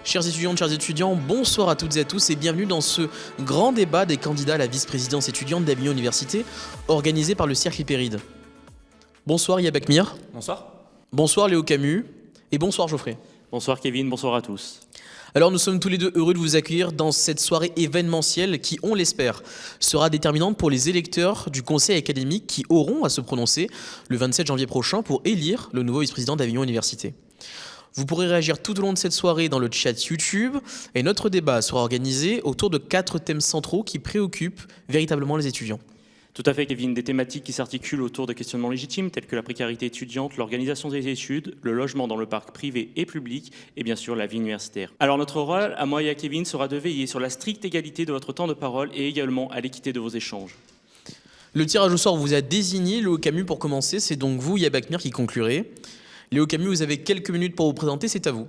Chères étudiantes, chers étudiants, bonsoir à toutes et à tous et bienvenue dans ce grand débat des candidats à la vice-présidence étudiante d'Avignon Université organisé par le Cercle Hypéride. Bonsoir Yabak Mir. Bonsoir. Bonsoir Léo Camus et bonsoir Geoffrey. Bonsoir Kevin, bonsoir à tous. Alors nous sommes tous les deux heureux de vous accueillir dans cette soirée événementielle qui, on l'espère, sera déterminante pour les électeurs du conseil académique qui auront à se prononcer le 27 janvier prochain pour élire le nouveau vice-président d'Avignon Université. Vous pourrez réagir tout au long de cette soirée dans le chat YouTube et notre débat sera organisé autour de 4 thèmes centraux qui préoccupent véritablement les étudiants. Tout à fait Kevin, des thématiques qui s'articulent autour de questionnements légitimes tels que la précarité étudiante, l'organisation des études, le logement dans le parc privé et public et bien sûr la vie universitaire. Alors notre rôle, à moi et à Kevin, sera de veiller sur la stricte égalité de votre temps de parole et également à l'équité de vos échanges. Le tirage au sort vous a désigné, Léo Camus pour commencer, c'est donc vous Yabak Mir qui conclurez. Léo Camus, vous avez quelques minutes pour vous présenter, c'est à vous.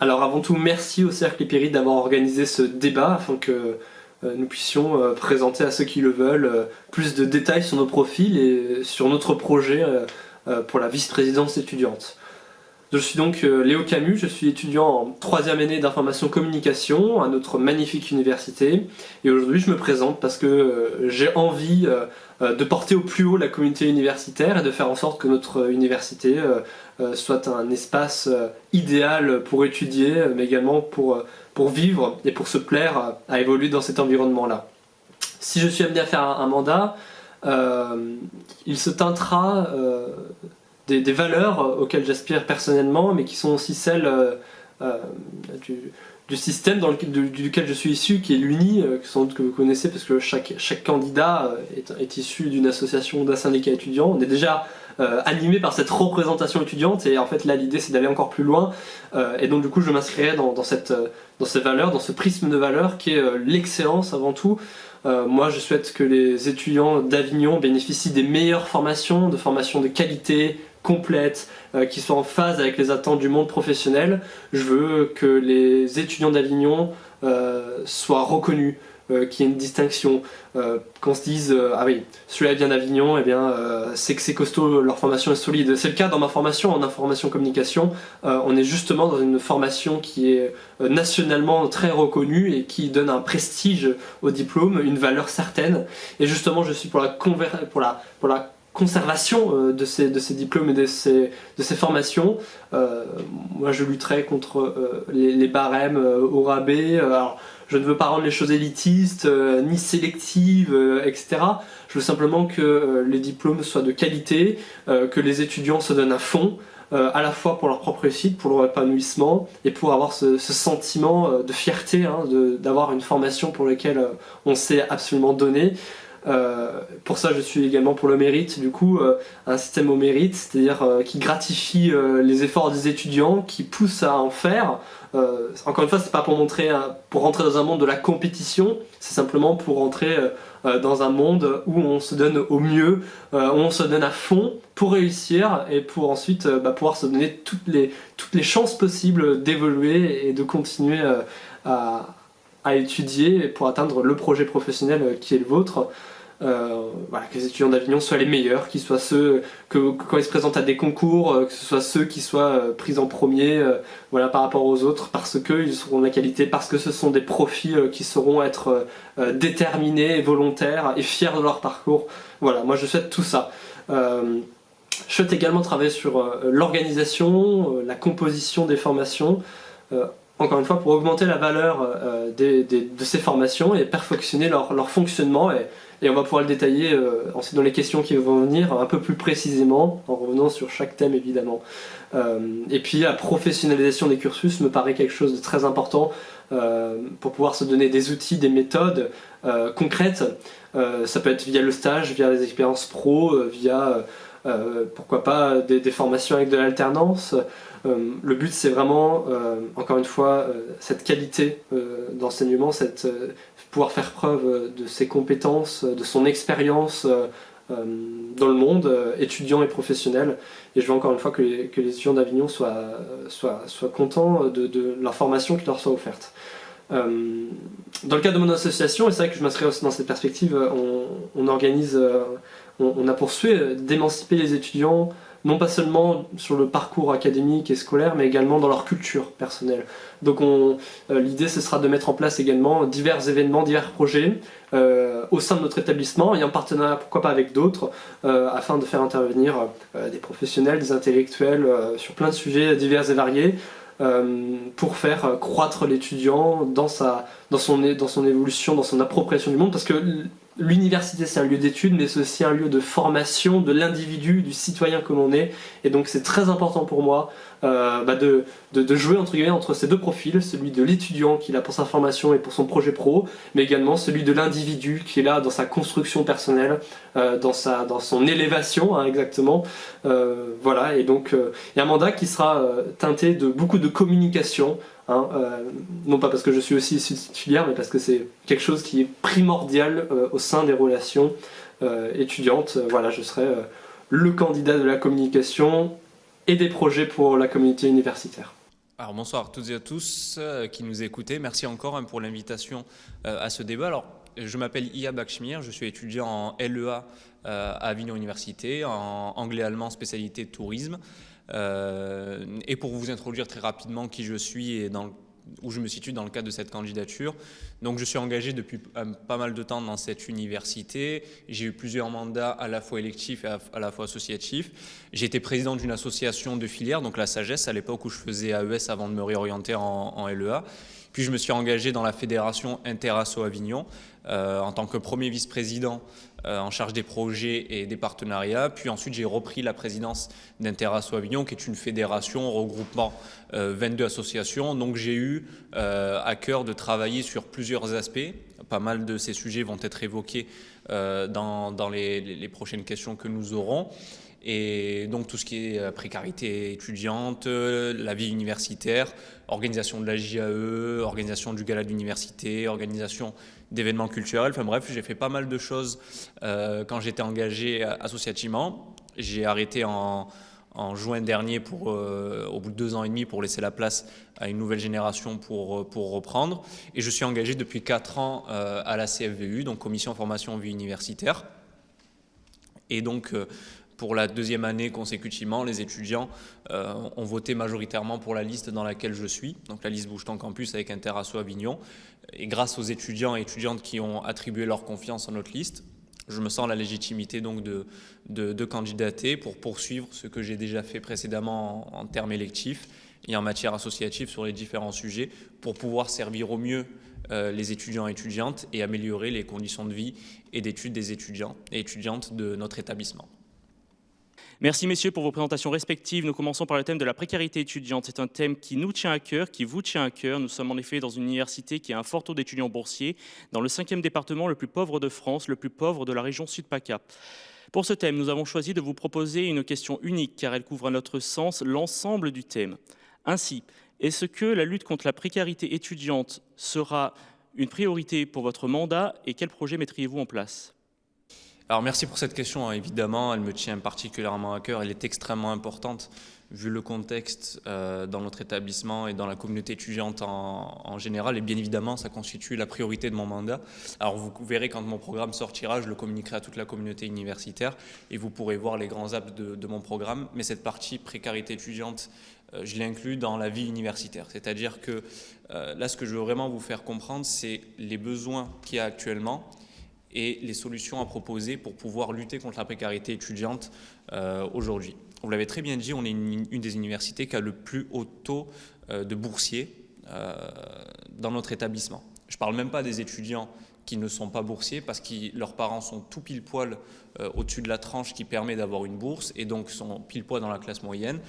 Alors avant tout, merci au Cercle Hypéride d'avoir organisé ce débat afin que nous puissions présenter à ceux qui le veulent plus de détails sur nos profils et sur notre projet pour la vice-présidence étudiante. Je suis donc Léo Camus, je suis étudiant en 3e année d'information communication à notre magnifique université et aujourd'hui je me présente parce que j'ai envie de porter au plus haut la communauté universitaire et de faire en sorte que notre université soit un espace idéal pour étudier mais également pour vivre et pour se plaire à évoluer dans cet environnement-là. Si je suis amené à faire un mandat, il se teintera des valeurs auxquelles j'aspire personnellement, mais qui sont aussi celles du système duquel je suis issu, qui est l'UNI, sans doute que vous connaissez, parce que chaque candidat est issu d'une association ou d'un syndicat étudiant. On est déjà animé par cette représentation étudiante, et en fait là l'idée c'est d'aller encore plus loin, et donc du coup je m'inscrirai dans ces valeurs, dans ce prisme de valeurs qui est l'excellence avant tout. Moi je souhaite que les étudiants d'Avignon bénéficient des meilleures formations de qualité, complète, qui soient en phase avec les attentes du monde professionnel. Je veux que les étudiants d'Avignon soient reconnus, qu'il y ait une distinction, qu'on se dise ah oui, celui-là vient d'Avignon, eh bien c'est que c'est costaud, leur formation est solide. C'est le cas dans ma formation en information communication. On est justement dans une formation qui est nationalement très reconnue et qui donne un prestige au diplôme, une valeur certaine. Et justement, je suis pour la conservation de ces diplômes et de ces formations. Moi je lutterai contre les barèmes au rabais. Alors, je ne veux pas rendre les choses élitistes, ni sélectives, etc. Je veux simplement que les diplômes soient de qualité, que les étudiants se donnent à fond, à la fois pour leur propre réussite, pour leur épanouissement, et pour avoir ce sentiment de fierté, d'avoir une formation pour laquelle on s'est absolument donné. Pour ça je suis également pour le mérite, du coup un système au mérite, c'est-à-dire qui gratifie les efforts des étudiants, qui pousse à en faire. Encore une fois, c'est pas pour rentrer dans un monde de la compétition, c'est simplement pour rentrer dans un monde où on se donne au mieux, où on se donne à fond pour réussir et pour ensuite pouvoir se donner toutes les chances possibles d'évoluer et de continuer à étudier pour atteindre le projet professionnel qui est le vôtre. Voilà, que les étudiants d'Avignon soient les meilleurs, qu'ils soient ceux que quand ils se présentent à des concours, que ce soit ceux qui soient pris en premier voilà, par rapport aux autres, parce qu'ils seront de la qualité, parce que ce sont des profils qui sauront être déterminés, volontaires et fiers de leur parcours. Voilà, moi je souhaite tout ça. Je souhaite également travailler sur l'organisation, la composition des formations, encore une fois pour augmenter la valeur de ces formations et perfectionner leur fonctionnement, et on va pouvoir le détailler ensuite dans les questions qui vont venir un peu plus précisément, en revenant sur chaque thème évidemment. Et puis la professionnalisation des cursus me paraît quelque chose de très important pour pouvoir se donner des outils, des méthodes concrètes. Ça peut être via le stage, via les expériences pro, via pourquoi pas des formations avec de l'alternance. Le but c'est vraiment, encore une fois, cette qualité d'enseignement, pouvoir faire preuve de ses compétences, de son expérience dans le monde, étudiant et professionnel. Et je veux encore une fois que les étudiants d'Avignon soient contents de leur formation qui leur soit offerte. Dans le cadre de mon association, et c'est vrai que je m'inscris aussi dans cette perspective, on organise, on a pour souhait d'émanciper les étudiants non pas seulement sur le parcours académique et scolaire, mais également dans leur culture personnelle. Donc l'idée, ce sera de mettre en place également divers événements, divers projets au sein de notre établissement et en partenariat, pourquoi pas avec d'autres, afin de faire intervenir des professionnels, des intellectuels sur plein de sujets divers et variés, pour faire croître l'étudiant dans son évolution, dans son appropriation du monde, parce que l'université, c'est un lieu d'études, mais c'est aussi un lieu de formation de l'individu, du citoyen que l'on est, et donc c'est très important pour moi de jouer entre guillemets entre ces deux profils, celui de l'étudiant qui est là pour sa formation et pour son projet pro, mais également celui de l'individu qui est là dans sa construction personnelle, dans son élévation, hein, exactement. Voilà, et donc il y a un mandat qui sera teinté de beaucoup de communication, hein, non pas parce que je suis aussi issu de cette filière, mais parce que c'est quelque chose qui est primordial au sein des relations étudiantes. Voilà, je serai le candidat de la communication et des projets pour la communauté universitaire. Alors bonsoir à toutes et à tous qui nous écoutez. Merci encore pour l'invitation à ce débat. Alors, je m'appelle Iya Bakshmir, je suis étudiant en LEA à Avignon Université, en anglais-allemand spécialité tourisme. Et pour vous introduire très rapidement qui je suis et où je me situe dans le cadre de cette candidature. Donc je suis engagé depuis pas mal de temps dans cette université. J'ai eu plusieurs mandats à la fois électifs et à la fois associatifs. J'ai été président d'une association de filière, donc la Sagesse, à l'époque où je faisais AES avant de me réorienter en LEA. Puis je me suis engagé dans la fédération Interasso Avignon en tant que premier vice-président en charge des projets et des partenariats. Puis ensuite, j'ai repris la présidence d'Interasso Avignon, qui est une fédération regroupant 22 associations. Donc j'ai eu à cœur de travailler sur plusieurs aspects. Pas mal de ces sujets vont être évoqués dans les prochaines questions que nous aurons. Et donc tout ce qui est précarité étudiante, la vie universitaire, organisation de la JAE, organisation du gala de l'université, organisation d'événements culturels, enfin bref, j'ai fait pas mal de choses quand j'étais engagé associativement. J'ai arrêté en juin dernier au bout de 2 ans et demi pour laisser la place à une nouvelle génération pour reprendre. Et je suis engagé depuis 4 ans à la CFVU, donc Commission Formation Vie Universitaire. Et donc pour la 2e année consécutivement, les étudiants ont voté majoritairement pour la liste dans laquelle je suis, donc la liste Bouge ton campus avec Interasso Avignon. Et grâce aux étudiants et étudiantes qui ont attribué leur confiance à notre liste, je me sens la légitimité donc de candidater pour poursuivre ce que j'ai déjà fait précédemment en termes électifs et en matière associative sur les différents sujets pour pouvoir servir au mieux les étudiants et étudiantes et améliorer les conditions de vie et d'études des étudiants et étudiantes de notre établissement. Merci messieurs pour vos présentations respectives. Nous commençons par le thème de la précarité étudiante. C'est un thème qui nous tient à cœur, qui vous tient à cœur. Nous sommes en effet dans une université qui a un fort taux d'étudiants boursiers, dans le 5e département le plus pauvre de France, le plus pauvre de la région Sud-PACA. Pour ce thème, nous avons choisi de vous proposer une question unique car elle couvre à notre sens l'ensemble du thème. Ainsi, est-ce que la lutte contre la précarité étudiante sera une priorité pour votre mandat et quels projets mettriez-vous en place ? Alors merci pour cette question, évidemment, elle me tient particulièrement à cœur, elle est extrêmement importante vu le contexte dans notre établissement et dans la communauté étudiante en général, et bien évidemment ça constitue la priorité de mon mandat. Alors vous verrez quand mon programme sortira, je le communiquerai à toute la communauté universitaire et vous pourrez voir les grands axes de mon programme, mais cette partie précarité étudiante, je l'inclus dans la vie universitaire, c'est-à-dire que là ce que je veux vraiment vous faire comprendre, c'est les besoins qu'il y a actuellement et les solutions à proposer pour pouvoir lutter contre la précarité étudiante aujourd'hui. Vous l'avez très bien dit, on est une des universités qui a le plus haut taux de boursiers dans notre établissement. Je ne parle même pas des étudiants qui ne sont pas boursiers parce que leurs parents sont tout pile poil au-dessus de la tranche qui permet d'avoir une bourse et donc sont pile poil dans la classe moyenne.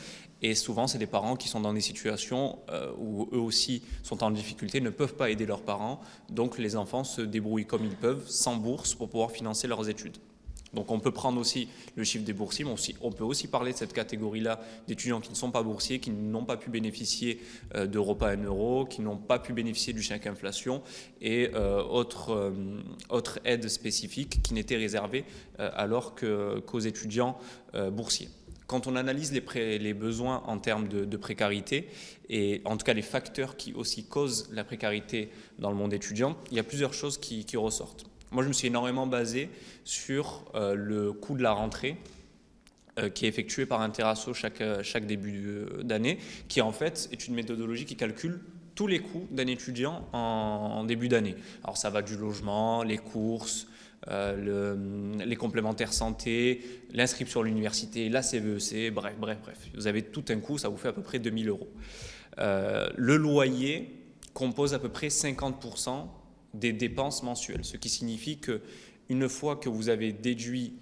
Et souvent, c'est des parents qui sont dans des situations où eux aussi sont en difficulté, ne peuvent pas aider leurs parents. Donc les enfants se débrouillent comme ils peuvent, sans bourse, pour pouvoir financer leurs études. Donc on peut prendre aussi le chiffre des boursiers, mais on peut aussi parler de cette catégorie-là d'étudiants qui ne sont pas boursiers, qui n'ont pas pu bénéficier de repas à 1 euro, qui n'ont pas pu bénéficier du chèque inflation et autres aides spécifiques qui n'étaient réservées alors qu'aux étudiants boursiers. Quand on analyse les besoins en termes de précarité, et en tout cas les facteurs qui aussi causent la précarité dans le monde étudiant, il y a plusieurs choses qui ressortent. Moi, je me suis énormément basé sur le coût de la rentrée qui est effectuée par Interasso chaque début d'année, qui en fait est une méthodologie qui calcule tous les coûts d'un étudiant en début d'année. Alors ça va du logement, les courses, les complémentaires santé, l'inscription à l'université, la CVEC, bref. Vous avez tout un coût, ça vous fait à peu près 2 000 euros. Le loyer compose à peu près 50% des dépenses mensuelles, ce qui signifie qu'une fois que vous avez déduit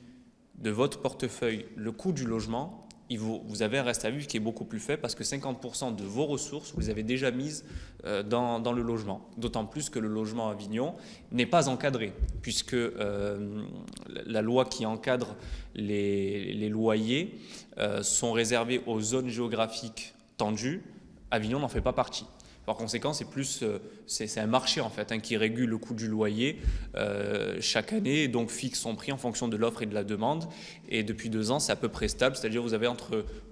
de votre portefeuille le coût du logement, vous avez un reste à vivre qui est beaucoup plus faible parce que 50% de vos ressources, vous les avez déjà mises dans le logement. D'autant plus que le logement à Avignon n'est pas encadré, puisque la loi qui encadre les loyers sont réservés aux zones géographiques tendues. Avignon n'en fait pas partie. Par conséquent, c'est un marché en fait qui régule le coût du loyer chaque année et donc fixe son prix en fonction de l'offre et de la demande. Et depuis 2 ans, c'est à peu près stable, c'est-à-dire vous avez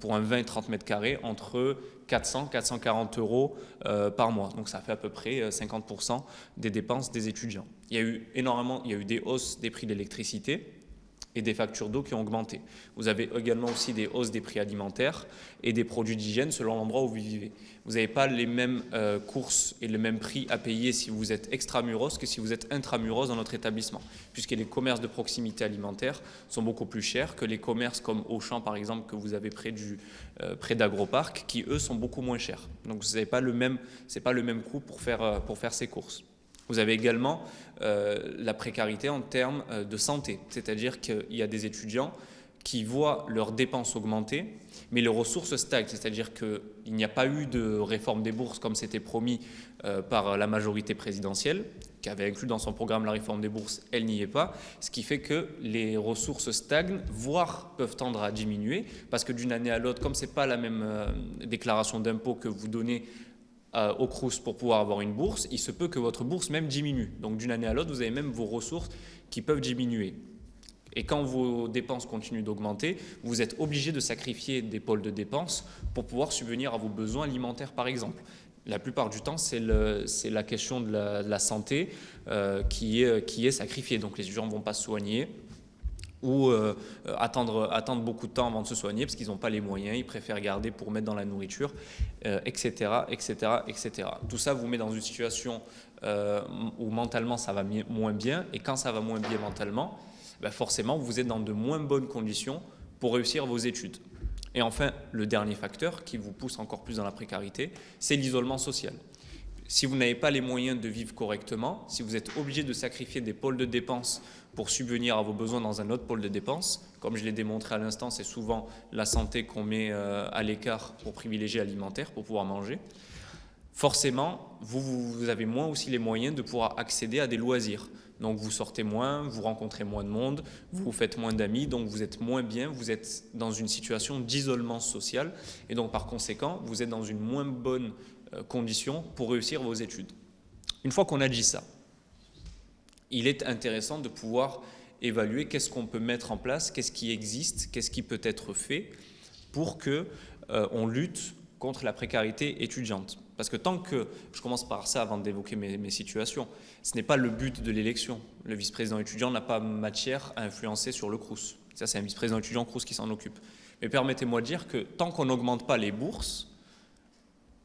pour un 20 et 30 mètres carrés entre 400 440 euros par mois. Donc ça fait à peu près 50% des dépenses des étudiants. Il y a eu des hausses des prix de l'électricité et des factures d'eau qui ont augmenté. Vous avez également aussi des hausses des prix alimentaires et des produits d'hygiène selon l'endroit où vous vivez. Vous n'avez pas les mêmes courses et le même prix à payer si vous êtes extramuros que si vous êtes intramuros dans notre établissement, puisque les commerces de proximité alimentaire sont beaucoup plus chers que les commerces comme Auchan par exemple que vous avez près d'Agroparc, qui eux sont beaucoup moins chers. Donc ce n'est pas le même coût pour faire ces courses. Vous avez également la précarité en termes de santé, c'est-à-dire qu'il y a des étudiants qui voient leurs dépenses augmenter, mais les ressources stagnent, c'est-à-dire qu'il n'y a pas eu de réforme des bourses comme c'était promis par la majorité présidentielle, qui avait inclus dans son programme la réforme des bourses, elle n'y est pas, ce qui fait que les ressources stagnent, voire peuvent tendre à diminuer, parce que d'une année à l'autre, comme ce n'est pas la même déclaration d'impôt que vous donnez au Crous pour pouvoir avoir une bourse, il se peut que votre bourse même diminue. Donc d'une année à l'autre, vous avez même vos ressources qui peuvent diminuer. Et quand vos dépenses continuent d'augmenter, vous êtes obligé de sacrifier des pôles de dépenses pour pouvoir subvenir à vos besoins alimentaires, par exemple. La plupart du temps, c'est la question de la santé qui est sacrifiée. Donc les gens ne vont pas se soigner ou attendre beaucoup de temps avant de se soigner parce qu'ils n'ont pas les moyens, ils préfèrent garder pour mettre dans la nourriture, etc., etc., etc. Tout ça vous met dans une situation où mentalement ça va moins bien, et quand ça va moins bien mentalement, forcément vous êtes dans de moins bonnes conditions pour réussir vos études. Et enfin, le dernier facteur qui vous pousse encore plus dans la précarité, c'est l'isolement social. Si vous n'avez pas les moyens de vivre correctement, si vous êtes obligé de sacrifier des pôles de dépenses pour subvenir à vos besoins dans un autre pôle de dépenses, comme je l'ai démontré à l'instant, c'est souvent la santé qu'on met à l'écart pour privilégier l'alimentaire, pour pouvoir manger, forcément, vous avez moins aussi les moyens de pouvoir accéder à des loisirs. Donc vous sortez moins, vous rencontrez moins de monde, vous faites moins d'amis, donc vous êtes moins bien, vous êtes dans une situation d'isolement social, et donc par conséquent, vous êtes dans une moins bonne condition pour réussir vos études. Une fois qu'on a dit ça, il est intéressant de pouvoir évaluer qu'est-ce qu'on peut mettre en place, qu'est-ce qui existe, qu'est-ce qui peut être fait pour qu'on lutte contre la précarité étudiante. Parce que tant que, je commence par ça avant d'évoquer mes situations, ce n'est pas le but de l'élection. Le vice-président étudiant n'a pas matière à influencer sur le Crous. Ça, c'est un vice-président étudiant Crous qui s'en occupe. Mais permettez-moi de dire que tant qu'on n'augmente pas les bourses,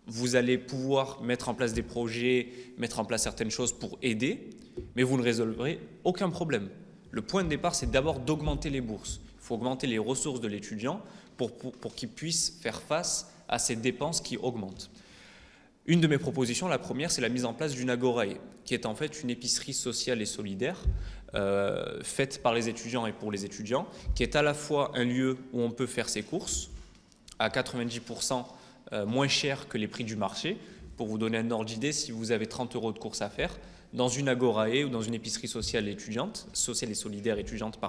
vous allez pouvoir mettre en place des projets, mettre en place certaines choses pour aider, mais vous ne résolverez aucun problème. Le point de départ, c'est d'abord d'augmenter les bourses. Il faut augmenter les ressources de l'étudiant pour qu'il puisse faire face à ces dépenses qui augmentent. Une de mes propositions, la première, c'est la mise en place d'une Agorae, qui est en fait une épicerie sociale et solidaire faite par les étudiants et pour les étudiants, qui est à la fois un lieu où on peut faire ses courses à 90% moins cher que les prix du marché. Pour vous donner un ordre d'idée, si vous avez 30 € de courses à faire, dans une Agorae ou dans une épicerie sociale et solidaire étudiante,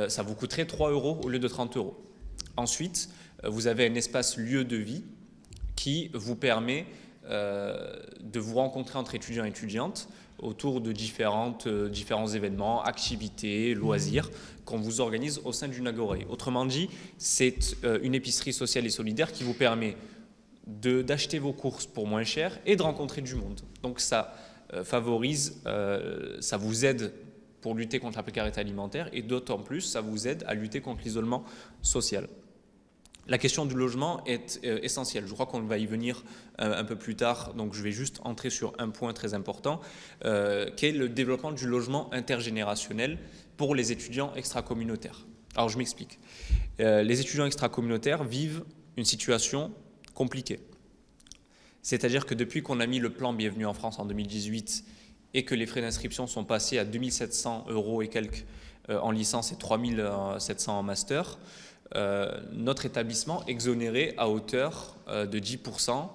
ça vous coûterait 3 € au lieu de 30 €. Ensuite, vous avez un espace lieu de vie qui vous permet de vous rencontrer entre étudiants et étudiantes autour de différents événements, activités, loisirs qu'on vous organise au sein d'une Agorae. Autrement dit, c'est une épicerie sociale et solidaire qui vous permet d'acheter vos courses pour moins cher et de rencontrer du monde. Donc ça favorise, ça vous aide pour lutter contre la précarité alimentaire et d'autant plus, ça vous aide à lutter contre l'isolement social. La question du logement est essentielle. Je crois qu'on va y venir un peu plus tard, donc je vais juste entrer sur un point très important, qui est le développement du logement intergénérationnel pour les étudiants extracommunautaires. Alors je m'explique. Les étudiants extracommunautaires vivent une situation compliquée. C'est-à-dire que depuis qu'on a mis le plan Bienvenue en France en 2018 et que les frais d'inscription sont passés à 2 700 € et quelques en licence et 3 700 en master, notre établissement exonérait à hauteur de 10%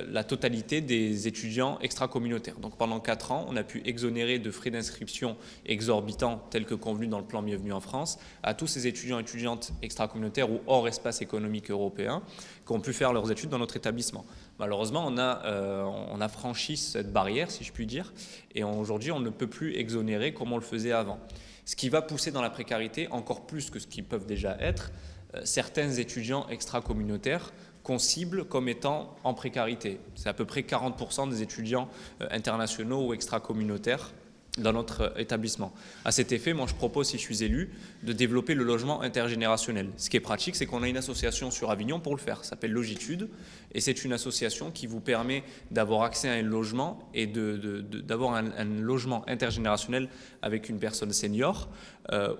la totalité des étudiants extracommunautaires. Donc pendant 4 ans, on a pu exonérer de frais d'inscription exorbitants tels que convenus dans le plan Bienvenue en France à tous ces étudiants et étudiantes extracommunautaires ou hors espace économique européen qui ont pu faire leurs études dans notre établissement. Malheureusement, on a franchi cette barrière, si je puis dire, et aujourd'hui, on ne peut plus exonérer comme on le faisait avant. Ce qui va pousser dans la précarité encore plus que ce qu'ils peuvent déjà être, certains étudiants extracommunautaires qu'on cible comme étant en précarité. C'est à peu près 40% des étudiants internationaux ou extracommunautaires dans notre établissement. À cet effet, moi je propose, si je suis élu, de développer le logement intergénérationnel. Ce qui est pratique, c'est qu'on a une association sur Avignon pour le faire. Ça s'appelle Logitude et c'est une association qui vous permet d'avoir accès à un logement et d'avoir un logement intergénérationnel avec une personne senior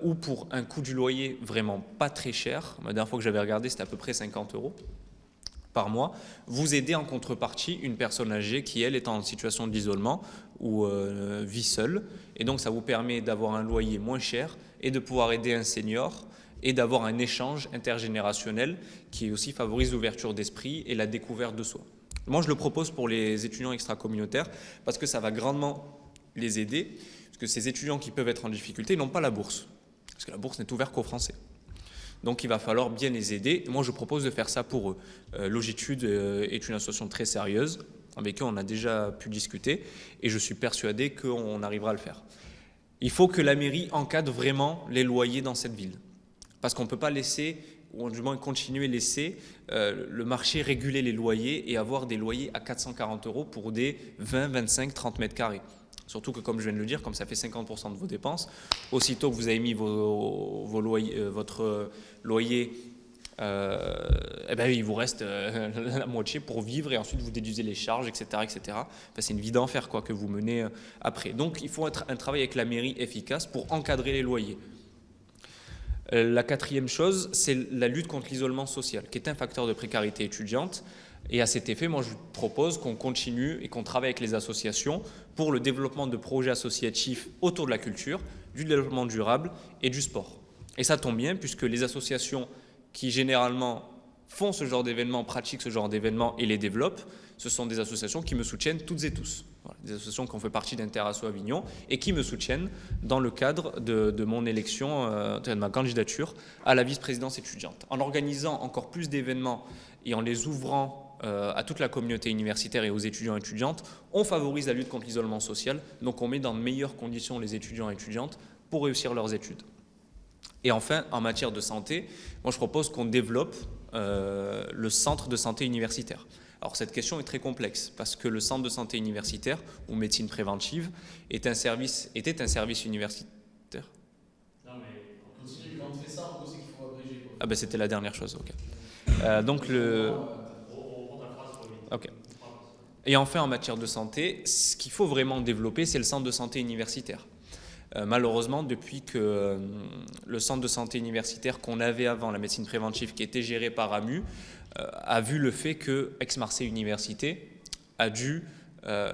ou pour un coût du loyer vraiment pas très cher. La dernière fois que j'avais regardé, c'était à peu près 50 € par mois, vous aider en contrepartie une personne âgée qui, elle, est en situation d'isolement ou vit seule. Et donc, ça vous permet d'avoir un loyer moins cher et de pouvoir aider un senior et d'avoir un échange intergénérationnel qui aussi favorise l'ouverture d'esprit et la découverte de soi. Moi, je le propose pour les étudiants extracommunautaires parce que ça va grandement les aider, parce que ces étudiants qui peuvent être en difficulté n'ont pas la bourse, parce que la bourse n'est ouverte qu'aux Français. Donc il va falloir bien les aider. Moi je propose de faire ça pour eux. Logitude est une association très sérieuse avec qui on a déjà pu discuter et je suis persuadé qu'on arrivera à le faire. Il faut que la mairie encadre vraiment les loyers dans cette ville. Parce qu'on ne peut pas laisser, ou du moins continuer à laisser le marché réguler les loyers et avoir des loyers à 440 € pour des 20, 25, 30 mètres carrés. Surtout que, comme je viens de le dire, comme ça fait 50% de vos dépenses, aussitôt que vous avez mis votre loyer, il vous reste la moitié pour vivre et ensuite vous déduisez les charges, etc. etc. Enfin, c'est une vie d'enfer que vous menez après. Donc il faut un travail avec la mairie efficace pour encadrer les loyers. La quatrième chose, c'est la lutte contre l'isolement social, qui est un facteur de précarité étudiante. Et à cet effet, moi, je propose qu'on continue et qu'on travaille avec les associations pour le développement de projets associatifs autour de la culture, du développement durable et du sport. Et ça tombe bien puisque les associations qui généralement font ce genre d'événements, pratiquent ce genre d'événements et les développent, ce sont des associations qui me soutiennent toutes et tous. Voilà, des associations qui ont fait partie d'Interasso Avignon et qui me soutiennent dans le cadre de mon élection, de ma candidature à la vice-présidence étudiante. En organisant encore plus d'événements et en les ouvrant à toute la communauté universitaire et aux étudiants et étudiantes, on favorise la lutte contre l'isolement social, donc on met dans de meilleures conditions les étudiants et étudiantes pour réussir leurs études. Et enfin, en matière de santé, moi je propose qu'on développe le centre de santé universitaire. Alors cette question est très complexe parce que le centre de santé universitaire ou médecine préventive était un service universitaire. Non mais on continue, quand on fait ça, en gros c'est qu'il faut abréger. Quoi. Ah ben c'était la dernière chose, ok. Donc le... Ok. Et enfin, en matière de santé, ce qu'il faut vraiment développer, c'est le centre de santé universitaire. Malheureusement, depuis que le centre de santé universitaire qu'on avait avant, la médecine préventive, qui était géré par AMU, a vu le fait que Aix-Marseille Université a dû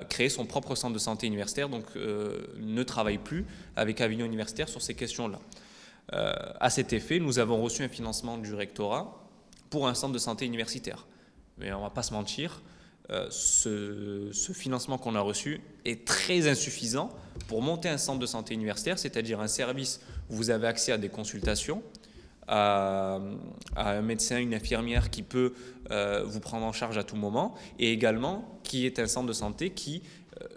créer son propre centre de santé universitaire, donc ne travaille plus avec Avignon Universitaire sur ces questions-là. À cet effet, nous avons reçu un financement du rectorat pour un centre de santé universitaire. Mais on ne va pas se mentir, ce financement qu'on a reçu est très insuffisant pour monter un centre de santé universitaire, c'est-à-dire un service où vous avez accès à des consultations, à un médecin, une infirmière qui peut vous prendre en charge à tout moment, et également qui est un centre de santé qui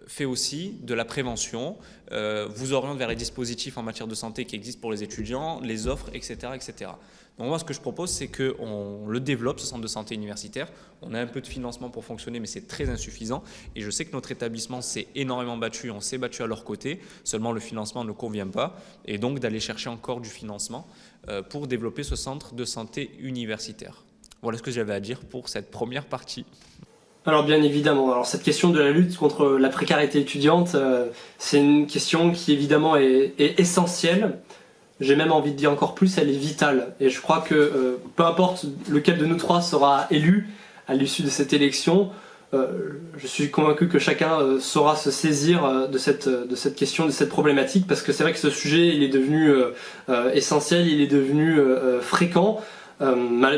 fait aussi de la prévention, vous oriente vers les dispositifs en matière de santé qui existent pour les étudiants, les offres, etc. etc. Donc moi, ce que je propose, c'est qu'on le développe, ce centre de santé universitaire. On a un peu de financement pour fonctionner, mais c'est très insuffisant. Et je sais que notre établissement s'est énormément battu, on s'est battu à leur côté, seulement le financement ne convient pas. Et donc d'aller chercher encore du financement pour développer ce centre de santé universitaire. Voilà ce que j'avais à dire pour cette première partie. Alors bien évidemment, alors cette question de la lutte contre la précarité étudiante, c'est une question qui évidemment est essentielle. J'ai même envie de dire encore plus, elle est vitale. Et je crois que peu importe lequel de nous trois sera élu à l'issue de cette élection, je suis convaincu que chacun saura se saisir de cette question, de cette problématique, parce que c'est vrai que ce sujet il est devenu essentiel, il est devenu fréquent.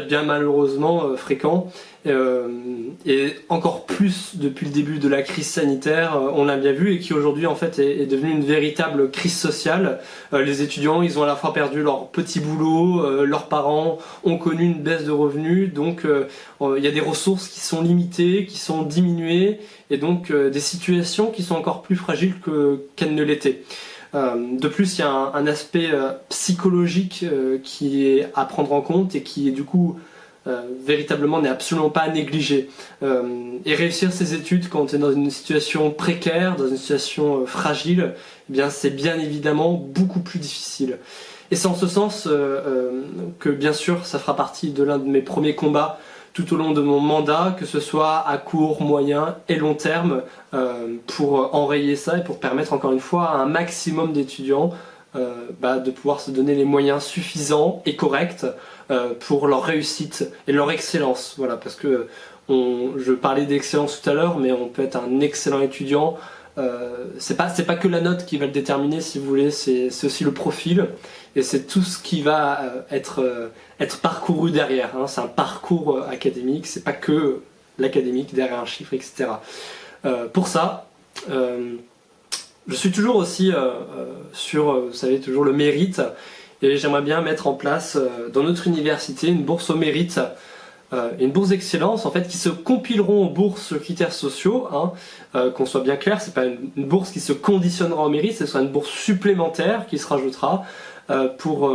Bien malheureusement fréquent et encore plus depuis le début de la crise sanitaire, on l'a bien vu, et qui aujourd'hui en fait est devenue une véritable crise sociale. Les étudiants, ils ont à la fois perdu leur petit boulot, leurs parents ont connu une baisse de revenus, donc il y a des ressources qui sont limitées, qui sont diminuées, et donc des situations qui sont encore plus fragiles qu'elles ne l'étaient. De plus, il y a un aspect psychologique qui est à prendre en compte et qui, du coup, véritablement n'est absolument pas à négliger. Et réussir ses études quand on est dans une situation précaire, dans une situation fragile, eh bien, c'est bien évidemment beaucoup plus difficile. Et c'est en ce sens que, bien sûr, ça fera partie de l'un de mes premiers combats tout au long de mon mandat, que ce soit à court, moyen et long terme, pour enrayer ça et pour permettre encore une fois à un maximum d'étudiants de pouvoir se donner les moyens suffisants et corrects pour leur réussite et leur excellence. Voilà, parce que je parlais d'excellence tout à l'heure, mais on peut être un excellent étudiant. C'est pas que la note qui va le déterminer, si vous voulez, c'est aussi le profil, et c'est tout ce qui va être parcouru derrière, hein. C'est un parcours académique, c'est pas que l'académique derrière un chiffre, etc. Pour ça, je suis toujours aussi sur, vous savez, toujours le mérite, et j'aimerais bien mettre en place dans notre université une bourse au mérite, une bourse d'excellence en fait, qui se compileront aux bourses sur critères sociaux, hein, qu'on soit bien clair, c'est pas une bourse qui se conditionnera au mérite, ce sera une bourse supplémentaire qui se rajoutera pour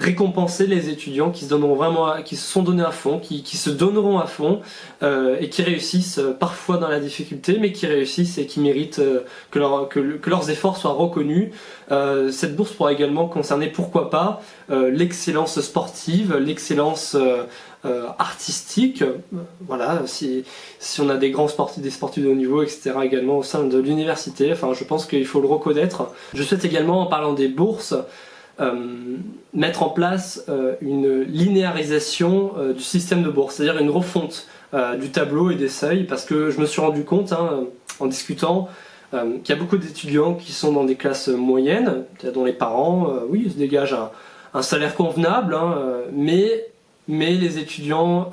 récompenser les étudiants qui se donneront vraiment, qui se sont donnés à fond, qui se donneront à fond et qui réussissent parfois dans la difficulté, mais qui réussissent et qui méritent que leurs efforts soient reconnus. Cette bourse pourra également concerner, pourquoi pas, l'excellence sportive, l'excellence artistique, voilà, si on a des grands sportifs, des sportifs de haut niveau, etc. également au sein de l'université, enfin je pense qu'il faut le reconnaître. Je souhaite également, en parlant des bourses, mettre en place une linéarisation du système de bourse, c'est-à-dire une refonte du tableau et des seuils, parce que je me suis rendu compte, en discutant, qu'il y a beaucoup d'étudiants qui sont dans des classes moyennes, dont les parents, oui, se dégagent un salaire convenable, mais les étudiants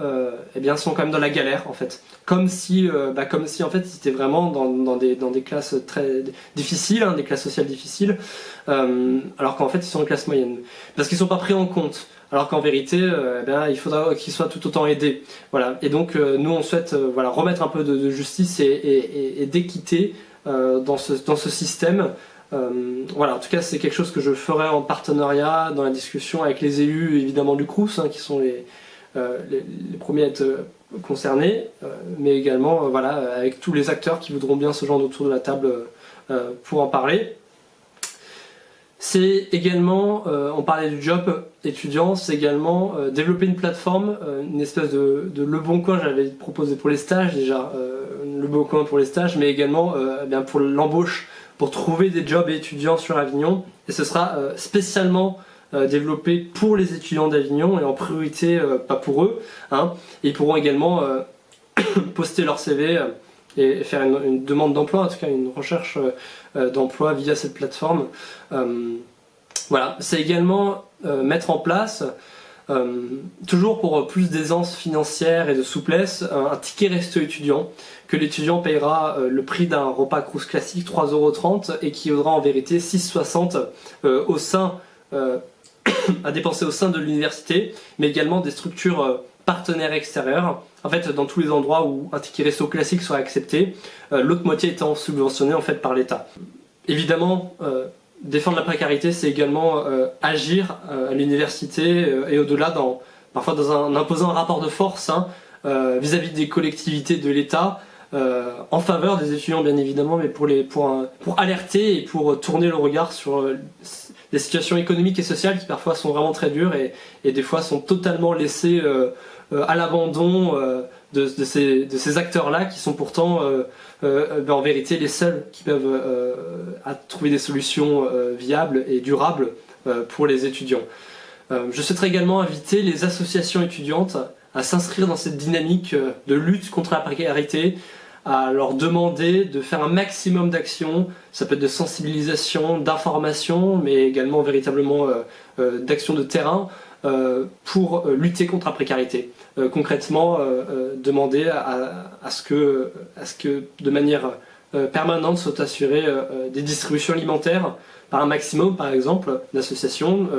eh bien, sont quand même dans la galère en fait. Comme si en fait ils étaient vraiment dans des classes très difficiles, des classes sociales difficiles, alors qu'en fait ils sont en classe moyenne. Parce qu'ils ne sont pas pris en compte. Alors qu'en vérité, il faudra qu'ils soient tout autant aidés. Voilà. Et donc nous on souhaite remettre un peu de justice et d'équité dans ce système. En tout cas c'est quelque chose que je ferai en partenariat dans la discussion avec les élus évidemment du Crous, qui sont les premiers à être concernés, mais également avec tous les acteurs qui voudront bien se joindre autour de la table pour en parler. C'est également, on parlait du job étudiant, c'est également développer une plateforme, une espèce de Le Bon Coin, j'avais proposé pour les stages déjà, Le Bon Coin pour les stages, mais également pour l'embauche, pour trouver des jobs étudiants sur Avignon, et ce sera spécialement développé pour les étudiants d'Avignon et en priorité pas pour eux, et ils pourront également poster leur CV et faire une demande d'emploi, en tout cas une recherche d'emploi via cette plateforme. C'est également mettre en place, toujours pour plus d'aisance financière et de souplesse, un ticket resto étudiant, que l'étudiant payera le prix d'un repas Crous classique, 3,30 € et qui vaudra en vérité 6,60 € à dépenser au sein de l'université, mais également des structures partenaires extérieurs. En fait, dans tous les endroits où un ticket resto classique soit accepté, l'autre moitié étant subventionnée en fait par l'État. Évidemment, défendre la précarité, c'est également agir à l'université et au-delà, parfois en imposant un rapport de force vis-à-vis des collectivités de l'État, en faveur des étudiants bien évidemment, mais pour alerter et pour tourner le regard sur des situations économiques et sociales qui parfois sont vraiment très dures et des fois sont totalement laissées à l'abandon de ces acteurs-là qui sont pourtant en vérité les seuls qui peuvent trouver des solutions viables et durables pour les étudiants. Je souhaiterais également inviter les associations étudiantes à s'inscrire dans cette dynamique de lutte contre la précarité, à leur demander de faire un maximum d'actions, ça peut être de sensibilisation, d'information, mais également véritablement d'actions de terrain pour lutter contre la précarité. Concrètement, demander à ce que de manière permanente soient assurées des distributions alimentaires par un maximum, par exemple, d'associations,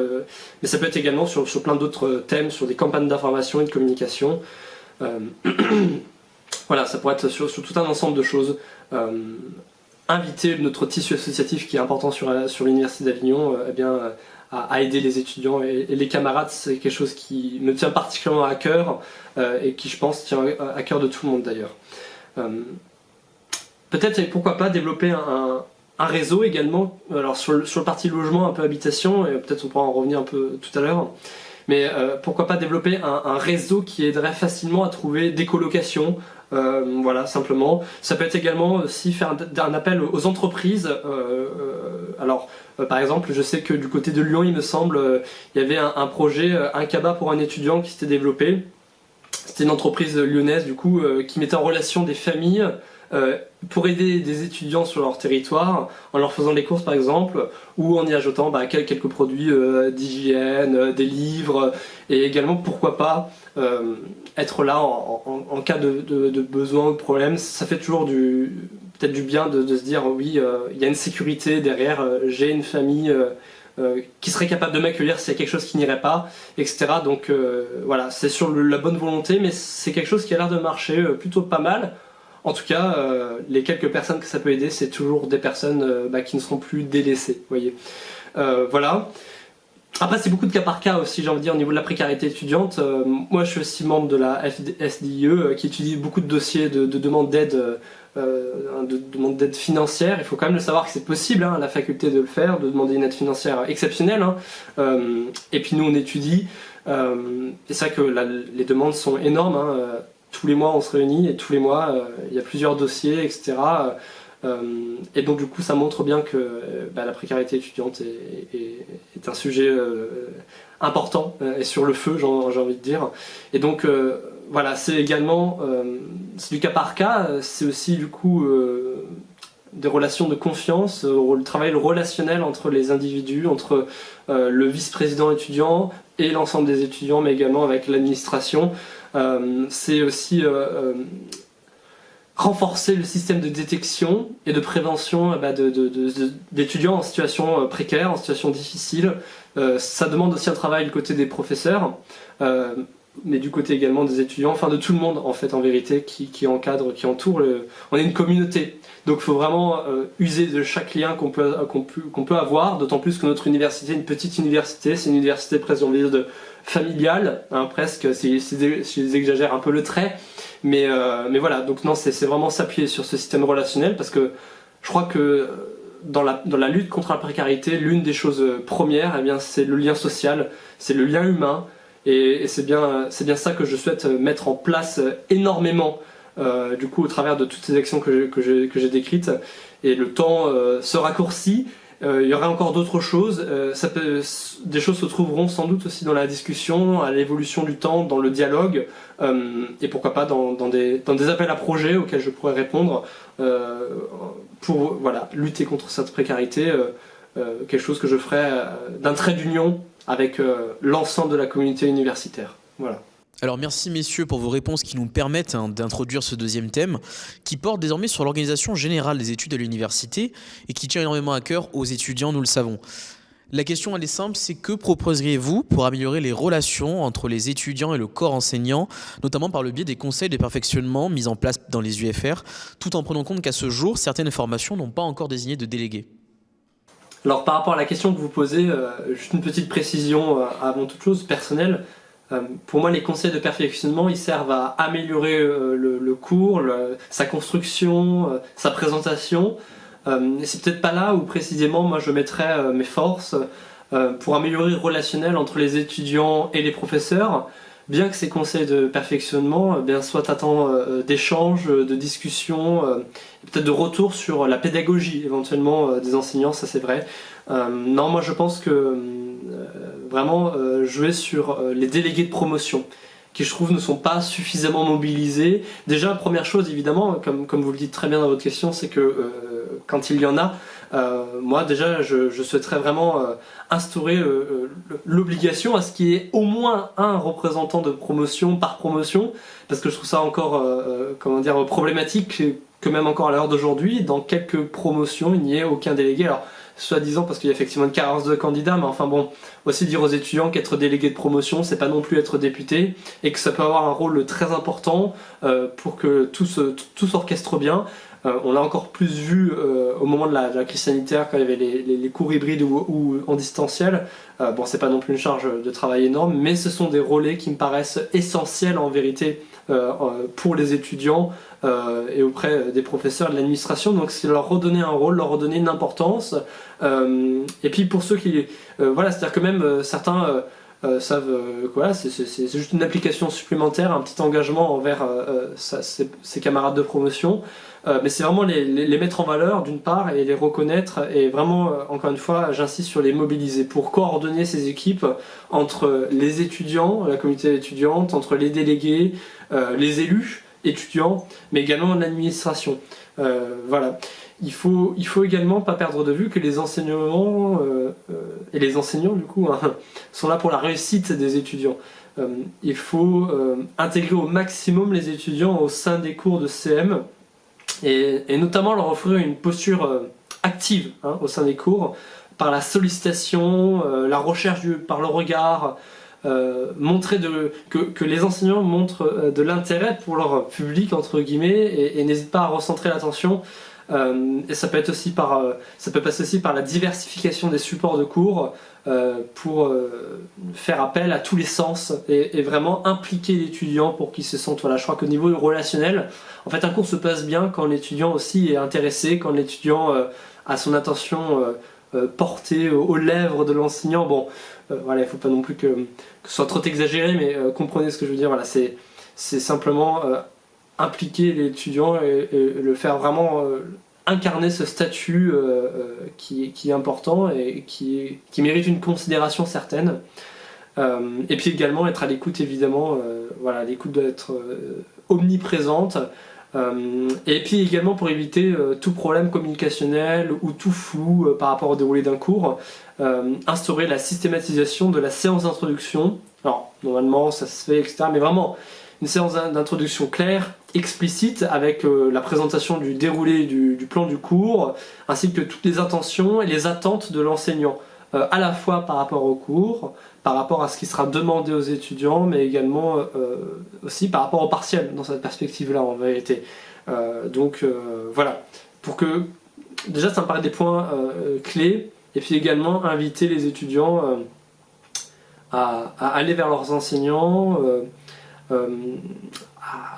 mais ça peut être également sur plein d'autres thèmes, sur des campagnes d'information et de communication. Voilà, ça pourrait être sur tout un ensemble de choses. Inviter notre tissu associatif qui est important sur l'Université d'Avignon à aider les étudiants et les camarades, c'est quelque chose qui me tient particulièrement à cœur et qui, je pense, tient à cœur de tout le monde d'ailleurs. Peut-être, et pourquoi pas, développer un réseau également, alors sur le parti logement, un peu habitation, et peut-être on pourra en revenir un peu tout à l'heure, mais pourquoi pas développer un réseau qui aiderait facilement à trouver des colocations, voilà, simplement. Ça peut être également aussi faire un appel aux entreprises. Par exemple, je sais que du côté de Lyon, il me semble, il y avait un projet, un cabas pour un étudiant qui s'était développé. C'était une entreprise lyonnaise, du coup, qui mettait en relation des familles pour aider des étudiants sur leur territoire, en leur faisant des courses par exemple, ou en y ajoutant quelques produits d'hygiène, des livres, et également pourquoi pas être là en cas de besoin ou de problème. Ça fait toujours peut-être du bien de se dire oui, il y a une sécurité derrière, j'ai une famille qui serait capable de m'accueillir s'il y a quelque chose qui n'irait pas, etc. Donc voilà, c'est sur la bonne volonté, mais c'est quelque chose qui a l'air de marcher plutôt pas mal. En tout cas, les quelques personnes que ça peut aider, c'est toujours des personnes qui ne seront plus délaissées, vous voyez. Voilà. Après, c'est beaucoup de cas par cas aussi, j'ai envie de dire, au niveau de la précarité étudiante. Moi, je suis aussi membre de la FDIE, qui étudie beaucoup de dossiers de demande d'aide, demande d'aide financière. Il faut quand même le savoir que c'est possible, à la faculté de le faire, de demander une aide financière exceptionnelle. Et puis nous, on étudie. Et c'est vrai que les demandes sont énormes. Tous les mois, on se réunit et tous les mois, il y a plusieurs dossiers, etc. Et donc, du coup, ça montre bien que la précarité étudiante est un sujet important et sur le feu, j'ai envie de dire. Et donc, voilà, c'est également, c'est du cas par cas, c'est aussi, du coup, des relations de confiance, le travail relationnel entre les individus, entre le vice-président étudiant et l'ensemble des étudiants, mais également avec l'administration. C'est aussi renforcer le système de détection et de prévention d'étudiants en situation précaire, en situation difficile. Ça demande aussi un travail du côté des professeurs, mais du côté également des étudiants, enfin de tout le monde en fait en vérité qui encadre, qui entoure. On est une communauté, donc il faut vraiment user de chaque lien qu'on peut avoir, d'autant plus que notre université est une petite université, c'est une université presque envie de familiale, presque, si j'exagère un peu le trait, mais voilà, donc non, c'est vraiment s'appuyer sur ce système relationnel, parce que je crois que dans la lutte contre la précarité, l'une des choses premières, c'est le lien social, c'est le lien humain, et c'est bien ça que je souhaite mettre en place énormément, du coup, au travers de toutes ces actions que j'ai décrites, et le temps se raccourcit. Il y aurait encore d'autres choses, des choses se trouveront sans doute aussi dans la discussion, à l'évolution du temps, dans le dialogue, et pourquoi pas dans des appels à projets auxquels je pourrais répondre pour lutter contre cette précarité, quelque chose que je ferai d'un trait d'union avec l'ensemble de la communauté universitaire. Voilà. Alors merci messieurs pour vos réponses qui nous permettent d'introduire ce deuxième thème qui porte désormais sur l'organisation générale des études à l'université et qui tient énormément à cœur aux étudiants, nous le savons. La question elle est simple, c'est que proposeriez-vous pour améliorer les relations entre les étudiants et le corps enseignant, notamment par le biais des conseils de perfectionnement mis en place dans les UFR, tout en prenant compte qu'à ce jour, certaines formations n'ont pas encore désigné de délégués? Alors par rapport à la question que vous posez, juste une petite précision avant toute chose, personnelle. Pour moi, les conseils de perfectionnement, ils servent à améliorer le cours, sa construction, sa présentation. C'est peut-être pas là où précisément moi je mettrais mes forces pour améliorer le relationnel entre les étudiants et les professeurs, bien que ces conseils de perfectionnement soient à temps d'échanges, de discussions, peut-être de retour sur la pédagogie éventuellement des enseignants, ça c'est vrai. Non, moi je pense que vraiment jouer sur les délégués de promotion qui je trouve ne sont pas suffisamment mobilisés. Déjà, première chose évidemment, comme vous le dites très bien dans votre question, c'est que quand il y en a, moi déjà je souhaiterais vraiment instaurer l'obligation à ce qu'il y ait au moins un représentant de promotion par promotion, parce que je trouve ça encore problématique que même encore à l'heure d'aujourd'hui, dans quelques promotions, il n'y ait aucun délégué. Alors, soi-disant parce qu'il y a effectivement une carence de candidats, mais enfin bon, aussi dire aux étudiants qu'être délégué de promotion, c'est pas non plus être député, et que ça peut avoir un rôle très important pour que tout s'orchestre bien. On l'a encore plus vu au moment de la crise sanitaire, quand il y avait les cours hybrides ou en distanciel. Bon, c'est pas non plus une charge de travail énorme, mais ce sont des relais qui me paraissent essentiels en vérité pour les étudiants et auprès des professeurs et de l'administration. Donc c'est leur redonner un rôle, leur redonner une importance. Et puis pour ceux qui... c'est-à-dire que même certains... savent c'est juste une application supplémentaire, un petit engagement envers ses camarades de promotion, mais c'est vraiment les mettre en valeur d'une part et les reconnaître, et vraiment encore une fois j'insiste sur les mobiliser pour coordonner ces équipes entre les étudiants, la communauté étudiante, entre les délégués, les élus étudiants, mais également l'administration. Voilà. Il faut également pas perdre de vue que les enseignements et les enseignants du coup sont là pour la réussite des étudiants. Il faut intégrer au maximum les étudiants au sein des cours de CM et notamment leur offrir une posture active au sein des cours par la sollicitation, la recherche par le regard, montrer que les enseignants montrent de l'intérêt pour leur public entre guillemets et n'hésitent pas à recentrer l'attention. Et ça peut passer aussi par la diversification des supports de cours pour faire appel à tous les sens et vraiment impliquer l'étudiant pour qu'il se sente. Voilà, je crois qu'au niveau relationnel, en fait, un cours se passe bien quand l'étudiant aussi est intéressé, quand l'étudiant a son attention portée aux lèvres de l'enseignant. Bon, voilà, il ne faut pas non plus que ce soit trop exagéré, mais comprenez ce que je veux dire. Voilà, c'est simplement impliquer l'étudiant et le faire vraiment incarner ce statut qui est important et qui mérite une considération certaine. Et puis également être à l'écoute évidemment, l'écoute doit être omniprésente. Et puis également pour éviter tout problème communicationnel ou tout flou par rapport au déroulé d'un cours, instaurer la systématisation de la séance d'introduction. Alors normalement ça se fait etc, mais vraiment une séance d'introduction claire, explicite, avec la présentation du déroulé du plan du cours, ainsi que toutes les intentions et les attentes de l'enseignant, à la fois par rapport au cours, par rapport à ce qui sera demandé aux étudiants, mais également aussi par rapport au partiel, dans cette perspective-là en vérité. Voilà, pour que... Déjà ça me paraît des points clés, et puis également inviter les étudiants à aller vers leurs enseignants,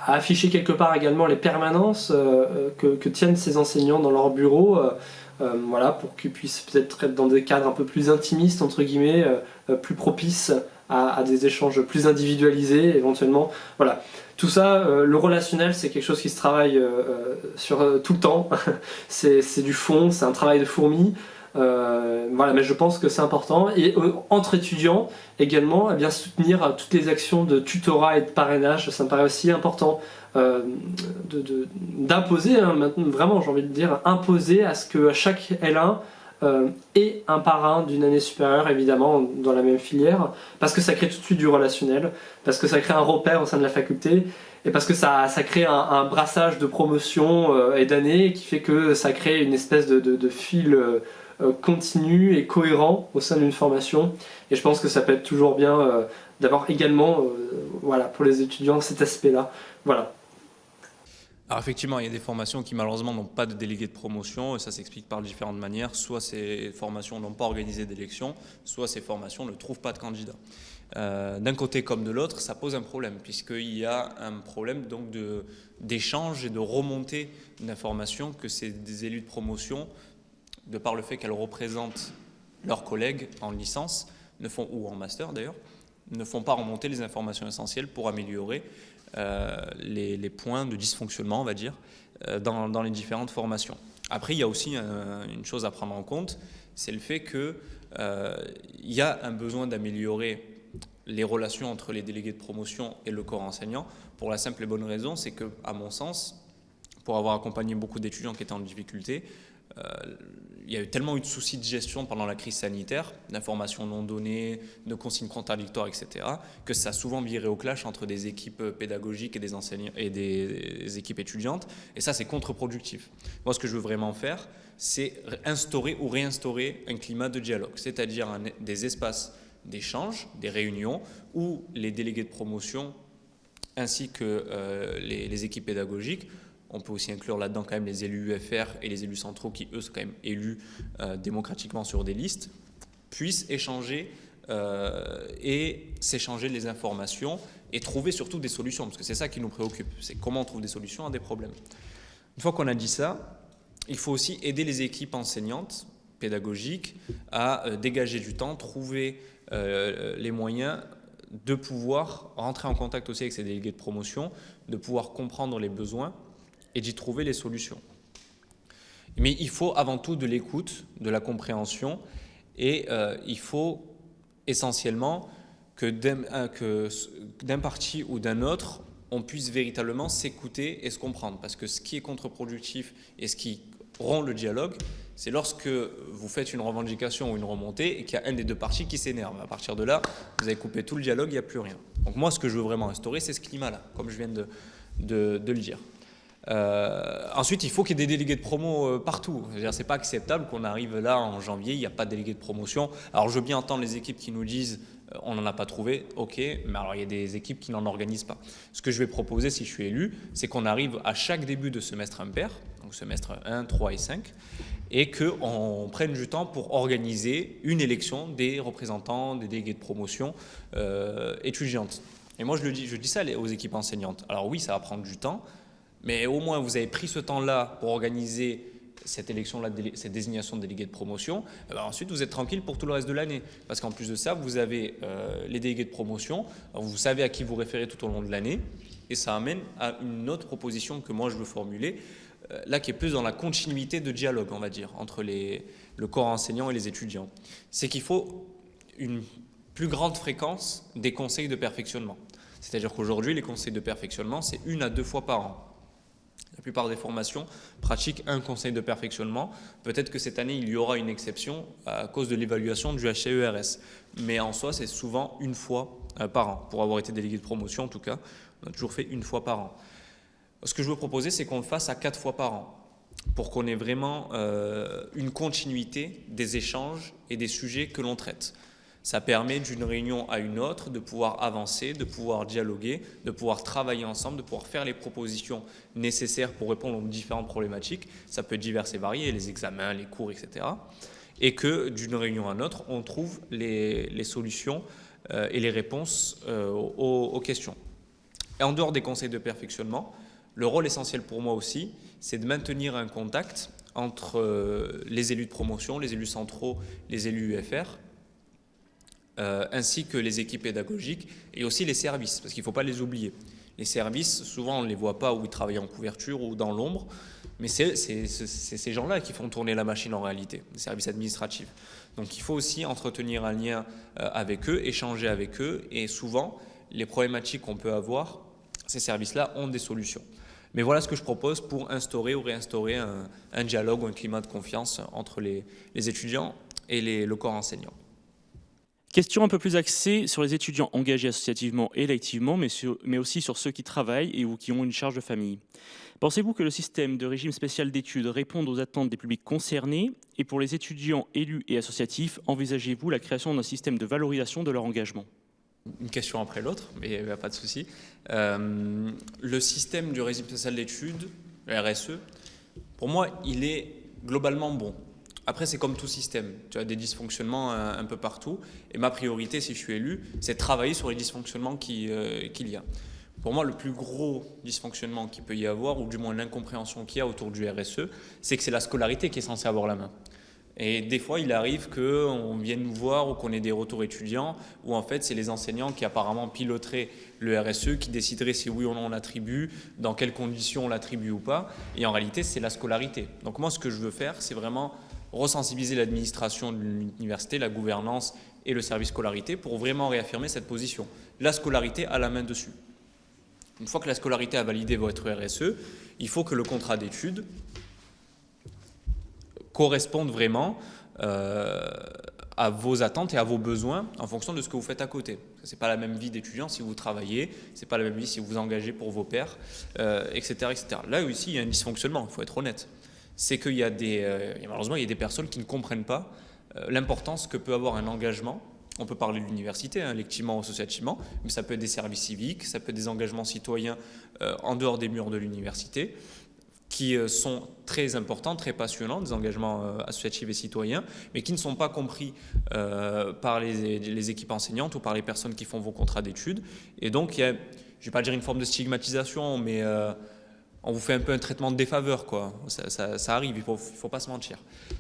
à afficher quelque part également les permanences que tiennent ces enseignants dans leur bureau, pour qu'ils puissent peut-être être dans des cadres un peu plus intimistes, entre guillemets, plus propices à des échanges plus individualisés éventuellement. Voilà. Tout ça, le relationnel, c'est quelque chose qui se travaille sur tout le temps. c'est du fond, c'est un travail de fourmi. Mais je pense que c'est important. Et entre étudiants également, soutenir toutes les actions de tutorat et de parrainage, ça me paraît aussi important d'imposer, vraiment j'ai envie de dire, imposer à ce que chaque L1 ait un parrain d'une année supérieure, évidemment dans la même filière, parce que ça crée tout de suite du relationnel, parce que ça crée un repère au sein de la faculté, et parce que ça crée un brassage de promotion et d'années qui fait que ça crée une espèce de fil continu et cohérent au sein d'une formation. Et je pense que ça peut être toujours bien d'avoir également, voilà, pour les étudiants, cet aspect-là. Voilà. Alors effectivement, il y a des formations qui malheureusement n'ont pas de délégué de promotion et ça s'explique par différentes manières. Soit ces formations n'ont pas organisé d'élection, soit ces formations ne trouvent pas de candidats. D'un côté comme de l'autre, ça pose un problème puisqu'il y a un problème donc d'échange et de remontée d'informations que ces des élus de promotion, de par le fait qu'elles représentent leurs collègues en licence, ou en master d'ailleurs, ne font pas remonter les informations essentielles pour améliorer les points de dysfonctionnement, on va dire, dans les différentes formations. Après, il y a aussi une chose à prendre en compte, c'est le fait qu'il y a un besoin d'améliorer les relations entre les délégués de promotion et le corps enseignant, pour la simple et bonne raison, c'est que, à mon sens, pour avoir accompagné beaucoup d'étudiants qui étaient en difficulté, il y a eu tellement eu de soucis de gestion pendant la crise sanitaire, d'informations non données, de consignes contradictoires, etc., que ça a souvent viré au clash entre des équipes pédagogiques et des enseignants et des équipes étudiantes. Et ça, c'est contre-productif. Moi, ce que je veux vraiment faire, c'est instaurer ou réinstaurer un climat de dialogue, c'est-à-dire des espaces d'échange, des réunions où les délégués de promotion ainsi que les équipes pédagogiques, on peut aussi inclure là-dedans quand même les élus UFR et les élus centraux qui, eux, sont quand même élus démocratiquement sur des listes, puissent échanger et s'échanger les informations et trouver surtout des solutions, parce que c'est ça qui nous préoccupe, c'est comment on trouve des solutions à des problèmes. Une fois qu'on a dit ça, il faut aussi aider les équipes enseignantes, pédagogiques, à dégager du temps, trouver les moyens de pouvoir rentrer en contact aussi avec ces délégués de promotion, de pouvoir comprendre les besoins et d'y trouver les solutions. Mais il faut avant tout de l'écoute, de la compréhension, et il faut essentiellement que d'un parti ou d'un autre, on puisse véritablement s'écouter et se comprendre. Parce que ce qui est contre-productif et ce qui rompt le dialogue, c'est lorsque vous faites une revendication ou une remontée et qu'il y a un des deux partis qui s'énerve. À partir de là, vous avez coupé tout le dialogue, il n'y a plus rien. Donc moi, ce que je veux vraiment instaurer, c'est ce climat-là, comme je viens de le dire. Ensuite, il faut qu'il y ait des délégués de promo partout. C'est pas acceptable qu'on arrive là en janvier, il n'y a pas de délégués de promotion. Alors je veux bien entendre les équipes qui nous disent on n'en a pas trouvé, ok, mais alors il y a des équipes qui n'en organisent pas. Ce que je vais proposer si je suis élu, c'est qu'on arrive à chaque début de semestre impair, donc semestre 1, 3 et 5, et qu'on prenne du temps pour organiser une élection des représentants, des délégués de promotion étudiantes. Et moi je dis ça aux équipes enseignantes. Alors oui, ça va prendre du temps, mais au moins vous avez pris ce temps-là pour organiser cette élection-là, cette désignation de délégués de promotion, et ensuite vous êtes tranquille pour tout le reste de l'année. Parce qu'en plus de ça, vous avez les délégués de promotion, vous savez à qui vous référez tout au long de l'année, et ça amène à une autre proposition que moi je veux formuler, là qui est plus dans la continuité de dialogue, on va dire, entre le corps enseignant et les étudiants. C'est qu'il faut une plus grande fréquence des conseils de perfectionnement. C'est-à-dire qu'aujourd'hui, les conseils de perfectionnement, c'est 1 à 2 fois par an. La plupart des formations pratiquent un conseil de perfectionnement. Peut-être que cette année, il y aura une exception à cause de l'évaluation du HCERS. Mais en soi, c'est souvent 1 fois par an. Pour avoir été délégué de promotion, en tout cas, on a toujours fait 1 fois par an. Ce que je veux proposer, c'est qu'on le fasse à 4 fois par an, pour qu'on ait vraiment une continuité des échanges et des sujets que l'on traite. Ça permet d'une réunion à une autre de pouvoir avancer, de pouvoir dialoguer, de pouvoir travailler ensemble, de pouvoir faire les propositions nécessaires pour répondre aux différentes problématiques. Ça peut être divers et varié, les examens, les cours, etc. Et que d'une réunion à une autre, on trouve les solutions et les réponses aux questions. Et en dehors des conseils de perfectionnement, le rôle essentiel pour moi aussi, c'est de maintenir un contact entre les élus de promotion, les élus centraux, les élus UFR, ainsi que les équipes pédagogiques et aussi les services, parce qu'il ne faut pas les oublier. Les services, souvent on ne les voit pas où ils travaillent en couverture ou dans l'ombre, mais c'est ces gens-là qui font tourner la machine en réalité, les services administratifs. Donc il faut aussi entretenir un lien avec eux, échanger avec eux, et souvent les problématiques qu'on peut avoir, ces services-là ont des solutions. Mais voilà ce que je propose pour instaurer ou réinstaurer un dialogue ou un climat de confiance entre les étudiants et le corps enseignant. Question un peu plus axée sur les étudiants engagés associativement et électivement, mais aussi sur ceux qui travaillent et ou qui ont une charge de famille. Pensez-vous que le système de régime spécial d'études réponde aux attentes des publics concernés? Et pour les étudiants élus et associatifs, envisagez-vous la création d'un système de valorisation de leur engagement? Une question après l'autre, mais il n'y a pas de souci. Le système du régime spécial d'études, le RSE, pour moi, il est globalement bon. Après, c'est comme tout système. Tu as des dysfonctionnements un peu partout. Et ma priorité, si je suis élu, c'est de travailler sur les dysfonctionnements qu'il y a. Pour moi, le plus gros dysfonctionnement qu'il peut y avoir, ou du moins l'incompréhension qu'il y a autour du RSE, c'est que c'est la scolarité qui est censée avoir la main. Et des fois, il arrive qu'on vienne nous voir ou qu'on ait des retours étudiants où en fait, c'est les enseignants qui apparemment piloteraient le RSE, qui décideraient si oui ou non on l'attribue, dans quelles conditions on l'attribue ou pas. Et en réalité, c'est la scolarité. Donc moi, ce que je veux faire, c'est vraiment resensibiliser l'administration de l'université, la gouvernance et le service scolarité pour vraiment réaffirmer cette position. La scolarité a la main dessus. Une fois que la scolarité a validé votre RSE, il faut que le contrat d'études corresponde vraiment à vos attentes et à vos besoins en fonction de ce que vous faites à côté. Ce n'est pas la même vie d'étudiant si vous travaillez, ce n'est pas la même vie si vous vous engagez pour vos pairs, etc., etc. Là aussi, il y a un dysfonctionnement, il faut être honnête. C'est qu'il y a malheureusement, il y a des personnes qui ne comprennent pas l'importance que peut avoir un engagement. On peut parler de l'université, électivement ou associativement, mais ça peut être des services civiques, ça peut être des engagements citoyens en dehors des murs de l'université, qui sont très importants, très passionnants, des engagements associatifs et citoyens, mais qui ne sont pas compris par les équipes enseignantes ou par les personnes qui font vos contrats d'études. Et donc, il y a, je ne vais pas dire une forme de stigmatisation, mais on vous fait un peu un traitement de défaveur, quoi. Ça arrive, il faut pas se mentir.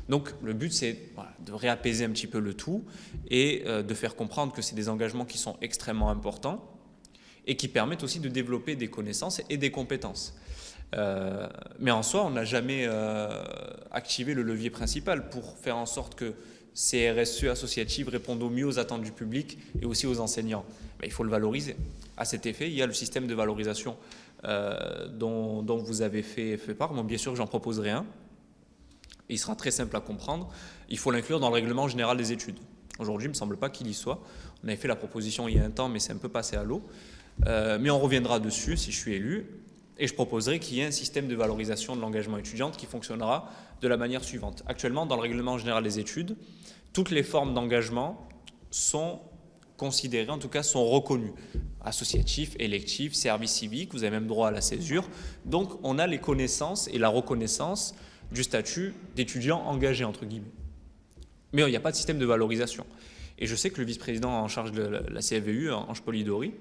Donc, le but, c'est de réapaiser un petit peu le tout et de faire comprendre que c'est des engagements qui sont extrêmement importants et qui permettent aussi de développer des connaissances et des compétences. Mais en soi, on n'a jamais activé le levier principal pour faire en sorte que ces RSE associatives répondent au mieux aux attentes du public et aussi aux enseignants. Mais il faut le valoriser. À cet effet, il y a le système de valorisation dont vous avez fait part. Moi, bien sûr que j'en proposerai un. Il sera très simple à comprendre. Il faut l'inclure dans le règlement général des études. Aujourd'hui, il ne me semble pas qu'il y soit. On avait fait la proposition il y a un temps, mais c'est un peu passé à l'eau. Mais on reviendra dessus si je suis élu. Et je proposerai qu'il y ait un système de valorisation de l'engagement étudiant qui fonctionnera de la manière suivante. Actuellement, dans le règlement général des études, toutes les formes d'engagement sont considérées, en tout cas sont reconnues. Associatif, électif, service civique, vous avez même droit à la césure. Donc on a les connaissances et la reconnaissance du statut d'étudiant engagé, entre guillemets. Mais il n'y a pas de système de valorisation. Et je sais que le vice-président en charge de la CFVU, Ange Polidori,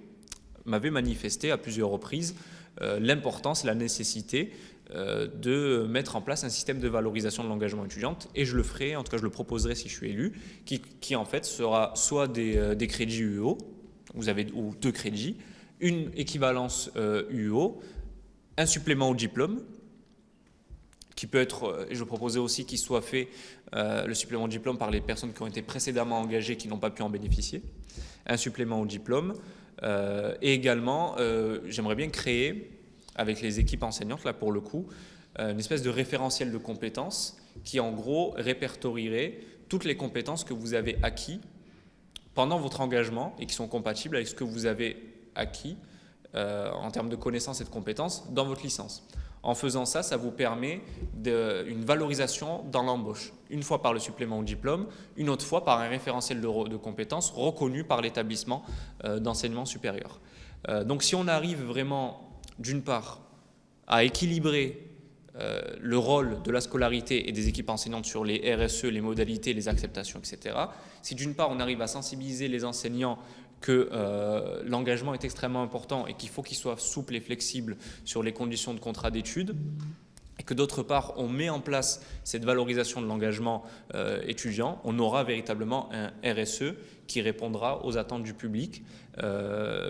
m'avait manifesté à plusieurs reprises l'importance et la nécessité de mettre en place un système de valorisation de l'engagement étudiant, et je le ferai, en tout cas je le proposerai si je suis élu, qui en fait sera soit des crédits UEO, vous avez ou 2 crédits, une équivalence UEO, un supplément au diplôme, qui peut être, et je proposais aussi qu'il soit fait le supplément au diplôme par les personnes qui ont été précédemment engagées qui n'ont pas pu en bénéficier, un supplément au diplôme. Et également, j'aimerais bien créer, avec les équipes enseignantes, là pour le coup, une espèce de référentiel de compétences qui, en gros, répertorierait toutes les compétences que vous avez acquis pendant votre engagement et qui sont compatibles avec ce que vous avez acquis en termes de connaissances et de compétences dans votre licence. En faisant ça, ça vous permet une valorisation dans l'embauche. Une fois par le supplément au diplôme, une autre fois par un référentiel de compétences reconnu par l'établissement d'enseignement supérieur. Donc si on arrive vraiment, d'une part, à équilibrer le rôle de la scolarité et des équipes enseignantes sur les RSE, les modalités, les acceptations, etc. Si d'une part on arrive à sensibiliser les enseignants que l'engagement est extrêmement important et qu'il faut qu'il soit souple et flexible sur les conditions de contrat d'études, et que d'autre part on met en place cette valorisation de l'engagement étudiant, on aura véritablement un RSE qui répondra aux attentes du public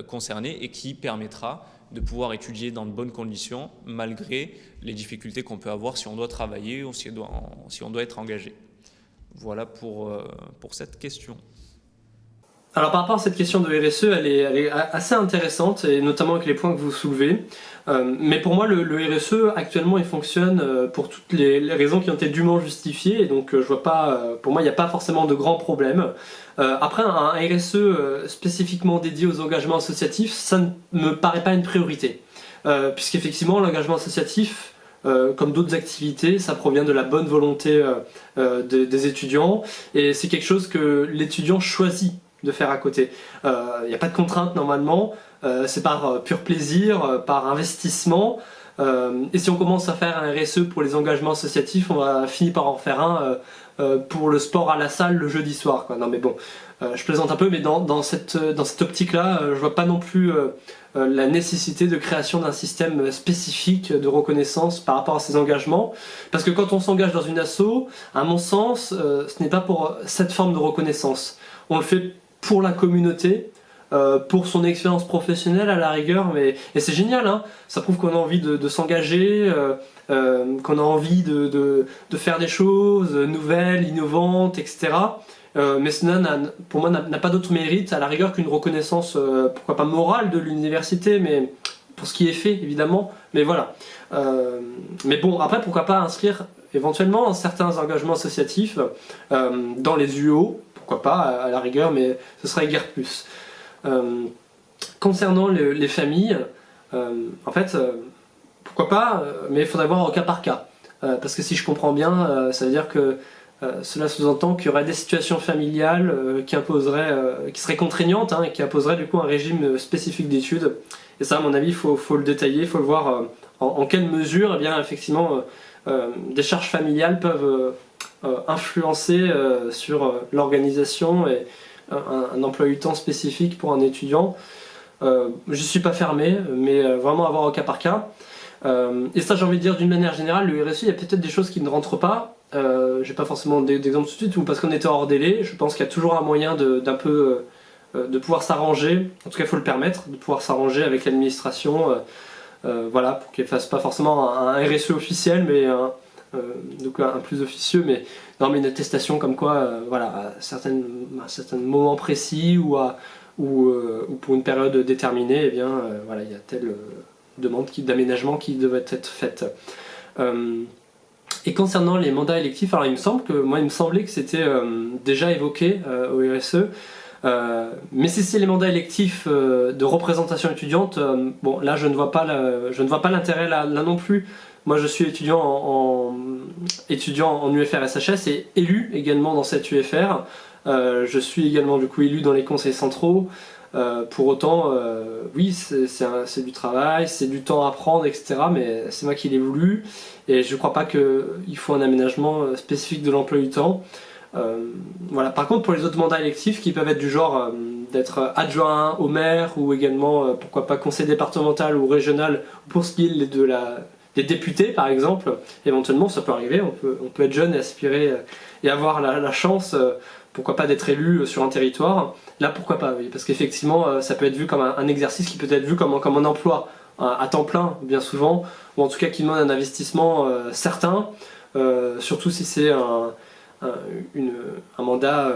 concerné et qui permettra de pouvoir étudier dans de bonnes conditions malgré les difficultés qu'on peut avoir si on doit travailler ou si on doit être engagé. Voilà pour cette question. Alors par rapport à cette question de RSE, elle est assez intéressante, et notamment avec les points que vous soulevez. Mais pour moi, le RSE, actuellement, il fonctionne pour toutes les raisons qui ont été dûment justifiées, et donc je vois pas, pour moi, il n'y a pas forcément de grands problèmes. Après, un RSE spécifiquement dédié aux engagements associatifs, ça ne me paraît pas une priorité. Puisqu'effectivement, l'engagement associatif, comme d'autres activités, ça provient de la bonne volonté des étudiants, et c'est quelque chose que l'étudiant choisit de faire à côté. Il n'y a pas de contrainte normalement, c'est par pur plaisir, par investissement, et si on commence à faire un RSE pour les engagements associatifs, on va finir par en faire un pour le sport à la salle le jeudi soir, quoi. Non mais bon, je plaisante un peu, mais dans cette optique-là, je vois pas non plus la nécessité de création d'un système spécifique de reconnaissance par rapport à ces engagements, parce que quand on s'engage dans une asso, à mon sens, ce n'est pas pour cette forme de reconnaissance. On le fait pour la communauté, pour son expérience professionnelle à la rigueur, et c'est génial, hein. Ça prouve qu'on a envie de s'engager, qu'on a envie de faire des choses nouvelles, innovantes, etc. Mais cela, pour moi, n'a pas d'autre mérite à la rigueur qu'une reconnaissance, pourquoi pas morale de l'université, mais pour ce qui est fait, évidemment. Mais voilà. Mais bon, après, pourquoi pas inscrire éventuellement certains engagements associatifs dans les UO, pourquoi pas, à la rigueur, mais ce serait guère plus. Concernant les familles, en fait, pourquoi pas, mais il faudrait voir au cas par cas. Parce que si je comprends bien, ça veut dire que cela sous-entend qu'il y aurait des situations familiales qui seraient contraignantes, hein, et qui imposeraient du coup un régime spécifique d'études. Et ça, à mon avis, il faut le détailler, il faut le voir en quelle mesure, eh bien, effectivement, des charges familiales peuvent influencer sur l'organisation et un emploi du temps spécifique pour un étudiant. Je ne suis pas fermé, mais vraiment à voir au cas par cas. Et ça, j'ai envie de dire d'une manière générale, le RSE, il y a peut-être des choses qui ne rentrent pas. J'ai pas forcément d'exemple tout de suite, ou parce qu'on était hors délai. Je pense qu'il y a toujours un moyen d'un peu de pouvoir s'arranger. En tout cas, il faut le permettre, de pouvoir s'arranger avec l'administration. Voilà, pour qu'elle fasse pas forcément un RSE officiel, mais donc un plus officieux, mais une attestation comme quoi, voilà, à certains moments précis ou pour une période déterminée, eh bien, voilà, il y a telle demande d'aménagement qui devrait être faite. Et concernant les mandats électifs, alors il me semblait que c'était déjà évoqué au RSE. Mais si c'est les mandats électifs de représentation étudiante, bon, là je ne vois pas l'intérêt là non plus. Moi je suis étudiant en UFR-SHS et élu également dans cette UFR. Je suis également du coup élu dans les conseils centraux. Pour autant, oui, c'est du travail, c'est du temps à prendre, etc. Mais c'est moi qui l'ai voulu et je ne crois pas qu'il faut un aménagement spécifique de l'emploi du temps. Voilà. Par contre, pour les autres mandats électifs qui peuvent être du genre d'être adjoint au maire ou également, pourquoi pas, conseil départemental ou régional pour ce qui est des députés par exemple, éventuellement ça peut arriver, on peut être jeune et aspirer et avoir la chance, pourquoi pas, d'être élu sur un territoire. Là pourquoi pas, oui, parce qu'effectivement ça peut être vu comme un exercice qui peut être vu comme un emploi à temps plein bien souvent, ou en tout cas qui demande un investissement certain, surtout si c'est un mandat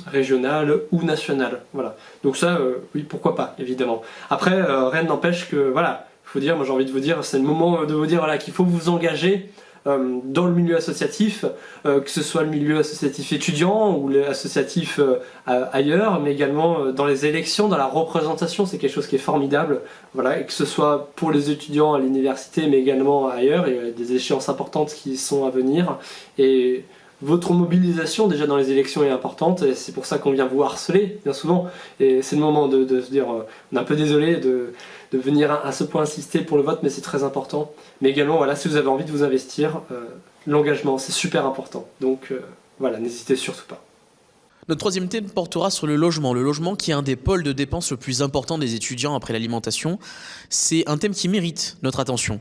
régional ou national. Voilà. Donc ça, oui, pourquoi pas, évidemment. Après, rien n'empêche que, voilà, il faut dire, moi j'ai envie de vous dire, c'est le moment de vous dire, voilà, qu'il faut vous engager dans le milieu associatif, que ce soit le milieu associatif étudiant ou associatif ailleurs, mais également dans les élections, dans la représentation, c'est quelque chose qui est formidable, voilà, et que ce soit pour les étudiants à l'université, mais également ailleurs, il y a des échéances importantes qui sont à venir, et votre mobilisation déjà dans les élections est importante, et c'est pour ça qu'on vient vous harceler bien souvent, et c'est le moment de se dire, on est un peu désolé de venir à ce point insister pour le vote, mais c'est très important. Mais également, voilà, si vous avez envie de vous investir, l'engagement, c'est super important. Donc voilà, n'hésitez surtout pas. Notre troisième thème portera sur le logement. Le logement qui est un des pôles de dépenses le plus important des étudiants après l'alimentation. C'est un thème qui mérite notre attention.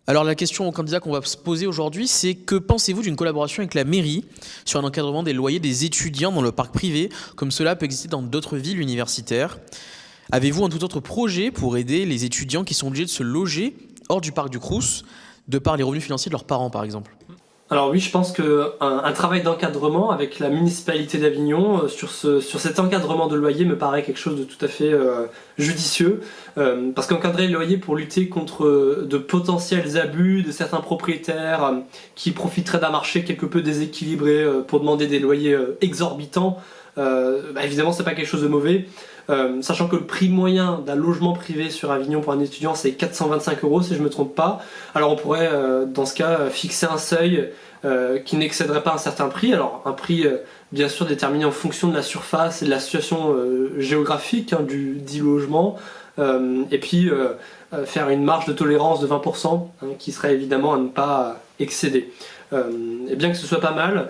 Alors la question aux candidats qu'on va se poser aujourd'hui, c'est que pensez-vous d'une collaboration avec la mairie sur un encadrement des loyers des étudiants dans le parc privé, comme cela peut exister dans d'autres villes universitaires? Avez-vous un tout autre projet pour aider les étudiants qui sont obligés de se loger hors du parc du Crous, de par les revenus financiers de leurs parents par exemple? Alors oui, je pense qu'un travail d'encadrement avec la municipalité d'Avignon sur cet encadrement de loyer me paraît quelque chose de tout à fait judicieux. Parce qu'encadrer les loyers pour lutter contre de potentiels abus de certains propriétaires qui profiteraient d'un marché quelque peu déséquilibré pour demander des loyers exorbitants, évidemment c'est pas quelque chose de mauvais. Sachant que le prix moyen d'un logement privé sur Avignon pour un étudiant c'est 425 € si je ne me trompe pas. Alors on pourrait dans ce cas fixer un seuil qui n'excéderait pas un certain prix. Alors un prix bien sûr déterminé en fonction de la surface et de la situation géographique du dit logement. Et puis faire une marge de tolérance de 20% qui serait évidemment à ne pas excéder. Et bien que ce soit pas mal,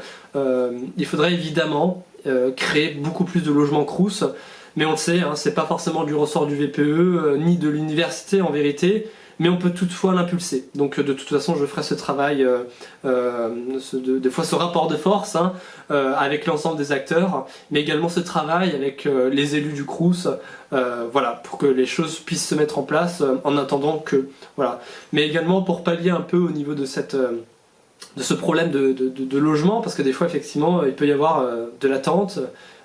il faudrait évidemment créer beaucoup plus de logements Crous. Mais on le sait, c'est pas forcément du ressort du VPE ni de l'université en vérité, mais on peut toutefois l'impulser. Donc de toute façon, je ferai ce travail, des fois ce rapport de force avec l'ensemble des acteurs, mais également ce travail avec les élus du Crous, voilà, pour que les choses puissent se mettre en place en attendant que, voilà. Mais également pour pallier un peu au niveau de ce problème de logement, parce que des fois effectivement il peut y avoir de l'attente.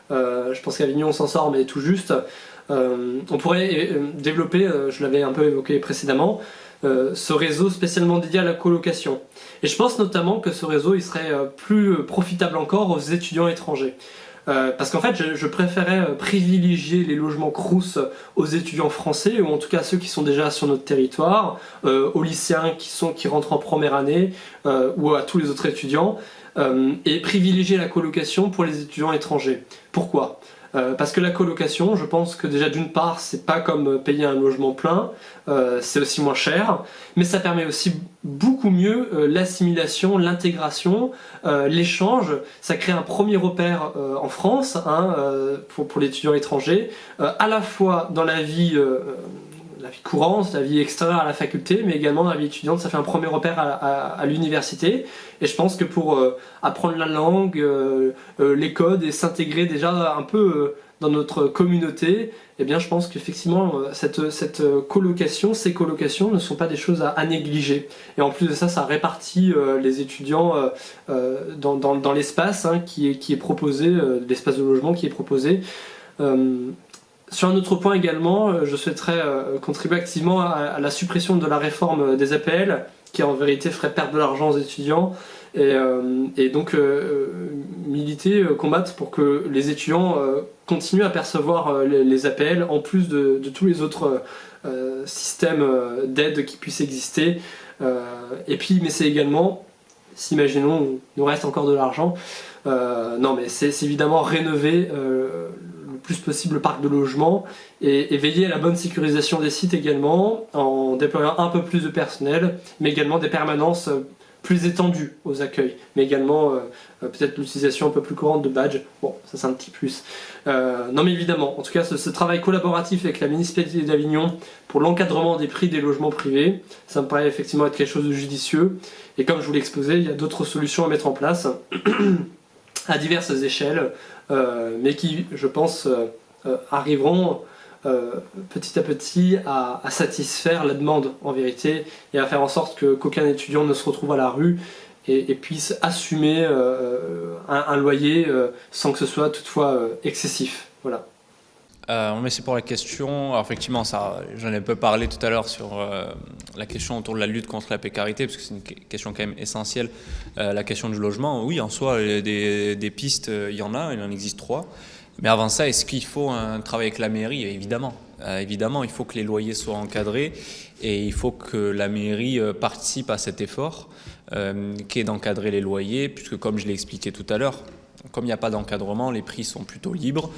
Je pense qu'Avignon s'en sort mais tout juste. On pourrait développer, je l'avais un peu évoqué précédemment, ce réseau spécialement dédié à la colocation. Et je pense notamment que ce réseau il serait plus profitable encore aux étudiants étrangers. Parce qu'en fait je préférais privilégier les logements Crous aux étudiants français, ou en tout cas ceux qui sont déjà sur notre territoire, aux lycéens qui rentrent en première année, ou à tous les autres étudiants, et privilégier la colocation pour les étudiants étrangers. Pourquoi ? Parce que la colocation, je pense que déjà d'une part, c'est pas comme payer un logement plein, c'est aussi moins cher, mais ça permet aussi beaucoup mieux l'assimilation, l'intégration, l'échange. Ça crée un premier repère en France pour l'étudiant étranger, à la fois dans la vie courante, la vie extérieure à la faculté, mais également dans la vie étudiante. Ça fait un premier repère à l'université. Et je pense que pour apprendre la langue, les codes et s'intégrer déjà un peu dans notre communauté, eh bien je pense qu'effectivement cette colocation, ces colocations ne sont pas des choses à négliger. Et en plus de ça, ça répartit les étudiants dans l'espace qui est proposé, l'espace de logement qui est proposé. Sur un autre point également, je souhaiterais contribuer activement à la suppression de la réforme des APL, qui en vérité ferait perdre de l'argent aux étudiants, et donc militer, combattre pour que les étudiants continuent à percevoir les APL en plus de tous les autres systèmes d'aide qui puissent exister. Et puis, mais c'est également, si imaginons il nous reste encore de l'argent, non mais c'est évidemment rénover le plus possible le parc de logement et veiller à la bonne sécurisation des sites également, en déployant un peu plus de personnel, mais également des permanences plus étendues aux accueils, mais également peut-être l'utilisation un peu plus courante de badges. Bon, ça c'est un petit plus. Non mais évidemment, en tout cas ce travail collaboratif avec la municipalité d'Avignon pour l'encadrement des prix des logements privés, ça me paraît effectivement être quelque chose de judicieux. Et comme je vous l'ai exposé, il y a d'autres solutions à mettre en place à diverses échelles, mais qui, je pense, arriveront petit à petit à satisfaire la demande en vérité, et à faire en sorte qu'aucun étudiant ne se retrouve à la rue et puisse assumer un loyer sans que ce soit toutefois excessif. Voilà. Merci pour la question. Alors effectivement, j'en ai un peu parlé tout à l'heure sur la question autour de la lutte contre la précarité, parce que c'est une question quand même essentielle, la question du logement. Oui, en soi, des pistes, il en existe 3. Mais avant ça, est-ce qu'il faut un travail avec la mairie ? Évidemment. Évidemment, il faut que les loyers soient encadrés et il faut que la mairie participe à cet effort qui est d'encadrer les loyers, puisque comme je l'ai expliqué tout à l'heure, comme il n'y a pas d'encadrement, les prix sont plutôt libres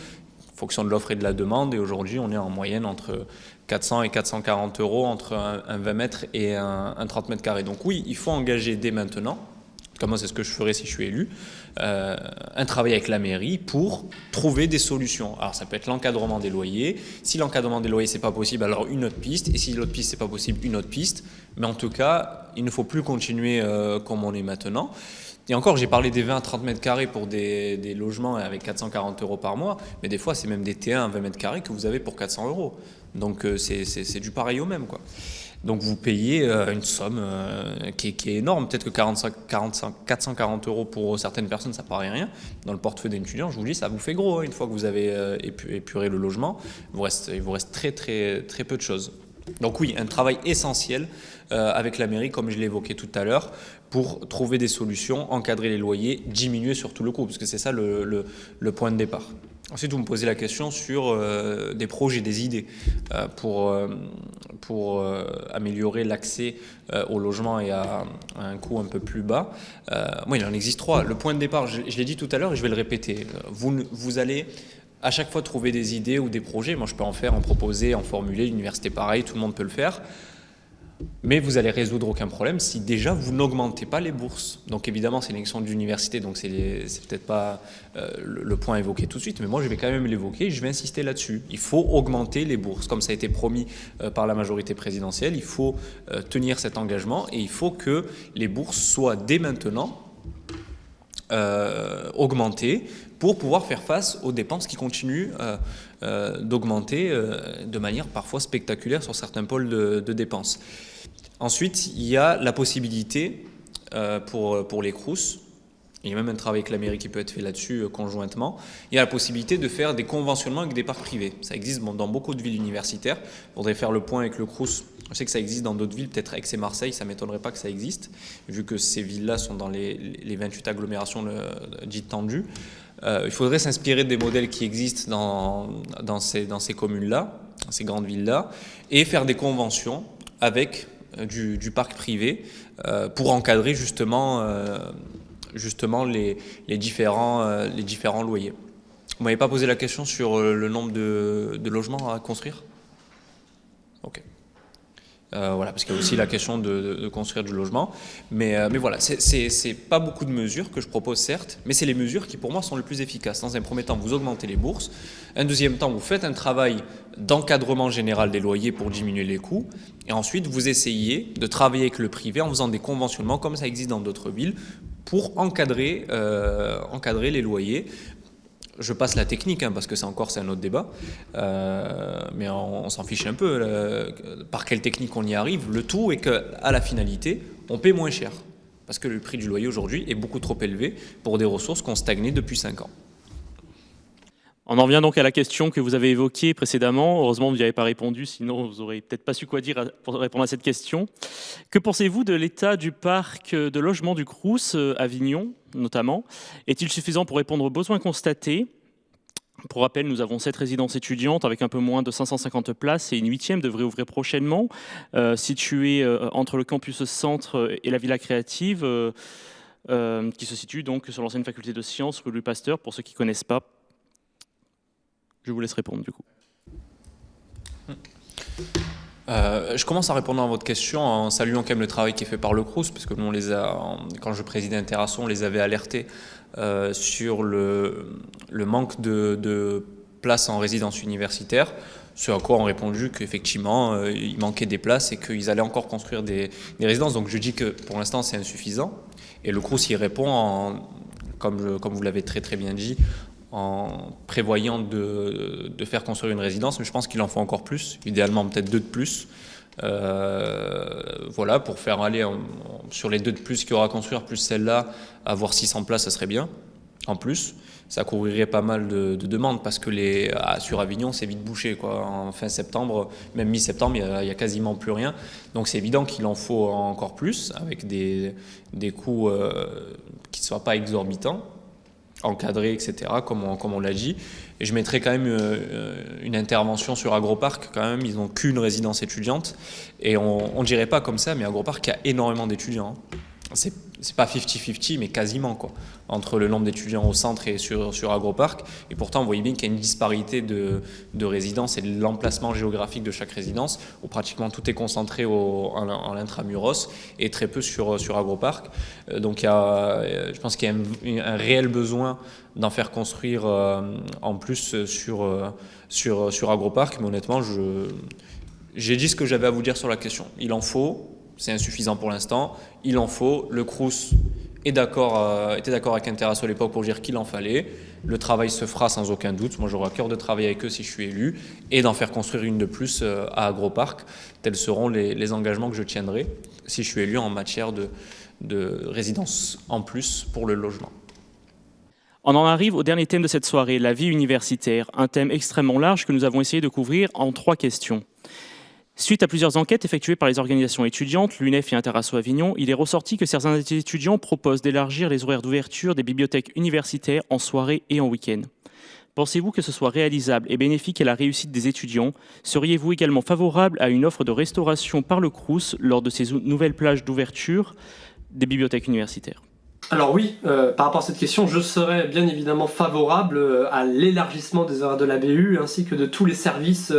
en fonction de l'offre et de la demande. Et aujourd'hui, on est en moyenne entre 400 et 440 € entre un 20 mètres et un 30 mètres carrés. Donc oui, il faut engager dès maintenant. Comme moi, c'est ce que je ferai si je suis élu, un travail avec la mairie pour trouver des solutions. Alors ça peut être l'encadrement des loyers. Si l'encadrement des loyers c'est pas possible, alors une autre piste. Et si l'autre piste c'est pas possible, une autre piste. Mais en tout cas, il ne faut plus continuer comme on est maintenant. Et encore, j'ai parlé des 20 à 30 mètres carrés pour des logements avec 440 € par mois, mais des fois c'est même des T1 à 20 mètres carrés que vous avez pour 400 €. Donc c'est du pareil au même, quoi. Donc vous payez une somme qui est énorme, peut-être que 440 euros pour certaines personnes, ça paraît rien. Dans le portefeuille d'un étudiant, je vous dis, ça vous fait gros, hein, une fois que vous avez épuré le logement, il vous reste très peu de choses. Donc oui, un travail essentiel avec la mairie, comme je l'ai évoqué tout à l'heure, pour trouver des solutions, encadrer les loyers, diminuer surtout le coût, parce que c'est ça le point de départ. Ensuite, vous me posez la question sur des projets, des idées pour améliorer l'accès au logement et à un coût un peu plus bas. Moi, il en existe 3. Le point de départ, je l'ai dit tout à l'heure et je vais le répéter. Vous allez à chaque fois trouver des idées ou des projets. Moi, je peux en proposer, en formuler. L'université, pareil, tout le monde peut le faire. Mais vous allez résoudre aucun problème si déjà vous n'augmentez pas les bourses. Donc évidemment, c'est une élection de l'université, donc c'est peut-être pas le point à évoquer tout de suite, mais moi je vais quand même l'évoquer et je vais insister là-dessus. Il faut augmenter les bourses, comme ça a été promis par la majorité présidentielle. Il faut tenir cet engagement et il faut que les bourses soient dès maintenant augmentées pour pouvoir faire face aux dépenses qui continuent d'augmenter de manière parfois spectaculaire sur certains pôles de dépenses. Ensuite, il y a la possibilité pour les Crous, il y a même un travail avec la mairie qui peut être fait là-dessus conjointement, il y a la possibilité de faire des conventionnements avec des parcs privés. Ça existe dans beaucoup de villes universitaires. Il faudrait faire le point avec le Crous. Je sais que ça existe dans d'autres villes, peut-être Aix et Marseille, ça ne m'étonnerait pas que ça existe, vu que ces villes-là sont dans les 28 agglomérations dites tendues. Il faudrait s'inspirer des modèles qui existent dans ces communes-là, dans ces grandes villes-là, et faire des conventions avec du parc privé pour encadrer justement les différents loyers. Vous m'avez pas posé la question sur le nombre de logements à construire ? Ok. Voilà, parce qu'il y a aussi la question de construire du logement. Mais voilà, c'est pas beaucoup de mesures que je propose, certes, mais c'est les mesures qui, pour moi, sont les plus efficaces. Dans un premier temps, vous augmentez les bourses. Un deuxième temps, vous faites un travail d'encadrement général des loyers pour diminuer les coûts. Et ensuite, vous essayez de travailler avec le privé en faisant des conventionnements, comme ça existe dans d'autres villes, pour encadrer les loyers. Je passe la technique, parce que c'est un autre débat, mais on s'en fiche un peu. Par quelle technique on y arrive, le tout est qu'à la finalité, on paie moins cher. Parce que le prix du loyer aujourd'hui est beaucoup trop élevé pour des ressources qui ont stagné depuis 5 ans. On en vient donc à la question que vous avez évoquée précédemment. Heureusement, vous n'y avez pas répondu, sinon vous n'aurez peut-être pas su quoi dire pour répondre à cette question. Que pensez-vous de l'état du parc de logement du Crous, Avignon notamment ? Est-il suffisant pour répondre aux besoins constatés ? Pour rappel, nous avons 7 résidences étudiantes avec un peu moins de 550 places et une 8e devrait ouvrir prochainement, située entre le campus centre et la Villa Créative, qui se situe donc sur l'ancienne faculté de sciences rue Louis Pasteur, pour ceux qui ne connaissent pas. Je vous laisse répondre du coup. Je commence à répondre à votre question en saluant quand même le travail qui est fait par le Crous, parce que nous, quand je présidais Interasso, on les avait alertés sur le manque de places en résidence universitaire, ce à quoi on a répondu qu'effectivement, il manquait des places et qu'ils allaient encore construire des résidences. Donc je dis que pour l'instant, c'est insuffisant. Et le Crous y répond, comme vous l'avez très très bien dit, en prévoyant de faire construire une résidence, mais je pense qu'il en faut encore plus, idéalement peut-être 2 de plus. Voilà, pour faire aller sur les 2 de plus qu'il y aura à construire, plus celle-là, avoir 600 places, ça serait bien. En plus, ça couvrirait pas mal de demandes parce que sur Avignon, c'est vite bouché, quoi. En fin septembre, même mi-septembre, il y a quasiment plus rien. Donc c'est évident qu'il en faut encore plus, avec des coûts qui ne soient pas exorbitants, encadrés, etc., comme on l'a dit. Et je mettrai quand même une intervention sur Agroparc, quand même, ils n'ont qu'une résidence étudiante, et on ne dirait pas comme ça, mais Agroparc, il y a énormément d'étudiants. C'est pas 50-50, mais quasiment, quoi, entre le nombre d'étudiants au centre et sur Agroparc. Et pourtant, vous voyez bien qu'il y a une disparité de résidences et de l'emplacement géographique de chaque résidence, où pratiquement tout est concentré en intramuros et très peu sur Agroparc. Donc je pense qu'il y a un réel besoin d'en faire construire en plus sur Agroparc. Mais honnêtement, j'ai dit ce que j'avais à vous dire sur la question. Il en faut. C'est insuffisant pour l'instant, il en faut. Le Crous était d'accord avec Interasso à l'époque pour dire qu'il en fallait. Le travail se fera sans aucun doute. Moi, j'aurai à cœur de travailler avec eux si je suis élu et d'en faire construire une de plus à Agroparc. Tels seront les engagements que je tiendrai si je suis élu en matière de résidence en plus pour le logement. On en arrive au dernier thème de cette soirée, la vie universitaire, un thème extrêmement large que nous avons essayé de couvrir en 3 questions. Suite à plusieurs enquêtes effectuées par les organisations étudiantes, l'UNEF et Interasso Avignon, il est ressorti que certains étudiants proposent d'élargir les horaires d'ouverture des bibliothèques universitaires en soirée et en week-end. Pensez-vous que ce soit réalisable et bénéfique à la réussite des étudiants? Seriez-vous également favorable à une offre de restauration par le Crous lors de ces nouvelles plages d'ouverture des bibliothèques universitaires? Alors oui, par rapport à cette question, je serais bien évidemment favorable à l'élargissement des horaires de la BU ainsi que de tous les services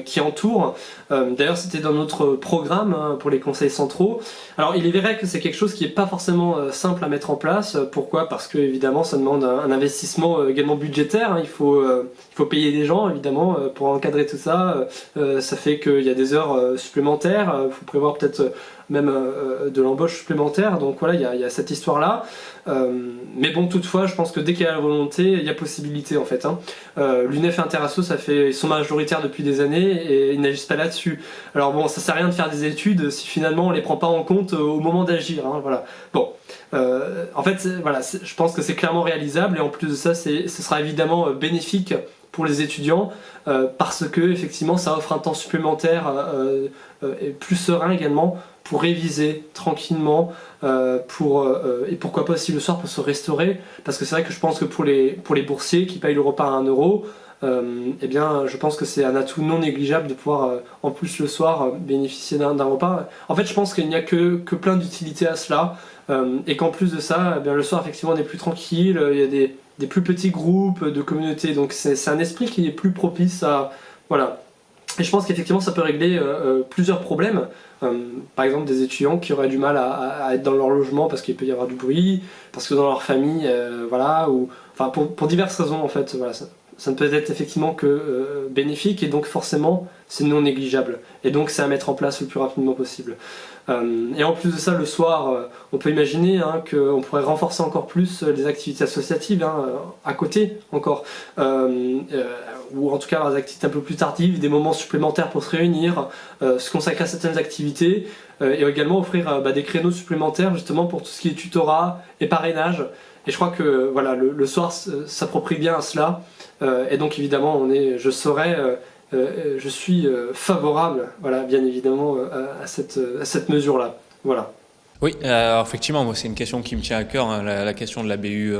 qui entourent. D'ailleurs, c'était dans notre programme pour les conseils centraux. Alors il est vrai que c'est quelque chose qui n'est pas forcément simple à mettre en place. Pourquoi? Parce que évidemment ça demande un investissement également budgétaire. Il faut payer des gens évidemment pour encadrer tout ça. Ça fait qu'il y a des heures supplémentaires. Il faut prévoir peut-être même de l'embauche supplémentaire, donc voilà, il y a cette histoire-là. Mais bon, toutefois, je pense que dès qu'il y a la volonté, il y a possibilité en fait. L'UNEF et Interasso, ils sont majoritaires depuis des années et ils n'agissent pas là-dessus. Alors bon, ça sert à rien de faire des études si finalement on les prend pas en compte au moment d'agir. Voilà. Bon, en fait, voilà, je pense que c'est clairement réalisable et en plus de ça, ce sera évidemment bénéfique pour les étudiants parce que effectivement, ça offre un temps supplémentaire et plus serein également pour réviser tranquillement, et pourquoi pas aussi le soir pour se restaurer, parce que c'est vrai que je pense que pour les boursiers qui payent le repas à 1 euro, eh bien je pense que c'est un atout non négligeable de pouvoir en plus le soir bénéficier d'un repas. En fait je pense qu'il n'y a que plein d'utilité à cela, et qu'en plus de ça, eh bien, le soir effectivement on est plus tranquille, il y a des plus petits groupes de communautés, donc c'est un esprit qui est plus propice à... Voilà. Et je pense qu'effectivement ça peut régler plusieurs problèmes. Par exemple des étudiants qui auraient du mal à être dans leur logement parce qu'il peut y avoir du bruit, parce que dans leur famille, voilà, ou enfin pour diverses raisons en fait, voilà, ça ne peut être effectivement que bénéfique et donc forcément c'est non négligeable. Et donc c'est à mettre en place le plus rapidement possible. Et en plus de ça, le soir, on peut imaginer qu'on pourrait renforcer encore plus les activités associatives à côté encore. Ou en tout cas des activités un peu plus tardives, des moments supplémentaires pour se réunir, se consacrer à certaines activités et également offrir des créneaux supplémentaires justement pour tout ce qui est tutorat et parrainage. Et je crois que voilà, le soir s'approprie bien à cela et donc évidemment je suis favorable, voilà, bien évidemment à cette mesure-là. Voilà. Oui, alors effectivement, moi c'est une question qui me tient à cœur, la question de la BU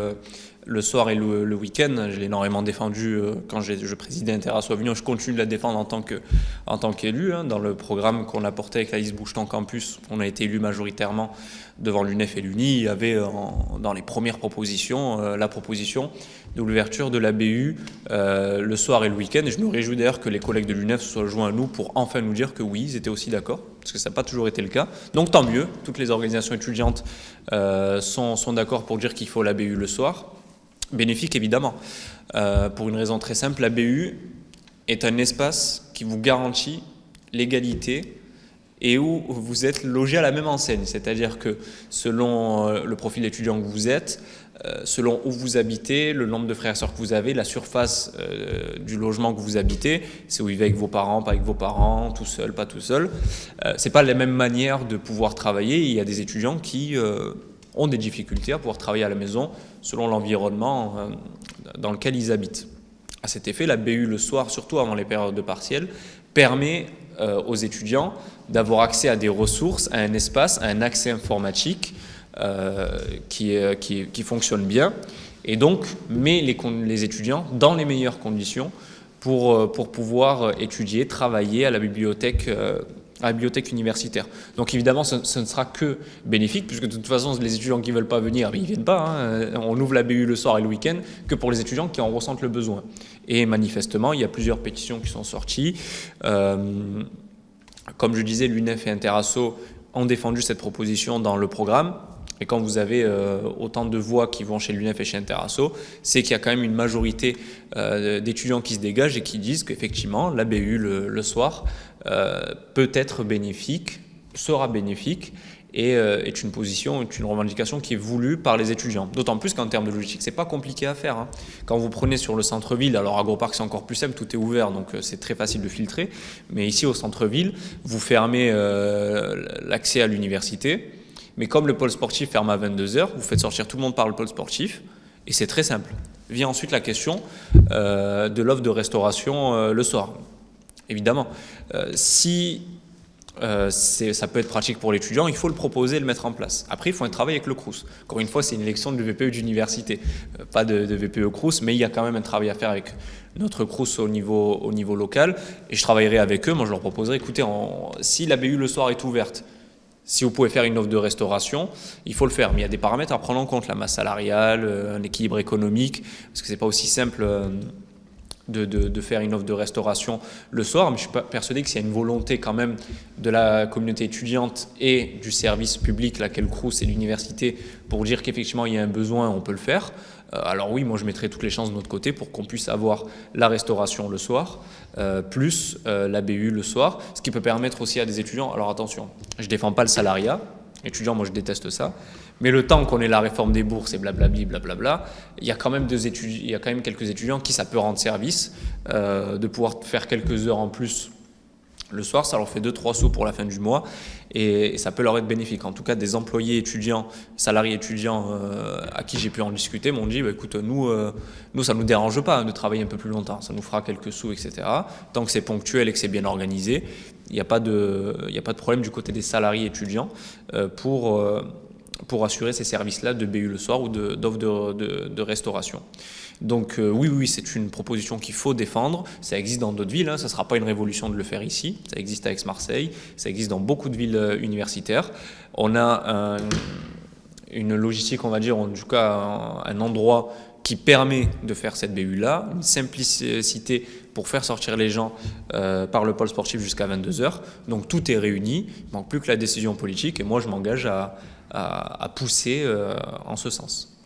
le soir et le week-end. Je l'ai énormément défendu quand je présidais Interasso Avignon. Je continue de la défendre en tant qu'élu. Dans le programme qu'on a porté avec la liste Bouge ton campus, on a été élu majoritairement devant l'UNEF et l'UNI. Il y avait dans les premières propositions la proposition de l'ouverture de la BU le soir et le week-end. Et je me réjouis d'ailleurs que les collègues de l'UNEF se soient joints à nous pour enfin nous dire que oui, ils étaient aussi d'accord, parce que ça n'a pas toujours été le cas. Donc tant mieux, toutes les organisations étudiantes sont d'accord pour dire qu'il faut la BU le soir. Bénéfique évidemment, pour une raison très simple, la BU est un espace qui vous garantit l'égalité et où vous êtes logé à la même enseigne, c'est-à-dire que selon le profil d'étudiant que vous êtes, selon où vous habitez, le nombre de frères et sœurs que vous avez, la surface du logement que vous habitez, c'est où vous vivez avec vos parents, pas avec vos parents, tout seul, pas tout seul, c'est pas la même manière de pouvoir travailler. Il y a des étudiants qui ont des difficultés à pouvoir travailler à la maison selon l'environnement dans lequel ils habitent. À cet effet, la BU le soir, surtout avant les périodes de partiels, permet aux étudiants d'avoir accès à des ressources, à un espace, à un accès informatique qui fonctionne bien et donc met les étudiants dans les meilleures conditions pour pouvoir étudier, travailler à la bibliothèque universitaire. Donc évidemment, ce ne sera que bénéfique, puisque de toute façon, les étudiants qui ne veulent pas venir, ils ne viennent pas. On ouvre la BU le soir et le week-end que pour les étudiants qui en ressentent le besoin. Et manifestement, il y a plusieurs pétitions qui sont sorties. Comme je disais, l'UNEF et Interasso ont défendu cette proposition dans le programme. Et quand vous avez autant de voix qui vont chez l'UNEF et chez Interasso, c'est qu'il y a quand même une majorité d'étudiants qui se dégagent et qui disent qu'effectivement, la BU le soir peut être bénéfique, sera bénéfique, est une position, est une revendication qui est voulue par les étudiants. D'autant plus qu'en termes de logistique, c'est pas compliqué à faire. Quand vous prenez sur le centre-ville, alors Agroparc c'est encore plus simple, tout est ouvert, donc c'est très facile de filtrer. Mais ici au centre-ville, vous fermez l'accès à l'université. Mais comme le pôle sportif ferme à 22h, vous faites sortir tout le monde par le pôle sportif. Et c'est très simple. Vient ensuite la question de l'offre de restauration le soir. Évidemment, si ça peut être pratique pour l'étudiant, il faut le proposer et le mettre en place. Après, il faut un travail avec le Crous. Encore une fois, c'est une élection de VPE d'université, pas de VPE Crous, mais il y a quand même un travail à faire avec notre Crous au niveau local. Et je travaillerai avec eux. Moi, je leur proposerai, écoutez, si la BU le soir est ouverte, si vous pouvez faire une offre de restauration, il faut le faire. Mais il y a des paramètres à prendre en compte, la masse salariale, un équilibre économique, parce que c'est pas aussi simple de faire une offre de restauration le soir. Mais je suis persuadé que s'il y a une volonté quand même de la communauté étudiante et du service public, laquelle le Crous et l'université, pour dire qu'effectivement il y a un besoin, on peut le faire. Alors oui, moi je mettrai toutes les chances de notre côté pour qu'on puisse avoir la restauration le soir, plus la BU le soir, ce qui peut permettre aussi à des étudiants, alors attention, je ne défends pas le salariat, étudiants, moi je déteste ça, mais le temps qu'on ait la réforme des bourses et blablabli, blablabla, il y a quand même quelques étudiants qui ça peut rendre service, de pouvoir faire quelques heures en plus le soir, ça leur fait 2-3 sous pour la fin du mois et ça peut leur être bénéfique. En tout cas, des employés étudiants, salariés étudiants à qui j'ai pu en discuter m'ont dit écoute, nous ça ne nous dérange pas de travailler un peu plus longtemps, ça nous fera quelques sous, etc. Tant que c'est ponctuel et que c'est bien organisé, il n'y a pas de problème du côté des salariés étudiants pour assurer ces services-là de BU le soir ou d'offre de restauration. Donc oui, c'est une proposition qu'il faut défendre. Ça existe dans d'autres villes, ça ne sera pas une révolution de le faire ici. Ça existe à Aix-Marseille, ça existe dans beaucoup de villes universitaires. On a une logistique, on va dire, en tout cas un endroit qui permet de faire cette BU-là, une simplicité pour faire sortir les gens par le pôle sportif jusqu'à 22h. Donc tout est réuni, il ne manque plus que la décision politique et moi je m'engage à pousser en ce sens.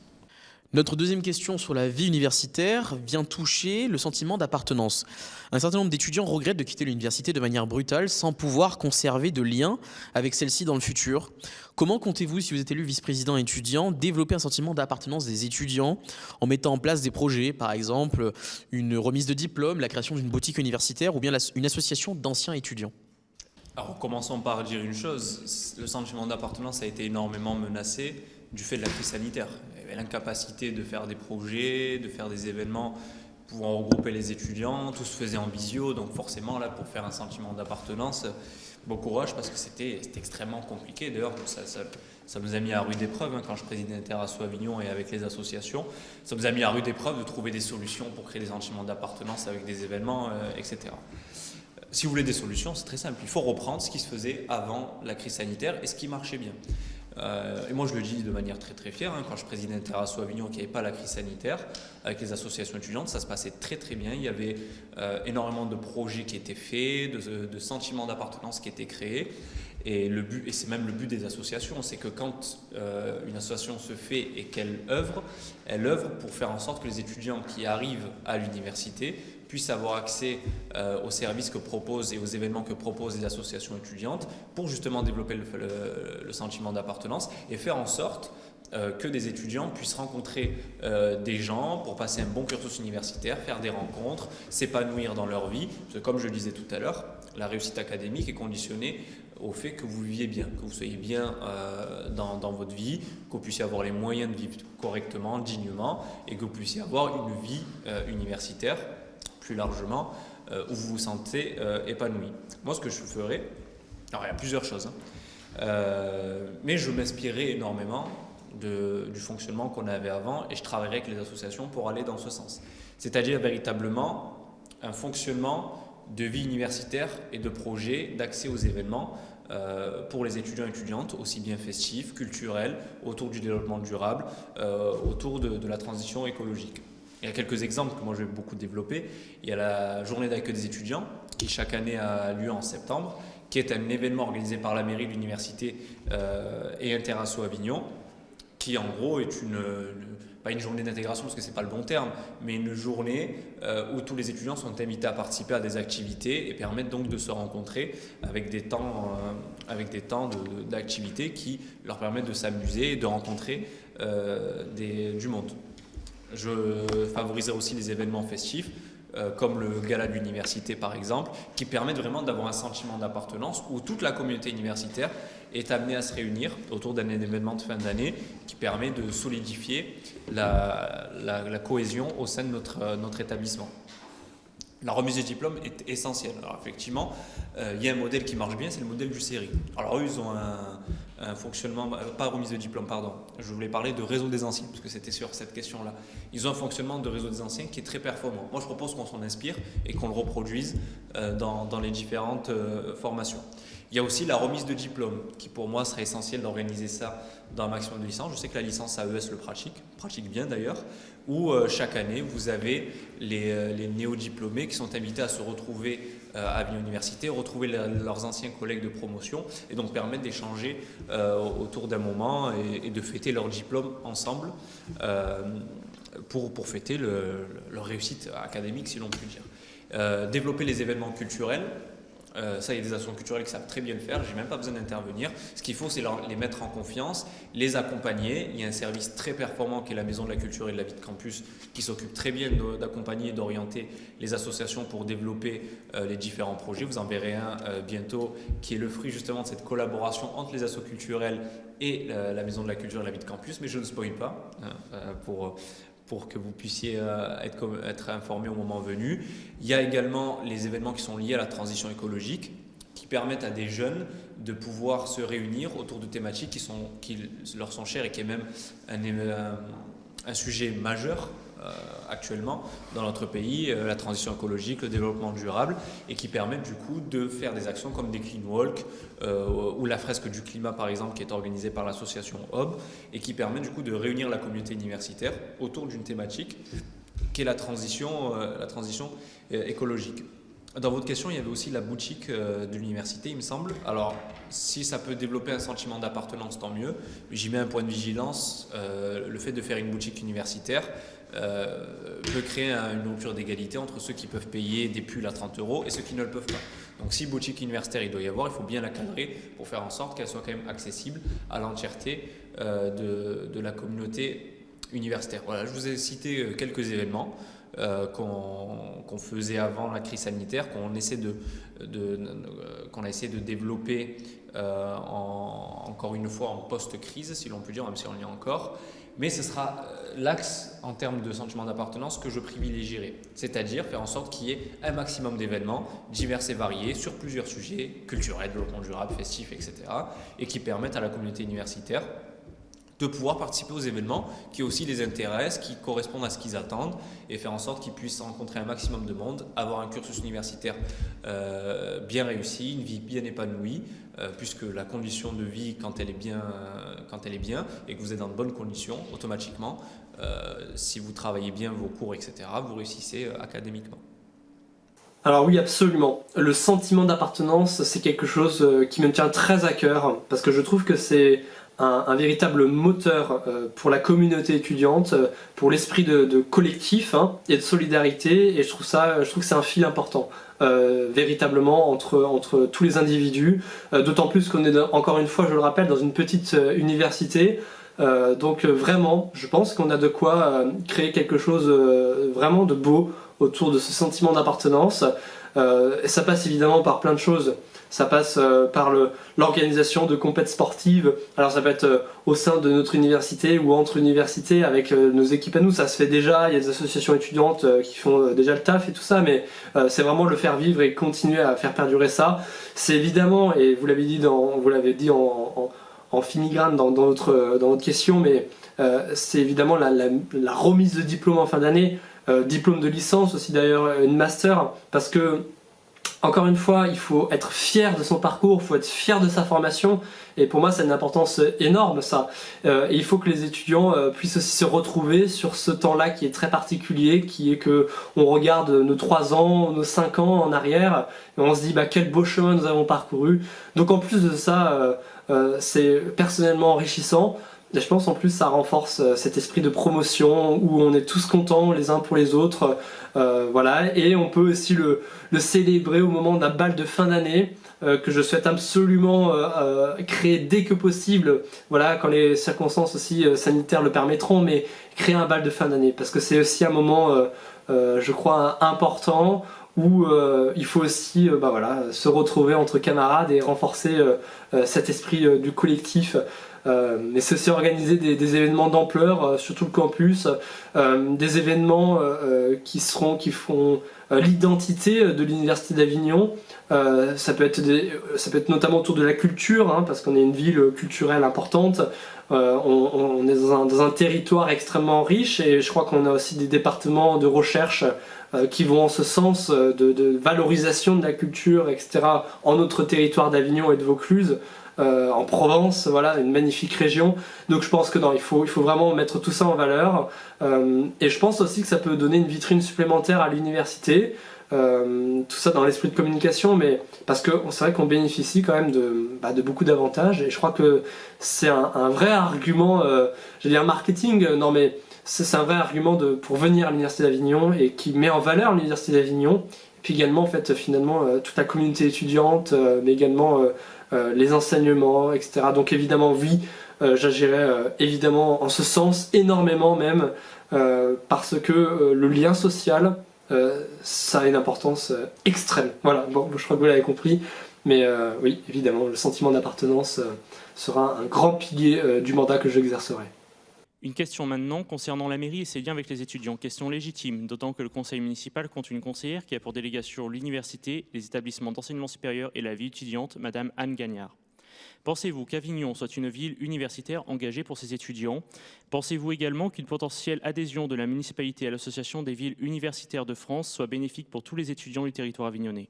Notre deuxième question sur la vie universitaire vient toucher le sentiment d'appartenance. Un certain nombre d'étudiants regrettent de quitter l'université de manière brutale sans pouvoir conserver de lien avec celle-ci dans le futur. Comment comptez-vous, si vous êtes élu vice-président étudiant, développer un sentiment d'appartenance des étudiants en mettant en place des projets, par exemple une remise de diplôme, la création d'une boutique universitaire ou bien une association d'anciens étudiants ? Alors commençons par dire une chose, le sentiment d'appartenance a été énormément menacé du fait de la crise sanitaire. Il y avait l'incapacité de faire des projets, de faire des événements pouvant regrouper les étudiants, tout se faisait en visio, donc forcément là pour faire un sentiment d'appartenance, bon courage parce que c'était extrêmement compliqué. D'ailleurs ça nous a mis à rude épreuve quand je présidais Interasso Avignon et avec les associations, ça nous a mis à rude épreuve de trouver des solutions pour créer des sentiments d'appartenance avec des événements, etc. Si vous voulez des solutions, c'est très simple. Il faut reprendre ce qui se faisait avant la crise sanitaire et ce qui marchait bien. Et moi, je le dis de manière très très fière. Quand je présidais Interasso Avignon, qu'il n'y avait pas la crise sanitaire, avec les associations étudiantes, ça se passait très très bien. Il y avait énormément de projets qui étaient faits, de sentiments d'appartenance qui étaient créés. Et c'est même le but des associations, c'est que quand une association se fait et qu'elle œuvre, elle œuvre pour faire en sorte que les étudiants qui arrivent à l'université puissent avoir accès aux services que proposent et aux événements que proposent les associations étudiantes pour justement développer le sentiment d'appartenance et faire en sorte que des étudiants puissent rencontrer des gens pour passer un bon cursus universitaire, faire des rencontres, s'épanouir dans leur vie. Parce que comme je le disais tout à l'heure, la réussite académique est conditionnée au fait que vous viviez bien, que vous soyez bien dans votre vie, que vous puissiez avoir les moyens de vivre correctement, dignement, et que vous puissiez avoir une vie universitaire plus largement, où vous vous sentez épanoui. Moi, ce que je ferais, alors il y a plusieurs choses, mais je m'inspirais énormément du fonctionnement qu'on avait avant et je travaillerai avec les associations pour aller dans ce sens. C'est-à-dire véritablement un fonctionnement de vie universitaire et de projets d'accès aux événements pour les étudiants et étudiantes, aussi bien festifs, culturels, autour du développement durable, autour de la transition écologique. Il y a quelques exemples que moi je vais beaucoup développer. Il y a la journée d'accueil des étudiants qui chaque année a lieu en septembre, qui est un événement organisé par la mairie de l'université et Interasso Avignon, qui en gros est pas une journée d'intégration parce que c'est pas le bon terme, mais une journée où tous les étudiants sont invités à participer à des activités et permettent donc de se rencontrer avec des temps d'activités qui leur permettent de s'amuser et de rencontrer du monde. Je favoriserai aussi les événements festifs comme le gala de l'université par exemple, qui permettent vraiment d'avoir un sentiment d'appartenance où toute la communauté universitaire est amenée à se réunir autour d'un événement de fin d'année qui permet de solidifier la cohésion au sein de notre établissement. La remise des diplômes est essentielle. Alors effectivement, il y a un modèle qui marche bien, c'est le modèle du CERI. Alors eux, ils ont un fonctionnement, pas remise de diplôme, pardon. Je voulais parler de réseau des anciens, parce que c'était sur cette question-là. Ils ont un fonctionnement de réseau des anciens qui est très performant. Moi, je propose qu'on s'en inspire et qu'on le reproduise dans les différentes formations. Il y a aussi la remise de diplôme, qui pour moi serait essentiel d'organiser ça dans un maximum de licences. Je sais que la licence AES le pratique bien d'ailleurs, où chaque année vous avez les néo-diplômés qui sont invités à se retrouver à Avignon Université, retrouver leurs anciens collègues de promotion et donc permettre d'échanger autour d'un moment et de fêter leur diplôme ensemble pour fêter leur réussite académique, si l'on peut dire. Développer les événements culturels. Ça, il y a des associations culturelles qui savent très bien le faire, j'ai même pas besoin d'intervenir. Ce qu'il faut, c'est les mettre en confiance, les accompagner. Il y a un service très performant qui est la Maison de la Culture et de la Vie de Campus qui s'occupe très bien d'accompagner et d'orienter les associations pour développer les différents projets. Vous en verrez un bientôt qui est le fruit justement de cette collaboration entre les associations culturelles et la Maison de la Culture et de la Vie de Campus, mais je ne spoil pas pour que vous puissiez être informés au moment venu. Il y a également les événements qui sont liés à la transition écologique, qui permettent à des jeunes de pouvoir se réunir autour de thématiques qui leur sont chères et qui est même un sujet majeur actuellement dans notre pays, la transition écologique, le développement durable, et qui permettent du coup de faire des actions comme des clean walk ou la fresque du climat par exemple qui est organisée par l'association HOB et qui permet du coup de réunir la communauté universitaire autour d'une thématique qui est la transition écologique. Dans votre question, il y avait aussi la boutique de l'université, il me semble. Alors, si ça peut développer un sentiment d'appartenance, tant mieux. J'y mets un point de vigilance. Le fait de faire une boutique universitaire peut créer une rupture d'égalité entre ceux qui peuvent payer des pulls à 30 € et ceux qui ne le peuvent pas. Donc, si boutique universitaire il doit y avoir, il faut bien la cadrer pour faire en sorte qu'elle soit quand même accessible à l'entièreté de la communauté universitaire. Voilà, je vous ai cité quelques événements qu'on faisait avant la crise sanitaire, qu'on a essayé de développer encore une fois en post-crise, si l'on peut dire, même si on y est encore. Mais ce sera l'axe en termes de sentiment d'appartenance que je privilégierai, c'est-à-dire faire en sorte qu'il y ait un maximum d'événements divers et variés sur plusieurs sujets, culturels, développement durable, festifs, etc., et qui permettent à la communauté universitaire de pouvoir participer aux événements qui aussi les intéressent, qui correspondent à ce qu'ils attendent et faire en sorte qu'ils puissent rencontrer un maximum de monde, avoir un cursus universitaire bien réussi, une vie bien épanouie, puisque la condition de vie, quand elle est bien et que vous êtes dans de bonnes conditions, automatiquement, si vous travaillez bien vos cours, etc., vous réussissez académiquement. Alors oui, absolument. Le sentiment d'appartenance, c'est quelque chose qui me tient très à cœur, parce que je trouve que c'est un véritable moteur pour la communauté étudiante, pour l'esprit de collectif et de solidarité, et je trouve que c'est un fil important véritablement entre tous les individus, d'autant plus qu'on est encore une fois, je le rappelle, dans une petite université, donc vraiment je pense qu'on a de quoi créer quelque chose vraiment de beau autour de ce sentiment d'appartenance. Ça passe évidemment par plein de choses. Ça passe par l'organisation de compétitions sportives. Alors ça peut être au sein de notre université ou entre universités avec nos équipes à nous. Ça se fait déjà, il y a des associations étudiantes qui font déjà le taf et tout ça, mais c'est vraiment le faire vivre et continuer à faire perdurer ça. C'est évidemment, et vous l'avez dit en filigrane dans notre question, mais c'est évidemment la remise de diplôme en fin d'année, diplôme de licence aussi d'ailleurs, une master, parce que encore une fois, il faut être fier de son parcours, il faut être fier de sa formation, et pour moi c'est une importance énorme ça. Et il faut que les étudiants puissent aussi se retrouver sur ce temps-là qui est très particulier, qui est que on regarde nos 3 ans, nos 5 ans en arrière, et on se dit quel beau chemin nous avons parcouru. Donc en plus de ça, c'est personnellement enrichissant. Et je pense en plus ça renforce cet esprit de promotion où on est tous contents les uns pour les autres, voilà, et on peut aussi le célébrer au moment d'un bal de fin d'année que je souhaite absolument créer dès que possible, voilà, quand les circonstances aussi sanitaires le permettront, mais créer un bal de fin d'année parce que c'est aussi un moment, je crois, important où il faut aussi voilà, se retrouver entre camarades et renforcer cet esprit du collectif. Mais c'est aussi organiser des événements d'ampleur sur tout le campus, des événements qui font l'identité de l'Université d'Avignon. Ça peut être notamment autour de la culture, hein, parce qu'on est une ville culturelle importante. On est dans un territoire extrêmement riche et je crois qu'on a aussi des départements de recherche qui vont en ce sens de valorisation de la culture, etc. en notre territoire d'Avignon et de Vaucluse. En Provence, voilà, une magnifique région. Donc je pense que non, il faut vraiment mettre tout ça en valeur. Et je pense aussi que ça peut donner une vitrine supplémentaire à l'université. Tout ça dans l'esprit de communication, mais parce que c'est vrai qu'on bénéficie quand même de beaucoup d'avantages. Et je crois que c'est un vrai argument, j'allais dire marketing, non mais c'est un vrai argument pour venir à l'Université d'Avignon et qui met en valeur l'Université d'Avignon. Et puis également, en fait, finalement, toute la communauté étudiante, mais également les enseignements, etc. Donc évidemment, oui, j'agirais évidemment en ce sens énormément même, parce que le lien social, ça a une importance extrême. Voilà, bon, je crois que vous l'avez compris, mais oui, évidemment, le sentiment d'appartenance sera un grand pilier du mandat que j'exercerai. Une question maintenant concernant la mairie et ses liens avec les étudiants. Question légitime, d'autant que le conseil municipal compte une conseillère qui a pour délégation l'université, les établissements d'enseignement supérieur et la vie étudiante, Madame Anne Gagnard. Pensez-vous qu'Avignon soit une ville universitaire engagée pour ses étudiants? Pensez-vous également qu'une potentielle adhésion de la municipalité à l'Association des villes universitaires de France soit bénéfique pour tous les étudiants du territoire avignonnais?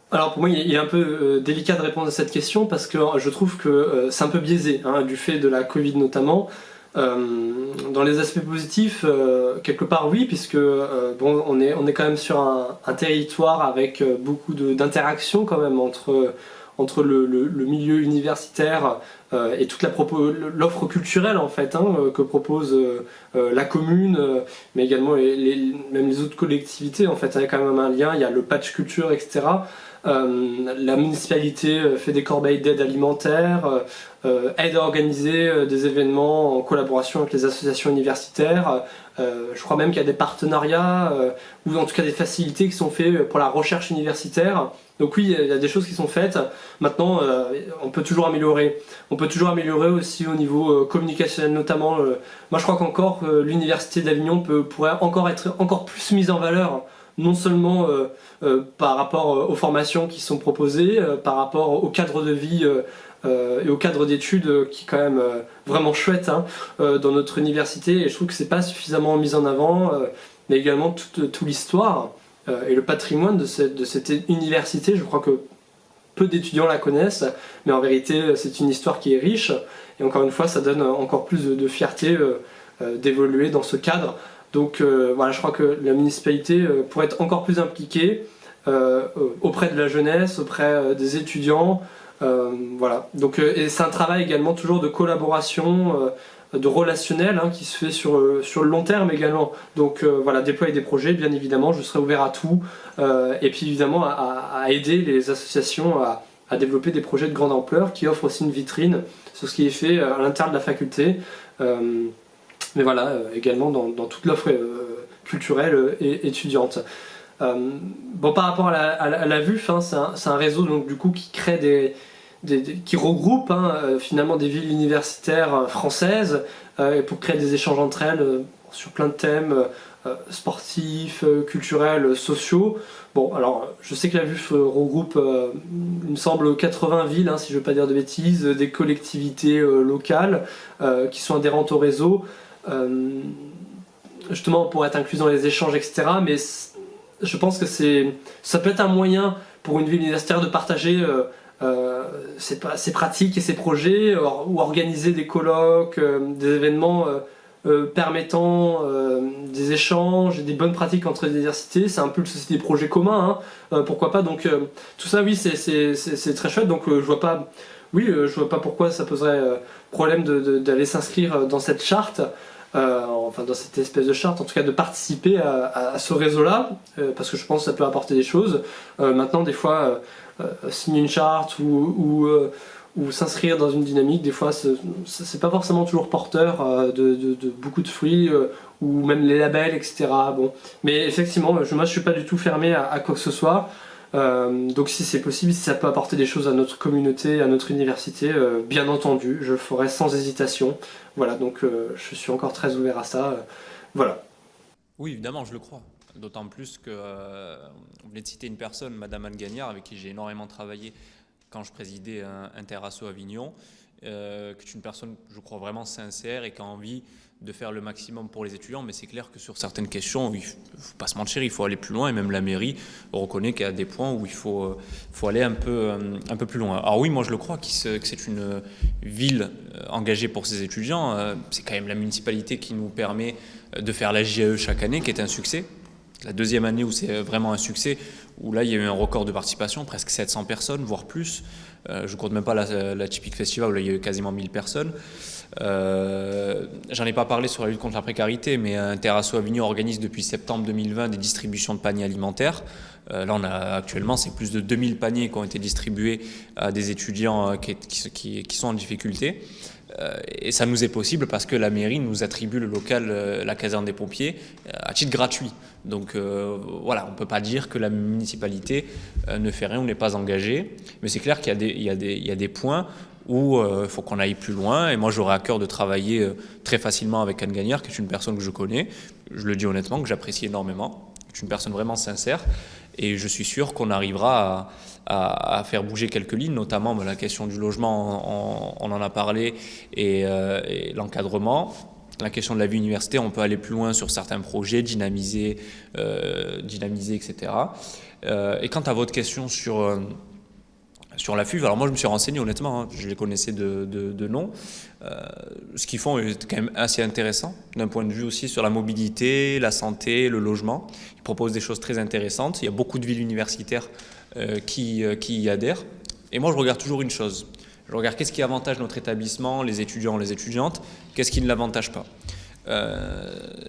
Alors pour moi, il est un peu délicat de répondre à cette question parce que je trouve que c'est un peu biaisé, hein, du fait de la Covid notamment. Dans les aspects positifs, quelque part oui, puisque bon, on est quand même sur un territoire avec beaucoup d'interactions quand même entre le milieu universitaire et toute l'offre culturelle en fait, hein, que propose la commune, mais également même les autres collectivités. En fait, il y a quand même un lien, il y a le patch culture, etc. La municipalité fait des corbeilles d'aide alimentaire, aide à organiser des événements en collaboration avec les associations universitaires. Je crois même qu'il y a des partenariats ou en tout cas des facilités qui sont faites pour la recherche universitaire. Donc oui, il y a des choses qui sont faites. Maintenant, on peut toujours améliorer. On peut toujours améliorer aussi au niveau communicationnel notamment. Moi je crois qu'encore l'Université d'Avignon pourrait encore être encore plus mise en valeur, non seulement par rapport aux formations qui sont proposées, par rapport au cadre de vie et au cadre d'études qui est quand même vraiment chouette, hein, dans notre université, et je trouve que c'est pas suffisamment mis en avant, mais également toute l'histoire et le patrimoine de cette université. Je crois que peu d'étudiants la connaissent, mais en vérité c'est une histoire qui est riche, et encore une fois ça donne encore plus de fierté d'évoluer dans ce cadre. Donc voilà, je crois que la municipalité pourrait être encore plus impliquée auprès de la jeunesse, auprès des étudiants. Voilà. Donc, et c'est un travail également toujours de collaboration, de relationnel, hein, qui se fait sur le long terme également. Donc voilà, déployer des projets, bien évidemment, je serai ouvert à tout. Et puis évidemment à aider les associations à développer des projets de grande ampleur qui offrent aussi une vitrine sur ce qui est fait à l'intérieur de la faculté. Mais voilà, également dans toute l'offre culturelle et étudiante. Bon, par rapport à la VUF, hein, c'est un réseau donc, du coup, qui crée qui regroupe, hein, finalement des villes universitaires françaises pour créer des échanges entre elles sur plein de thèmes sportifs, culturels, sociaux. Bon, alors je sais que la VUF regroupe, il me semble, 80 villes, hein, si je ne veux pas dire de bêtises, des collectivités locales qui sont adhérentes au réseau. Justement pour être inclus dans les échanges, etc. Mais je pense que ça peut être un moyen pour une ville universitaire de partager ses pratiques et ses projets, ou organiser des colloques, des événements permettant des échanges et des bonnes pratiques entre les universités. Ça impulse aussi des projets communs, hein, pourquoi pas. Donc tout ça, oui, c'est très chouette. Donc je vois pas oui, je vois pas pourquoi ça poserait problème d'aller s'inscrire dans cette charte, enfin dans cette espèce de charte, en tout cas de participer à ce réseau-là, parce que je pense que ça peut apporter des choses. Maintenant, des fois, signer une charte ou s'inscrire dans une dynamique, des fois, c'est pas forcément toujours porteur de beaucoup de fruits, ou même les labels, etc. Bon. Mais effectivement, moi je suis pas du tout fermé à quoi que ce soit. Donc si c'est possible, si ça peut apporter des choses à notre communauté, à notre université, bien entendu, je le ferai sans hésitation. Voilà, donc je suis encore très ouvert à ça. Voilà. Oui, évidemment, je le crois. D'autant plus que vous venez de citer une personne, Madame Anne Gagnard, avec qui j'ai énormément travaillé quand je présidais Interasso Avignon, qui est une personne, je crois, vraiment sincère et qui a envie de faire le maximum pour les étudiants, mais c'est clair que sur certaines questions, il ne faut pas se mentir, il faut aller plus loin, et même la mairie reconnaît qu'il y a des points où il faut aller un peu plus loin. Alors oui, moi je le crois que c'est une ville engagée pour ses étudiants, c'est quand même la municipalité qui nous permet de faire la JAE chaque année, qui est un succès. La deuxième année où c'est vraiment un succès, où là il y a eu un record de participation, presque 700 personnes, voire plus. Je ne compte même pas la Typique Festival où là, il y a eu quasiment 1000 personnes. J'en ai pas parlé sur la lutte contre la précarité, mais Interasso Avignon organise depuis septembre 2020 des distributions de paniers alimentaires. Là, actuellement, c'est plus de 2000 paniers qui ont été distribués à des étudiants qui sont en difficulté. Et ça nous est possible parce que la mairie nous attribue le local, la caserne des pompiers, à titre gratuit. Donc voilà, on ne peut pas dire que la municipalité ne fait rien ou n'est pas engagée. Mais c'est clair qu'il y a des points où il faut qu'on aille plus loin. Et moi, j'aurais à cœur de travailler très facilement avec Anne Gagnard, qui est une personne que je connais, je le dis honnêtement, que j'apprécie énormément. C'est une personne vraiment sincère. Et je suis sûr qu'on arrivera à faire bouger quelques lignes, notamment la question du logement, on en a parlé, et l'encadrement. La question de la vie universitaire, on peut aller plus loin sur certains projets, dynamiser, etc. Et quant à votre question sur la FUV, alors moi je me suis renseigné honnêtement, hein, je les connaissais de nom. Ce qu'ils font est quand même assez intéressant, d'un point de vue aussi sur la mobilité, la santé, le logement. Ils proposent des choses très intéressantes. Il y a beaucoup de villes universitaires qui y adhèrent. Et moi je regarde toujours une chose. Je regarde qu'est-ce qui avantage notre établissement, les étudiants, les étudiantes, qu'est-ce qui ne l'avantage pas.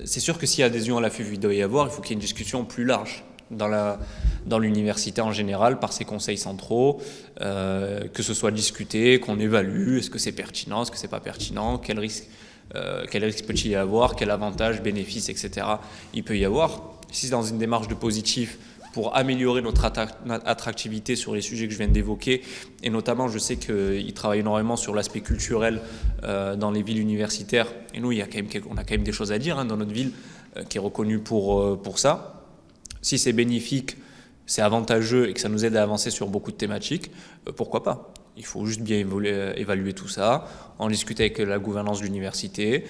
C'est sûr que s'il y a adhésion à la FUV, il doit y avoir, il faut qu'il y ait une discussion plus large dans l'université en général, par ses conseils centraux, que ce soit discuté, qu'on évalue, est-ce que c'est pertinent, est-ce que c'est pas pertinent, quel risque peut-il y avoir, quel avantage, bénéfice, etc. il peut y avoir. Si c'est dans une démarche de positif, pour améliorer notre attractivité sur les sujets que je viens d'évoquer, et notamment je sais qu'ils travaillent énormément sur l'aspect culturel dans les villes universitaires, et nous on a quand même des choses à dire dans notre ville qui est reconnue pour ça. Si c'est bénéfique, c'est avantageux et que ça nous aide à avancer sur beaucoup de thématiques, pourquoi pas? Il faut juste bien évaluer tout ça, en discuter avec la gouvernance de l'université,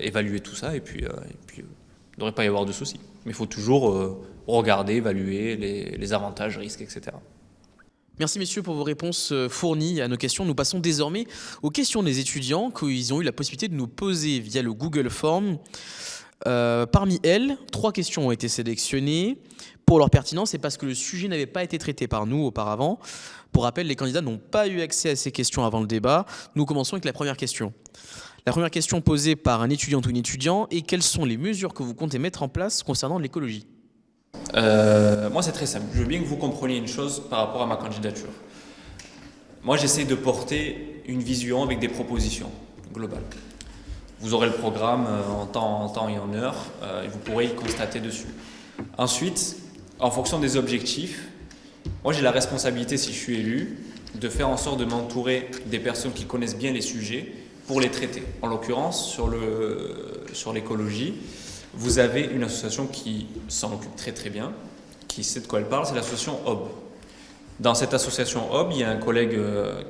évaluer tout ça, et puis il ne devrait pas y avoir de soucis. Mais il faut toujours regarder, évaluer les avantages, risques, etc. Merci messieurs pour vos réponses fournies à nos questions. Nous passons désormais aux questions des étudiants qu'ils ont eu la possibilité de nous poser via le Google Form. Parmi elles, 3 questions ont été sélectionnées pour leur pertinence et parce que le sujet n'avait pas été traité par nous auparavant. Pour rappel, les candidats n'ont pas eu accès à ces questions avant le débat. Nous commençons avec la première question. La première question posée par un étudiant ou une étudiante est: quelles sont les mesures que vous comptez mettre en place concernant l'écologie? Moi, c'est très simple. Je veux bien que vous compreniez une chose par rapport à ma candidature. Moi, j'essaie de porter une vision avec des propositions globales. Vous aurez le programme en temps et en heure et vous pourrez y constater dessus. Ensuite, en fonction des objectifs, moi j'ai la responsabilité, si je suis élu, de faire en sorte de m'entourer des personnes qui connaissent bien les sujets pour les traiter. En l'occurrence, sur l'écologie, vous avez une association qui s'en occupe très très bien, qui sait de quoi elle parle, c'est l'association OB. Dans cette association OB, il y a un collègue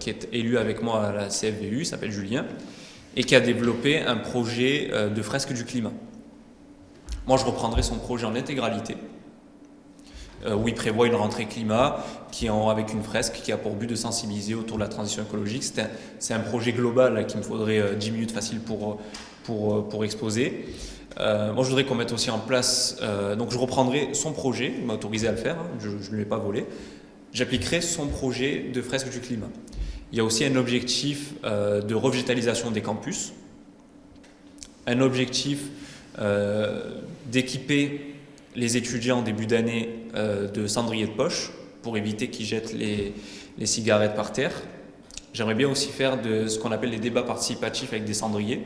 qui est élu avec moi à la CFVU, il s'appelle Julien, et qui a développé un projet de fresque du climat. Moi, je reprendrai son projet en intégralité, où il prévoit une rentrée climat avec une fresque qui a pour but de sensibiliser autour de la transition écologique. C'est un projet global qu'il me faudrait 10 minutes facile pour exposer. Moi, je voudrais qu'on mette aussi en place, donc je reprendrai son projet, il m'a autorisé à le faire, je ne l'ai pas volé, j'appliquerai son projet de fresque du climat. Il y a aussi un objectif de revitalisation des campus, un objectif d'équiper les étudiants en début d'année de cendriers de poche pour éviter qu'ils jettent les cigarettes par terre. J'aimerais bien aussi faire de ce qu'on appelle les débats participatifs avec des cendriers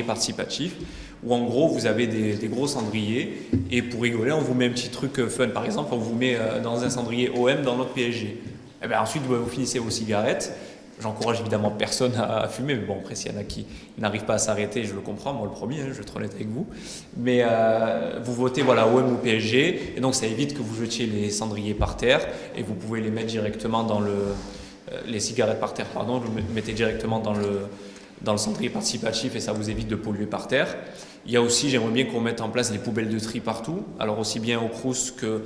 participatifs, où en gros vous avez des gros cendriers et pour rigoler on vous met un petit truc fun. Par exemple, on vous met dans un cendrier OM dans notre PSG. Et bien ensuite vous finissez vos cigarettes. J'encourage évidemment personne à fumer, mais bon, après, s'il y en a qui n'arrivent pas à s'arrêter, je le comprends, moi le premier, je vais être honnête avec vous. Mais vous votez OM ou PSG, et donc ça évite que vous jetiez les cendriers par terre, et vous pouvez les mettre directement dans les cigarettes par terre, pardon, vous les mettez directement dans le cendrier participatif, et ça vous évite de polluer par terre. Il y a aussi, j'aimerais bien qu'on mette en place des poubelles de tri partout, alors aussi bien au Crous que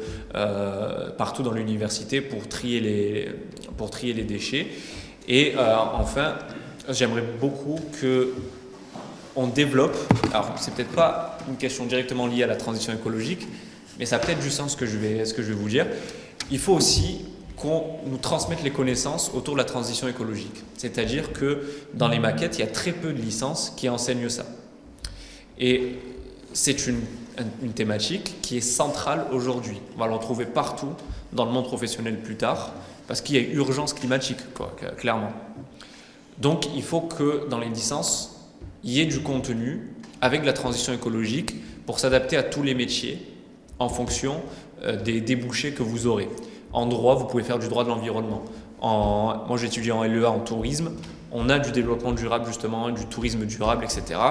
partout dans l'université pour trier les déchets. Et enfin, j'aimerais beaucoup qu'on développe, alors c'est peut-être pas une question directement liée à la transition écologique, mais ça a peut-être du sens ce que je vais vous dire. Il faut aussi qu'on nous transmette les connaissances autour de la transition écologique. C'est-à-dire que dans les maquettes, il y a très peu de licences qui enseignent ça. Et c'est une thématique qui est centrale aujourd'hui. On va l'en trouver partout dans le monde professionnel plus tard, parce qu'il y a urgence climatique, clairement. Donc il faut que dans les licences, il y ait du contenu avec la transition écologique pour s'adapter à tous les métiers en fonction des débouchés que vous aurez. En droit, vous pouvez faire du droit de l'environnement. Moi j'étudie en LEA en tourisme, on a du développement durable justement, du tourisme durable, etc.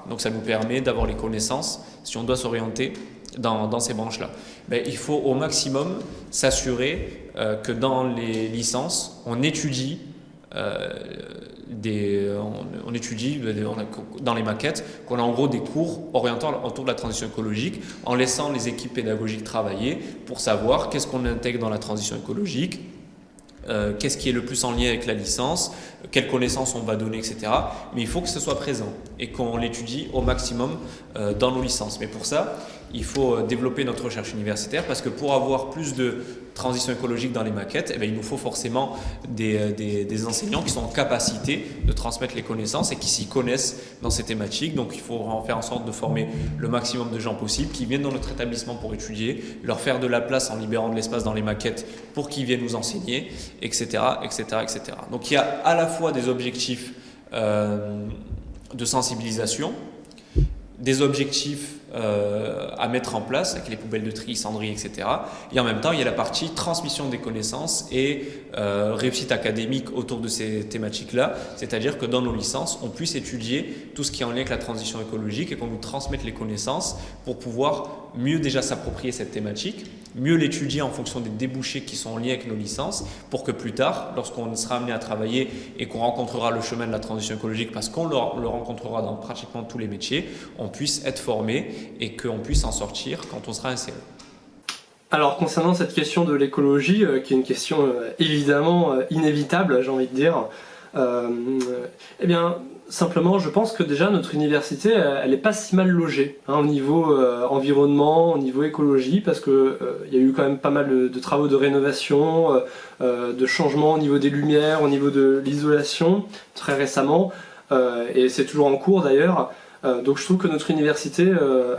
Donc ça nous permet d'avoir les connaissances si on doit s'orienter dans ces branches-là. Mais il faut au maximum s'assurer que dans les licences, on étudie dans les maquettes, qu'on a en gros des cours orientant autour de la transition écologique, en laissant les équipes pédagogiques travailler pour savoir qu'est-ce qu'on intègre dans la transition écologique, qu'est-ce qui est le plus en lien avec la licence, quelles connaissances on va donner, etc. Mais il faut que ce soit présent et qu'on l'étudie au maximum dans nos licences. Mais pour ça, il faut développer notre recherche universitaire parce que pour avoir plus de transition écologique dans les maquettes, il nous faut forcément des enseignants qui sont en capacité de transmettre les connaissances et qui s'y connaissent dans ces thématiques. Donc il faut en faire en sorte de former le maximum de gens possible qui viennent dans notre établissement pour étudier, leur faire de la place en libérant de l'espace dans les maquettes pour qu'ils viennent nous enseigner, etc., etc., etc. Donc il y a à la fois des objectifs de sensibilisation, des objectifs à mettre en place avec les poubelles de tri, cendriers, etc. Et en même temps, il y a la partie transmission des connaissances et réussite académique autour de ces thématiques-là, c'est-à-dire que dans nos licences, on puisse étudier tout ce qui est en lien avec la transition écologique et qu'on nous transmette les connaissances pour pouvoir mieux déjà s'approprier cette thématique, mieux l'étudier en fonction des débouchés qui sont en lien avec nos licences, pour que plus tard, lorsqu'on sera amené à travailler et qu'on rencontrera le chemin de la transition écologique, parce qu'on le rencontrera dans pratiquement tous les métiers, on puisse être formé et qu'on puisse en sortir quand on sera inséré. Alors concernant cette question de l'écologie, qui est une question évidemment inévitable, j'ai envie de dire, eh bien simplement je pense que déjà notre université elle n'est pas si mal logée au niveau environnement, au niveau écologie, parce que il y a eu quand même pas mal de travaux de rénovation, de changements au niveau des lumières, au niveau de l'isolation très récemment, et c'est toujours en cours d'ailleurs. Donc je trouve que notre université,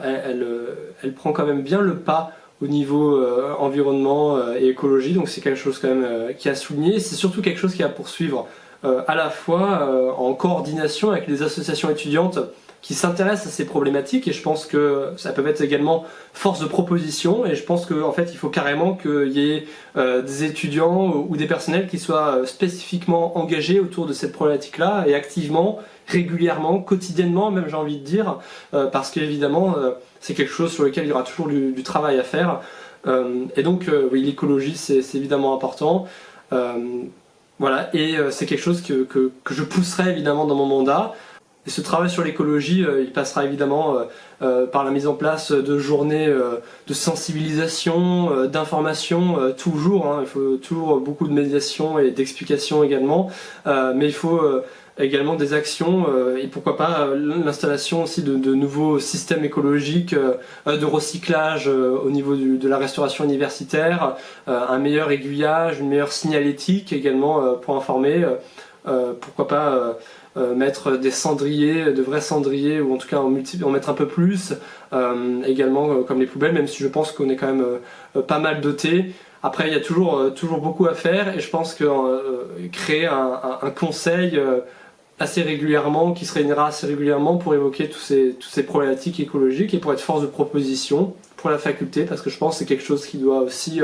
elle prend quand même bien le pas au niveau environnement et écologie, donc c'est quelque chose quand même qui a souligné. C'est surtout quelque chose qui a à poursuivre à la fois en coordination avec les associations étudiantes qui s'intéressent à ces problématiques, et je pense que ça peut être également force de proposition, et je pense qu'en fait il faut carrément qu'il y ait des étudiants ou des personnels qui soient spécifiquement engagés autour de cette problématique-là et activement, régulièrement, quotidiennement même j'ai envie de dire, parce qu'évidemment c'est quelque chose sur lequel il y aura toujours du travail à faire, et donc oui, l'écologie c'est évidemment important. Voilà, et c'est quelque chose que je pousserai évidemment dans mon mandat. Et ce travail sur l'écologie, il passera évidemment par la mise en place de journées de sensibilisation, d'information, toujours. Il faut toujours beaucoup de médiation et d'explication également. Mais il faut également des actions et pourquoi pas l'installation aussi de nouveaux systèmes écologiques, de recyclage au niveau de la restauration universitaire, un meilleur aiguillage, une meilleure signalétique également pour informer. pourquoi pas mettre des cendriers, de vrais cendriers, ou en tout cas en mettre un peu plus, également comme les poubelles, même si je pense qu'on est quand même pas mal doté. Après, il y a toujours beaucoup à faire, et je pense que créer un conseil assez régulièrement, qui se réunira assez régulièrement pour évoquer toutes ces problématiques écologiques et pour être force de proposition pour la faculté, parce que je pense que c'est quelque chose qui doit aussi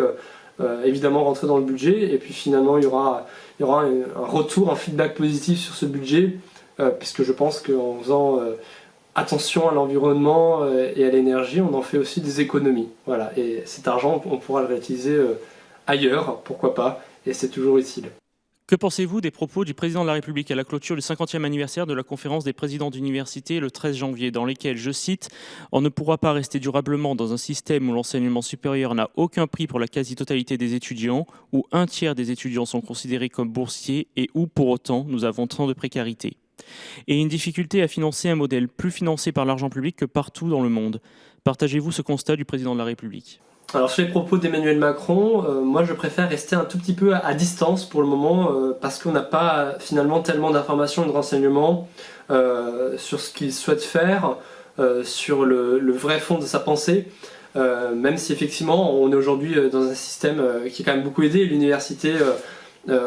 évidemment rentrer dans le budget, et puis finalement il y aura un retour, un feedback positif sur ce budget, puisque je pense qu'en faisant attention à l'environnement et à l'énergie, on en fait aussi des économies. Voilà, et cet argent, on pourra le réutiliser ailleurs, pourquoi pas, et c'est toujours utile. Que pensez-vous des propos du président de la République à la clôture du 50e anniversaire de la conférence des présidents d'université le 13 janvier, dans lesquels, je cite, « On ne pourra pas rester durablement dans un système où l'enseignement supérieur n'a aucun prix pour la quasi-totalité des étudiants, où un tiers des étudiants sont considérés comme boursiers et où, pour autant, nous avons tant de précarité. Et une difficulté à financer un modèle plus financé par l'argent public que partout dans le monde. Partagez-vous ce constat du président de la République ? » Alors sur les propos d'Emmanuel Macron, moi je préfère rester un tout petit peu à distance pour le moment, parce qu'on n'a pas finalement tellement d'informations et de renseignements sur ce qu'il souhaite faire, sur le vrai fond de sa pensée, même si effectivement on est aujourd'hui dans un système qui a quand même beaucoup aidé l'université.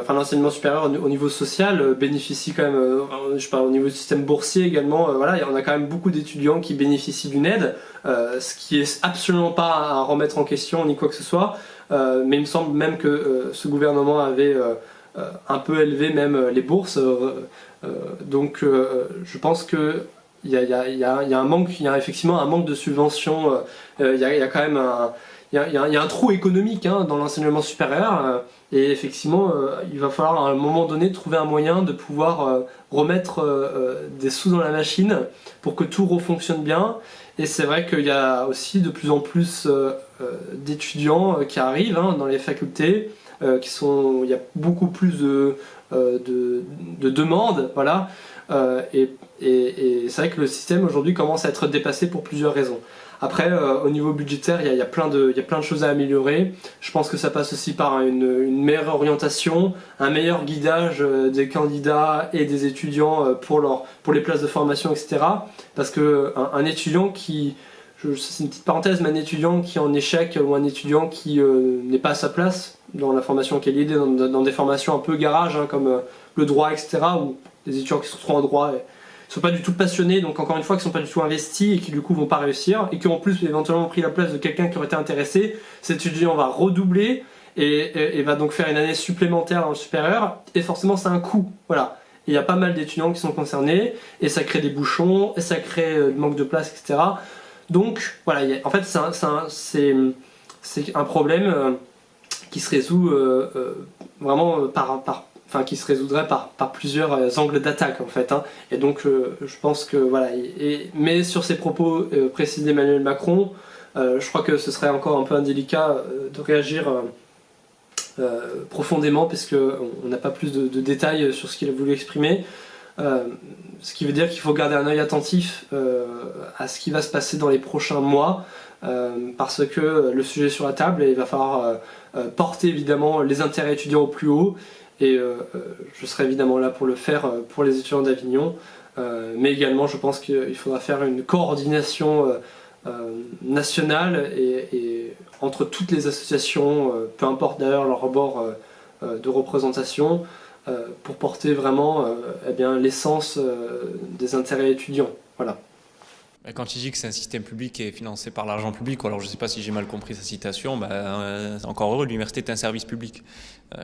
L'enseignement supérieur au niveau social bénéficie quand même, je parle au niveau du système boursier également, voilà, on a quand même beaucoup d'étudiants qui bénéficient d'une aide, ce qui est absolument pas à remettre en question ni quoi que ce soit, mais il me semble même que ce gouvernement avait un peu élevé même les bourses, donc je pense que il y a un manque, il y a effectivement un manque de subventions, il y a quand même il y a un trou économique dans l'enseignement supérieur, et effectivement il va falloir à un moment donné trouver un moyen de pouvoir remettre des sous dans la machine pour que tout refonctionne bien. Et c'est vrai qu'il y a aussi de plus en plus d'étudiants qui arrivent dans les facultés, il y a beaucoup plus de demandes, voilà, et c'est vrai que le système aujourd'hui commence à être dépassé pour plusieurs raisons. Après, au niveau budgétaire, il y a plein de choses à améliorer. Je pense que ça passe aussi par une meilleure orientation, un meilleur guidage des candidats et des étudiants pour les places de formation, etc. Parce qu'un étudiant c'est une petite parenthèse, mais un étudiant qui est en échec ou un étudiant qui n'est pas à sa place dans la formation qu'il est dans des formations un peu garage, comme le droit, etc., ou des étudiants qui se retrouvent en droit ne sont pas du tout passionnés, donc encore une fois qui ne sont pas du tout investis et qui du coup vont pas réussir, et qui ont en plus éventuellement pris la place de quelqu'un qui aurait été intéressé, cet étudiant va redoubler et va donc faire une année supplémentaire dans le supérieur, et forcément c'est un coût, voilà. Il y a pas mal d'étudiants qui sont concernés, et ça crée des bouchons, et ça crée du manque de place, etc. Donc voilà, en fait c'est un problème qui se résout vraiment qui se résoudrait par plusieurs angles d'attaque en fait, et donc je pense que voilà, mais sur ces propos précis d'Emmanuel Macron, je crois que ce serait encore un peu indélicat de réagir profondément, parce qu'on n'a pas plus de détails sur ce qu'il a voulu exprimer, ce qui veut dire qu'il faut garder un œil attentif à ce qui va se passer dans les prochains mois, parce que le sujet est sur la table et il va falloir porter évidemment les intérêts étudiants au plus haut. Et je serai évidemment là pour le faire pour les étudiants d'Avignon, mais également je pense qu'il faudra faire une coordination nationale et entre toutes les associations, peu importe d'ailleurs leur bord de représentation, pour porter vraiment l'essence des intérêts étudiants. Voilà. Quand il dit que c'est un système public qui est financé par l'argent public, alors je ne sais pas si j'ai mal compris sa citation, encore heureux, l'université est un service public.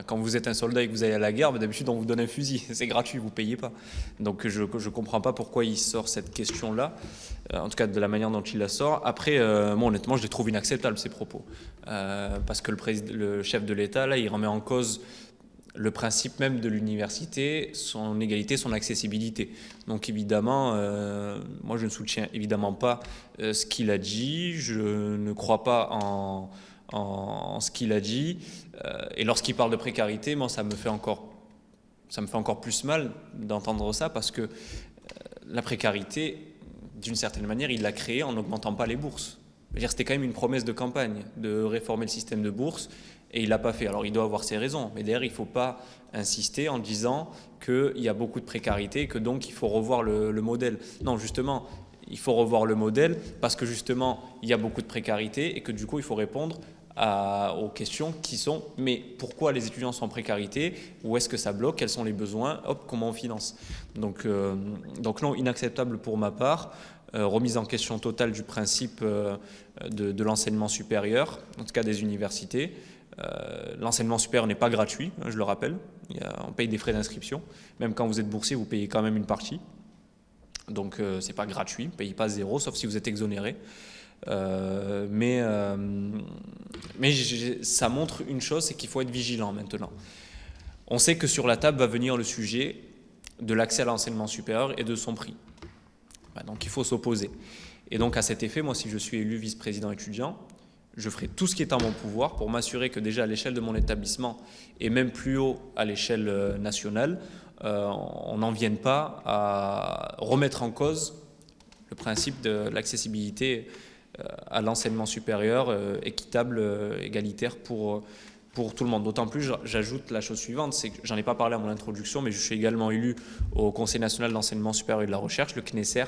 Quand vous êtes un soldat et que vous allez à la guerre, d'habitude on vous donne un fusil, c'est gratuit, vous ne payez pas. Donc je ne comprends pas pourquoi il sort cette question-là, en tout cas de la manière dont il la sort. Après, moi honnêtement, je les trouve inacceptables ces propos, parce que le chef de l'État, là, il remet en cause le principe même de l'université, son égalité, son accessibilité. Donc évidemment, moi je ne soutiens évidemment pas ce qu'il a dit, je ne crois pas en ce qu'il a dit, et lorsqu'il parle de précarité, moi ça me fait encore plus mal d'entendre ça, parce que la précarité, d'une certaine manière, il l'a créée en n'augmentant pas les bourses. Je veux dire, c'était quand même une promesse de campagne de réformer le système de bourse et il l'a pas fait. Alors il doit avoir ses raisons, mais derrière il ne faut pas insister en disant qu'il y a beaucoup de précarité et que donc il faut revoir le modèle. Non, justement, il faut revoir le modèle parce que justement il y a beaucoup de précarité et que du coup il faut répondre aux questions qui sont mais pourquoi les étudiants sont en précarité, où est-ce que ça bloque, quels sont les besoins, hop, comment on finance. Donc non, inacceptable pour ma part. Remise en question totale du principe de l'enseignement supérieur, en tout cas des universités. L'enseignement supérieur n'est pas gratuit, je le rappelle, on paye des frais d'inscription, même quand vous êtes boursier vous payez quand même une partie, donc c'est pas gratuit, vous ne payez pas zéro sauf si vous êtes exonéré. Mais ça montre une chose, c'est qu'il faut être vigilant maintenant. On sait que sur la table va venir le sujet de l'accès à l'enseignement supérieur et de son prix. Donc il faut s'opposer. Et donc à cet effet, moi si je suis élu vice-président étudiant, je ferai tout ce qui est en mon pouvoir pour m'assurer que déjà à l'échelle de mon établissement et même plus haut à l'échelle nationale, on n'en vienne pas à remettre en cause le principe de l'accessibilité à l'enseignement supérieur équitable, égalitaire pour tout le monde. D'autant plus, j'ajoute la chose suivante, c'est que j'en ai pas parlé à mon introduction, mais je suis également élu au Conseil national d'enseignement supérieur et de la recherche, le CNESER,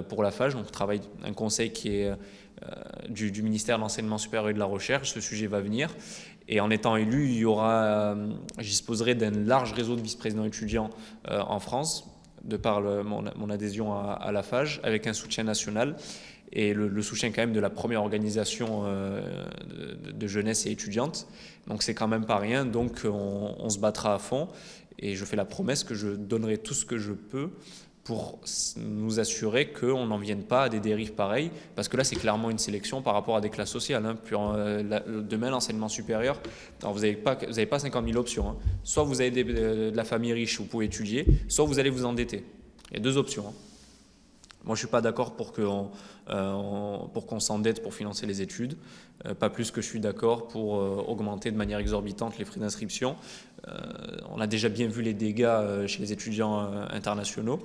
pour la FAGE. Donc, on travaille un conseil qui est du ministère de l'enseignement supérieur et de la recherche. Ce sujet va venir. Et en étant élu, je disposerai d'un large réseau de vice-présidents étudiants en France, de par mon adhésion à la FAGE, avec un soutien national. Et le soutien quand même de la première organisation de jeunesse et étudiante. Donc c'est quand même pas rien, donc on se battra à fond et je fais la promesse que je donnerai tout ce que je peux pour nous assurer qu'on n'en vienne pas à des dérives pareilles, parce que là c'est clairement une sélection par rapport à des classes sociales. Demain l'enseignement supérieur, alors vous n'avez pas 50 000 options, hein. Soit vous avez de la famille riche, vous pouvez étudier, soit vous allez vous endetter. Il y a deux options, hein. Moi, je ne suis pas d'accord pour qu'on s'endette pour financer les études, pas plus que je suis d'accord pour augmenter de manière exorbitante les frais d'inscription. On a déjà bien vu les dégâts chez les étudiants internationaux.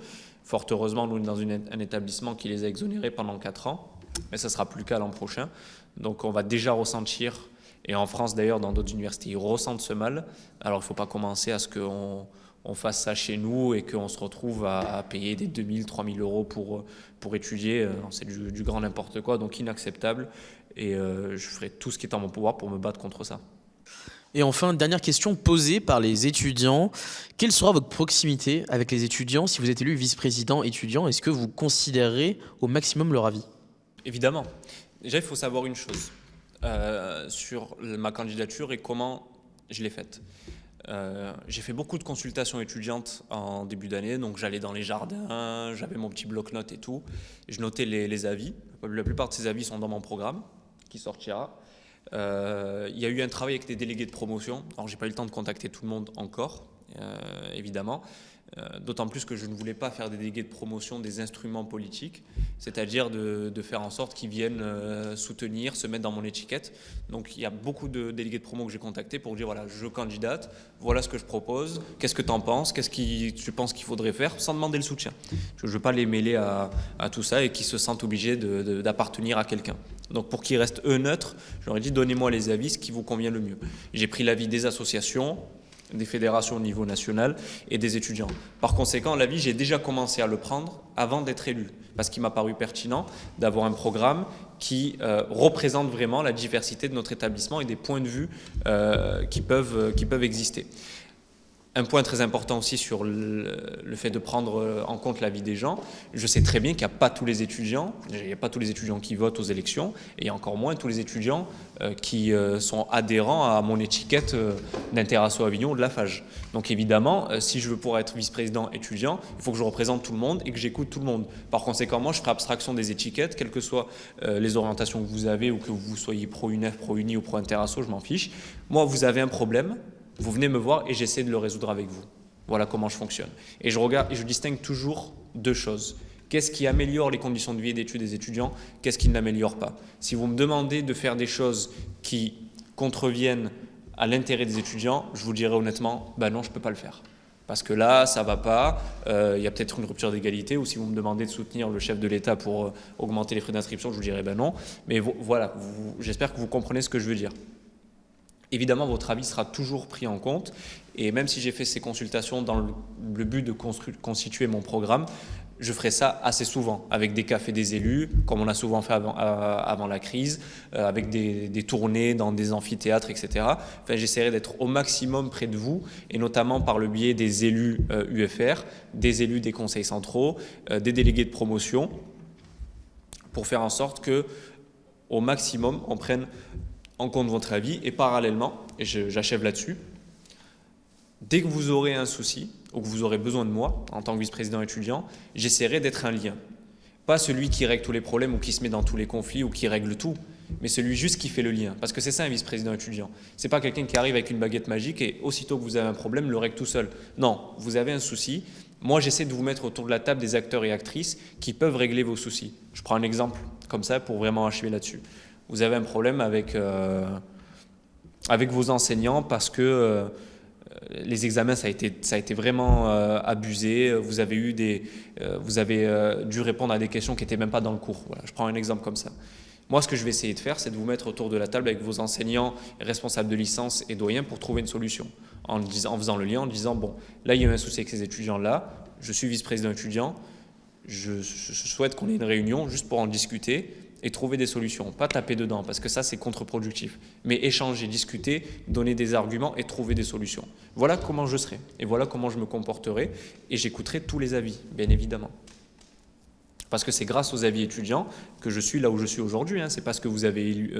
Fort heureusement, nous, nous sommes dans un établissement qui les a exonérés pendant 4 ans, mais ça ne sera plus le cas l'an prochain. Donc on va déjà ressentir, et en France d'ailleurs, dans d'autres universités, ils ressentent ce mal. Alors il ne faut pas commencer à ce qu'on fasse ça chez nous et qu'on se retrouve à payer des 2 000, 3 000 euros pour étudier. C'est du grand n'importe quoi, donc inacceptable. Et je ferai tout ce qui est en mon pouvoir pour me battre contre ça. Et enfin, dernière question posée par les étudiants. Quelle sera votre proximité avec les étudiants si vous êtes élu vice-président étudiant? Est-ce que vous considérez au maximum leur avis? Évidemment. Déjà, il faut savoir une chose sur ma candidature et comment je l'ai faite. J'ai fait beaucoup de consultations étudiantes en début d'année, donc j'allais dans les jardins, j'avais mon petit bloc-notes et tout, et je notais les avis. La plupart de ces avis sont dans mon programme qui sortira. Il y a eu un travail avec des délégués de promotion. Alors j'ai pas eu le temps de contacter tout le monde encore, évidemment. D'autant plus que je ne voulais pas faire des délégués de promotion des instruments politiques, c'est-à-dire de faire en sorte qu'ils viennent soutenir, se mettre dans mon étiquette. Donc il y a beaucoup de délégués de promo que j'ai contactés pour dire voilà, je candidate, voilà ce que je propose, qu'est-ce que tu en penses, qu'est-ce que tu penses qu'il faudrait faire, sans demander le soutien. Je ne veux pas les mêler à tout ça et qu'ils se sentent obligés d'appartenir à quelqu'un. Donc pour qu'ils restent eux neutres, je leur ai dit donnez-moi les avis, ce qui vous convient le mieux. J'ai pris l'avis des associations, des fédérations au niveau national et des étudiants. Par conséquent, l'avis, j'ai déjà commencé à le prendre avant d'être élu, parce qu'il m'a paru pertinent d'avoir un programme qui représente vraiment la diversité de notre établissement et des points de vue qui peuvent exister. Un point très important aussi sur le fait de prendre en compte l'avis des gens. Je sais très bien qu'il n'y a pas tous les étudiants, il n'y a pas tous les étudiants qui votent aux élections, et encore moins tous les étudiants qui sont adhérents à mon étiquette d'Interasso Avignon ou de la FAGE. Donc évidemment, si je veux pouvoir être vice-président étudiant, il faut que je représente tout le monde et que j'écoute tout le monde. Par conséquent, moi, je ferai abstraction des étiquettes, quelles que soient les orientations que vous avez, ou que vous soyez pro-UNEF, pro-UNI ou pro-Interasso, je m'en fiche. Moi, vous avez un problème, vous venez me voir et j'essaie de le résoudre avec vous. Voilà comment je fonctionne. Et je distingue toujours deux choses. Qu'est-ce qui améliore les conditions de vie et d'études des étudiants? Qu'est-ce qui ne l'améliore pas? Si vous me demandez de faire des choses qui contreviennent à l'intérêt des étudiants, je vous dirai honnêtement, ben non, je ne peux pas le faire. Parce que là, ça ne va pas, il y a peut-être une rupture d'égalité, ou si vous me demandez de soutenir le chef de l'État pour augmenter les frais d'inscription, je vous dirais ben non. Mais voilà, j'espère que vous comprenez ce que je veux dire. Évidemment, votre avis sera toujours pris en compte, et même si j'ai fait ces consultations dans le but de constituer mon programme, je ferai ça assez souvent, avec des cafés des élus, comme on a souvent fait avant la crise, avec des tournées dans des amphithéâtres, etc. Enfin, j'essaierai d'être au maximum près de vous, et notamment par le biais des élus UFR, des élus des conseils centraux, des délégués de promotion, pour faire en sorte que, au maximum, on prenne en compte votre avis, et parallèlement, et j'achève là-dessus, dès que vous aurez un souci, ou que vous aurez besoin de moi, en tant que vice-président étudiant, j'essaierai d'être un lien. Pas celui qui règle tous les problèmes, ou qui se met dans tous les conflits, ou qui règle tout, mais celui juste qui fait le lien. Parce que c'est ça un vice-président étudiant. C'est pas quelqu'un qui arrive avec une baguette magique et aussitôt que vous avez un problème, le règle tout seul. Non, vous avez un souci. Moi, j'essaie de vous mettre autour de la table des acteurs et actrices qui peuvent régler vos soucis. Je prends un exemple comme ça pour vraiment achever là-dessus. Vous avez un problème avec vos enseignants parce que les examens, ça a été vraiment abusé. Vous avez dû répondre à des questions qui n'étaient même pas dans le cours. Voilà, je prends un exemple comme ça. Moi, ce que je vais essayer de faire, c'est de vous mettre autour de la table avec vos enseignants, responsables de licence et doyens pour trouver une solution. En faisant le lien, en disant, bon, là, il y a eu un souci avec ces étudiants-là, je suis vice-président étudiant, je souhaite qu'on ait une réunion juste pour en discuter et trouver des solutions, pas taper dedans, parce que ça, c'est contre-productif. Mais échanger, discuter, donner des arguments et trouver des solutions. Voilà comment je serai, et voilà comment je me comporterai, et j'écouterai tous les avis, bien évidemment. Parce que c'est grâce aux avis étudiants que je suis là où je suis aujourd'hui. Hein. C'est parce que vous avez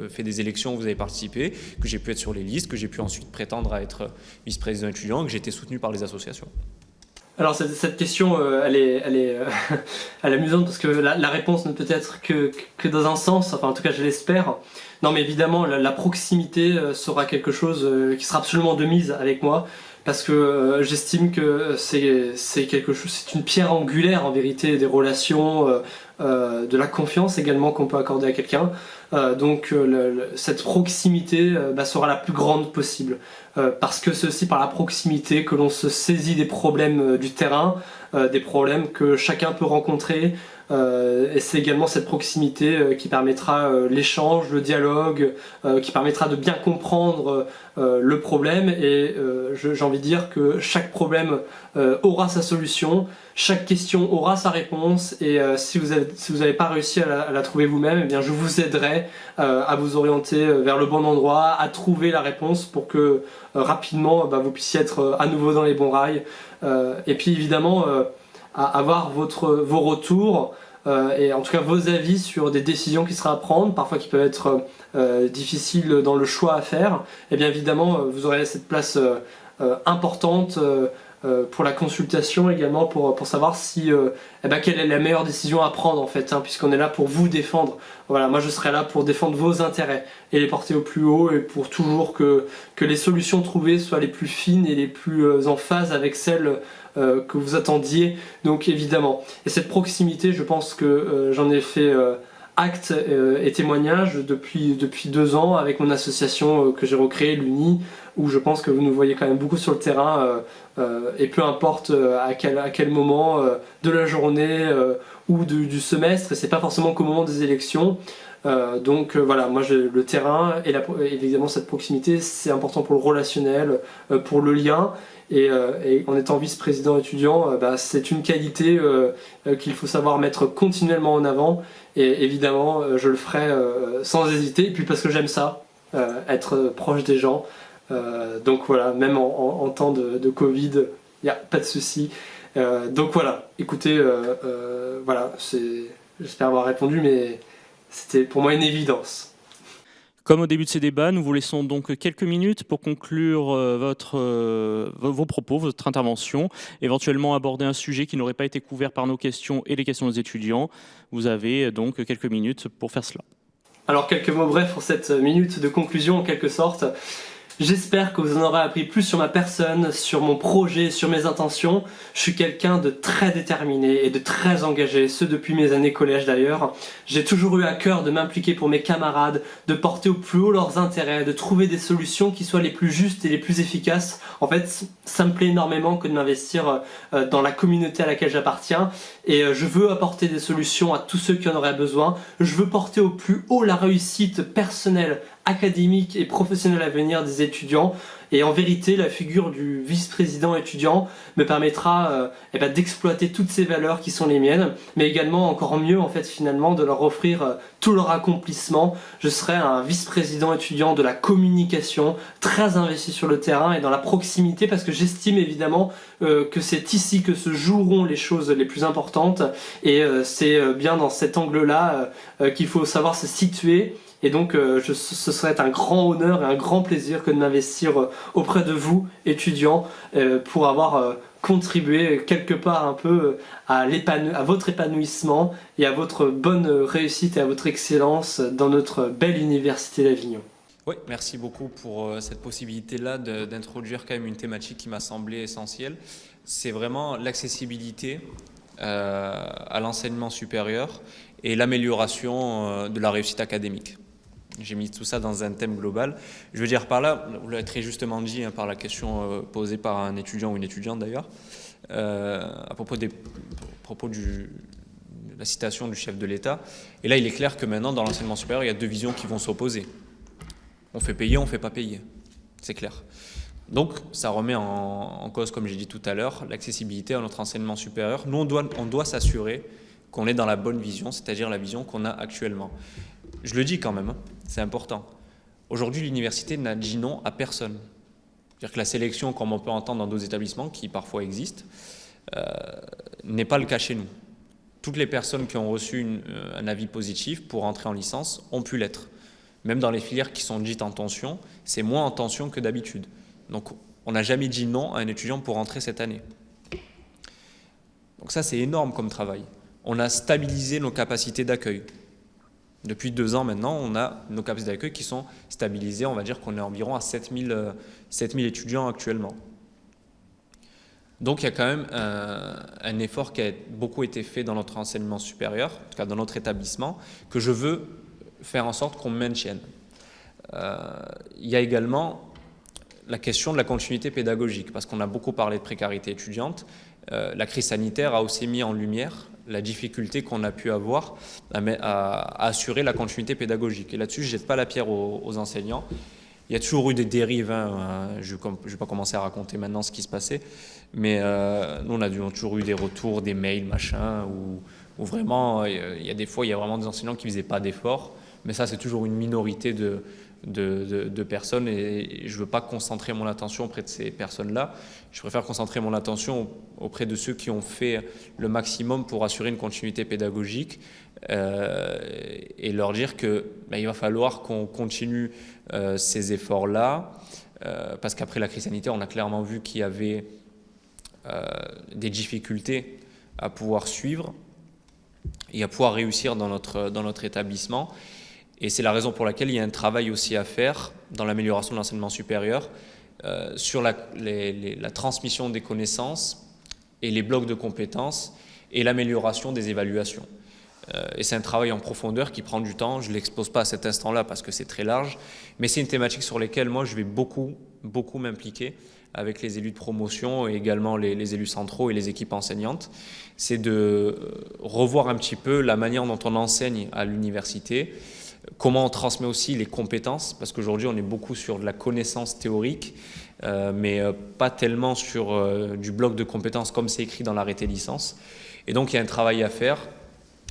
fait des élections, vous avez participé, que j'ai pu être sur les listes, que j'ai pu ensuite prétendre à être vice-président étudiant, que j'ai été soutenu par les associations. Alors cette question, elle est amusante parce que la réponse ne peut être que dans un sens, enfin en tout cas je l'espère. Non mais évidemment la proximité sera quelque chose qui sera absolument de mise avec moi parce que j'estime que c'est quelque chose, c'est une pierre angulaire en vérité des relations, de la confiance également qu'on peut accorder à quelqu'un. Donc cette proximité sera la plus grande possible. Parce que c'est aussi par la proximité que l'on se saisit des problèmes du terrain, des problèmes que chacun peut rencontrer, et c'est également cette proximité qui permettra l'échange, le dialogue, qui permettra de bien comprendre le problème, et j'ai envie de dire que chaque problème aura sa solution, chaque question aura sa réponse, et si vous n'avez pas réussi à la trouver vous-même, eh bien je vous aiderai à vous orienter vers le bon endroit, à trouver la réponse pour que rapidement vous puissiez être à nouveau dans les bons rails, et puis évidemment à avoir vos retours et en tout cas vos avis sur des décisions qui sera à prendre, parfois qui peuvent être difficiles dans le choix à faire. Et bien évidemment vous aurez cette place importante pour la consultation également, pour savoir si quelle est la meilleure décision à prendre en fait, hein, puisqu'on est là pour vous défendre. Voilà, moi je serai là pour défendre vos intérêts et les porter au plus haut, et pour toujours que les solutions trouvées soient les plus fines et les plus en phase avec celles que vous attendiez, donc évidemment. Et cette proximité, je pense que j'en ai fait acte et témoignage depuis 2 ans avec mon association que j'ai recréée, l'UNI, où je pense que vous nous voyez quand même beaucoup sur le terrain, et peu importe à quel moment de la journée ou du semestre, et c'est pas forcément qu'au moment des élections. Donc voilà, moi le terrain et évidemment cette proximité, c'est important pour le relationnel, pour le lien, et en étant vice-président étudiant, c'est une qualité qu'il faut savoir mettre continuellement en avant, et évidemment je le ferai sans hésiter, et puis parce que j'aime ça, être proche des gens. Donc voilà, même en temps de Covid, il n'y a pas de souci. Donc voilà, écoutez, voilà, j'espère avoir répondu, mais c'était pour moi une évidence. Comme au début de ces débats, nous vous laissons donc quelques minutes pour conclure vos propos, votre intervention, éventuellement aborder un sujet qui n'aurait pas été couvert par nos questions et les questions des étudiants. Vous avez donc quelques minutes pour faire cela. Alors quelques mots brefs pour cette minute de conclusion en quelque sorte. J'espère que vous en aurez appris plus sur ma personne, sur mon projet, sur mes intentions. Je suis quelqu'un de très déterminé et de très engagé, ce depuis mes années collège d'ailleurs. J'ai toujours eu à cœur de m'impliquer pour mes camarades, de porter au plus haut leurs intérêts, de trouver des solutions qui soient les plus justes et les plus efficaces. En fait, ça me plaît énormément que de m'investir dans la communauté à laquelle j'appartiens et je veux apporter des solutions à tous ceux qui en auraient besoin. Je veux porter au plus haut la réussite personnelle, académique et professionnelle à venir des étudiants. Et en vérité, la figure du vice-président étudiant me permettra d'exploiter toutes ces valeurs qui sont les miennes, mais également encore mieux en fait finalement de leur offrir tout leur accomplissement. Je serai un vice-président étudiant de la communication, très investi sur le terrain et dans la proximité, parce que j'estime évidemment que c'est ici que se joueront les choses les plus importantes, et c'est bien dans cet angle-là qu'il faut savoir se situer. Et donc ce serait un grand honneur et un grand plaisir que de m'investir auprès de vous, étudiants, pour avoir contribué quelque part un peu à votre épanouissement et à votre bonne réussite et à votre excellence dans notre belle université d'Avignon. Oui, merci beaucoup pour cette possibilité-là d'introduire quand même une thématique qui m'a semblé essentielle. C'est vraiment l'accessibilité à l'enseignement supérieur et l'amélioration de la réussite académique. J'ai mis tout ça dans un thème global. Je veux dire par là, vous l'avez très justement dit, par la question posée par un étudiant ou une étudiante d'ailleurs, à propos de la citation du chef de l'État. Et là, il est clair que maintenant, dans l'enseignement supérieur, il y a deux visions qui vont s'opposer. On fait payer, on ne fait pas payer. C'est clair. Donc, ça remet en cause, comme j'ai dit tout à l'heure, l'accessibilité à notre enseignement supérieur. Nous, on doit s'assurer qu'on est dans la bonne vision, c'est-à-dire la vision qu'on a actuellement. Je le dis quand même, c'est important. Aujourd'hui, l'université n'a dit non à personne. C'est-à-dire que la sélection, comme on peut entendre dans d'autres établissements, qui parfois existent, n'est pas le cas chez nous. Toutes les personnes qui ont reçu un avis positif pour entrer en licence ont pu l'être. Même dans les filières qui sont dites en tension, c'est moins en tension que d'habitude. Donc, on n'a jamais dit non à un étudiant pour entrer cette année. Donc ça, c'est énorme comme travail. On a stabilisé nos capacités d'accueil. Depuis 2 ans maintenant, on a nos capacités d'accueil qui sont stabilisées. On va dire qu'on est environ à 7000 étudiants actuellement. Donc il y a quand même un effort qui a beaucoup été fait dans notre enseignement supérieur, en tout cas dans notre établissement, que je veux faire en sorte qu'on maintienne. Il y a également la question de la continuité pédagogique, parce qu'on a beaucoup parlé de précarité étudiante. La crise sanitaire a aussi mis en lumière la difficulté qu'on a pu avoir à assurer la continuité pédagogique. Et là-dessus, je ne jette pas la pierre aux enseignants. Il y a toujours eu des dérives. Je ne vais pas commencer à raconter maintenant ce qui se passait, mais nous, on a toujours eu des retours, des mails, machin, où vraiment, il y a des fois, il y a vraiment des enseignants qui ne faisaient pas d'efforts. Mais ça, c'est toujours une minorité de personnes, et je ne veux pas concentrer mon attention auprès de ces personnes-là. Je préfère concentrer mon attention auprès de ceux qui ont fait le maximum pour assurer une continuité pédagogique et leur dire que il va falloir qu'on continue ces efforts-là, parce qu'après la crise sanitaire, on a clairement vu qu'il y avait des difficultés à pouvoir suivre et à pouvoir réussir dans notre établissement. Et c'est la raison pour laquelle il y a un travail aussi à faire dans l'amélioration de l'enseignement supérieur sur la transmission des connaissances et les blocs de compétences et l'amélioration des évaluations. Et c'est un travail en profondeur qui prend du temps. Je ne l'expose pas à cet instant-là parce que c'est très large, mais c'est une thématique sur laquelle moi je vais beaucoup m'impliquer avec les élus de promotion et également les élus centraux et les équipes enseignantes. C'est de revoir un petit peu la manière dont on enseigne à l'université, comment on transmet aussi les compétences, parce qu'aujourd'hui on est beaucoup sur de la connaissance théorique, mais pas tellement sur du bloc de compétences comme c'est écrit dans l'arrêté licence. Et donc il y a un travail à faire,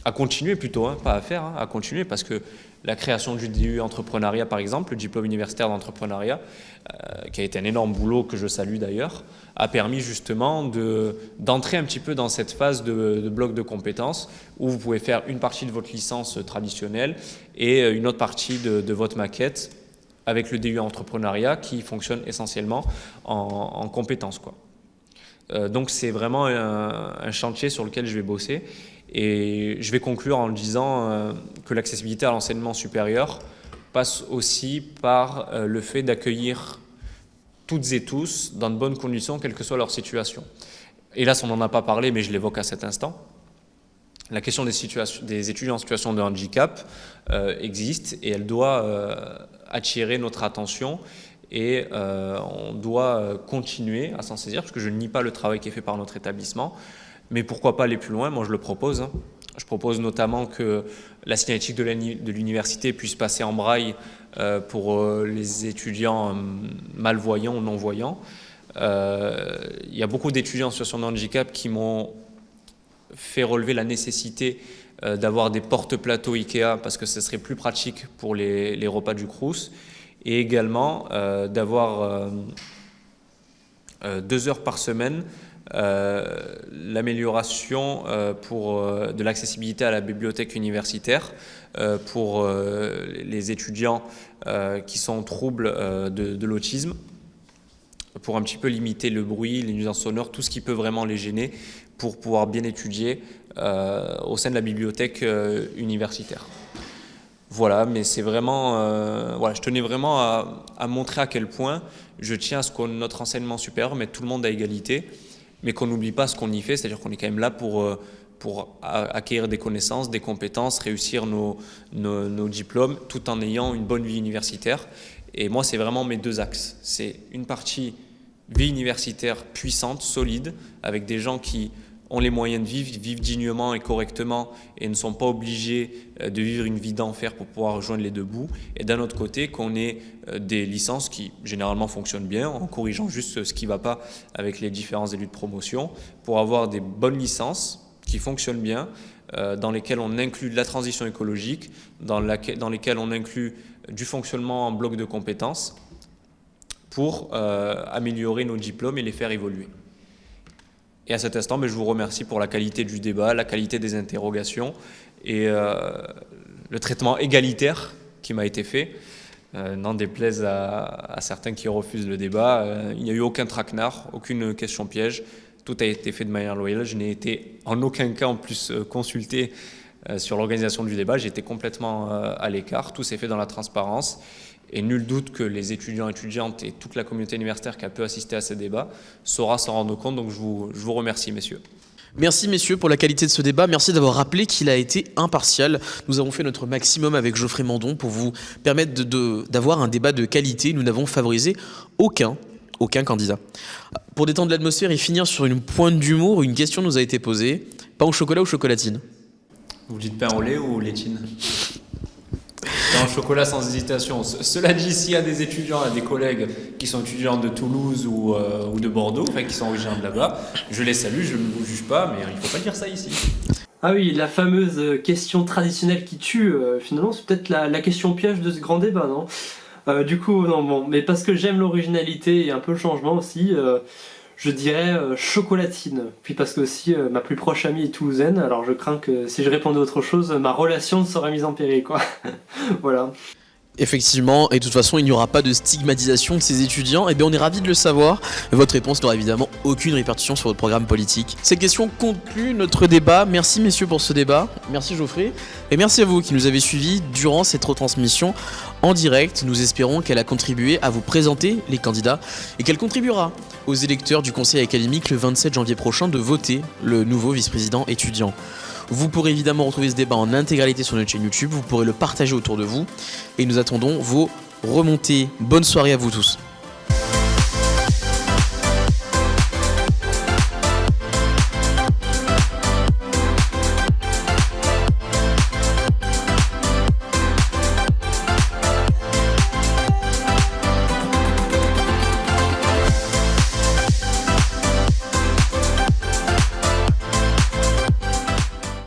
à continuer plutôt, pas à faire, à continuer, parce que la création du DU entrepreneuriat par exemple, le diplôme universitaire d'entrepreneuriat, qui a été un énorme boulot que je salue d'ailleurs, a permis justement d'entrer un petit peu dans cette phase de bloc de compétences où vous pouvez faire une partie de votre licence traditionnelle et une autre partie de votre maquette avec le DU entrepreneuriat qui fonctionne essentiellement en compétences, quoi. Donc c'est vraiment un chantier sur lequel je vais bosser. Et je vais conclure en disant que l'accessibilité à l'enseignement supérieur passe aussi par le fait d'accueillir toutes et tous dans de bonnes conditions, quelle que soit leur situation. Hélas, on n'en a pas parlé, mais je l'évoque à cet instant. La question des étudiants en situation de handicap existe et elle doit attirer notre attention et on doit continuer à s'en saisir parce que je ne nie pas le travail qui est fait par notre établissement, mais pourquoi pas aller plus loin? Moi je le propose. Je propose notamment que la signalétique de l'université puisse passer en braille pour les étudiants malvoyants ou non-voyants. Il y a beaucoup d'étudiants en situation de handicap qui m'ont fait relever la nécessité d'avoir des porte-plateaux Ikea parce que ce serait plus pratique pour les repas du Crous et également d'avoir 2 heures par semaine l'amélioration de l'accessibilité à la bibliothèque universitaire pour les étudiants qui sont en trouble de l'autisme, pour un petit peu limiter le bruit, les nuisances sonores, tout ce qui peut vraiment les gêner pour pouvoir bien étudier au sein de la bibliothèque universitaire. Voilà, mais c'est vraiment, je tenais vraiment à montrer à quel point je tiens à ce que notre enseignement supérieur mette tout le monde à égalité, mais qu'on n'oublie pas ce qu'on y fait, c'est-à-dire qu'on est quand même là pour acquérir des connaissances, des compétences, réussir nos diplômes, tout en ayant une bonne vie universitaire. Et moi, c'est vraiment mes 2 axes. C'est une partie vie universitaire puissante, solide, avec des gens qui ont les moyens de vivent dignement et correctement et ne sont pas obligés de vivre une vie d'enfer pour pouvoir rejoindre les 2 bouts. Et d'un autre côté, qu'on ait des licences qui généralement fonctionnent bien, en corrigeant juste ce qui ne va pas avec les différents élus de promotion, pour avoir des bonnes licences qui fonctionnent bien, dans lesquelles on inclut de la transition écologique, dans lesquelles on inclut du fonctionnement en bloc de compétences pour améliorer nos diplômes et les faire évoluer. Et à cet instant, je vous remercie pour la qualité du débat, la qualité des interrogations et le traitement égalitaire qui m'a été fait. N'en déplaise à certains qui refusent le débat, il n'y a eu aucun traquenard, aucune question piège. Tout a été fait de manière loyale. Je n'ai été en aucun cas en plus consulté sur l'organisation du débat. J'ai été complètement à l'écart. Tout s'est fait dans la transparence. Et nul doute que les étudiants, étudiantes et toute la communauté universitaire qui a pu assister à ces débats saura s'en rendre compte. Donc je vous remercie, messieurs. Merci messieurs pour la qualité de ce débat, merci d'avoir rappelé qu'il a été impartial. Nous avons fait notre maximum avec Geoffrey Mandon pour vous permettre d'avoir un débat de qualité. Nous n'avons favorisé aucun candidat. Pour détendre l'atmosphère et finir sur une pointe d'humour, une question nous a été posée. Pain au chocolat ou chocolatine? Vous dites pain au lait ou laitine? Pain au chocolat sans hésitation. Cela dit, s'il y a des étudiants, des collègues qui sont étudiants de Toulouse ou de Bordeaux, enfin qui sont originaires de là-bas, je les salue, je ne vous juge pas, mais il ne faut pas dire ça ici. Ah oui, la fameuse question traditionnelle qui tue, finalement c'est peut-être la question piège de ce grand débat, non? Du coup, non, bon, mais parce que j'aime l'originalité et un peu le changement aussi, je dirais chocolatine. Puis parce que aussi ma plus proche amie est toulousaine, alors je crains que si je répondais autre chose, ma relation serait mise en péril, quoi. Voilà. Effectivement, et de toute façon, il n'y aura pas de stigmatisation de ces étudiants. Et bien, on est ravis de le savoir. Votre réponse n'aura évidemment aucune répercussion sur votre programme politique. Cette question conclut notre débat. Merci messieurs pour ce débat. Merci Geoffrey. Et merci à vous qui nous avez suivis durant cette retransmission en direct. Nous espérons qu'elle a contribué à vous présenter les candidats et qu'elle contribuera aux électeurs du conseil académique le 27 janvier prochain de voter le nouveau vice-président étudiant. Vous pourrez évidemment retrouver ce débat en intégralité sur notre chaîne YouTube, vous pourrez le partager autour de vous et nous attendons vos remontées. Bonne soirée à vous tous.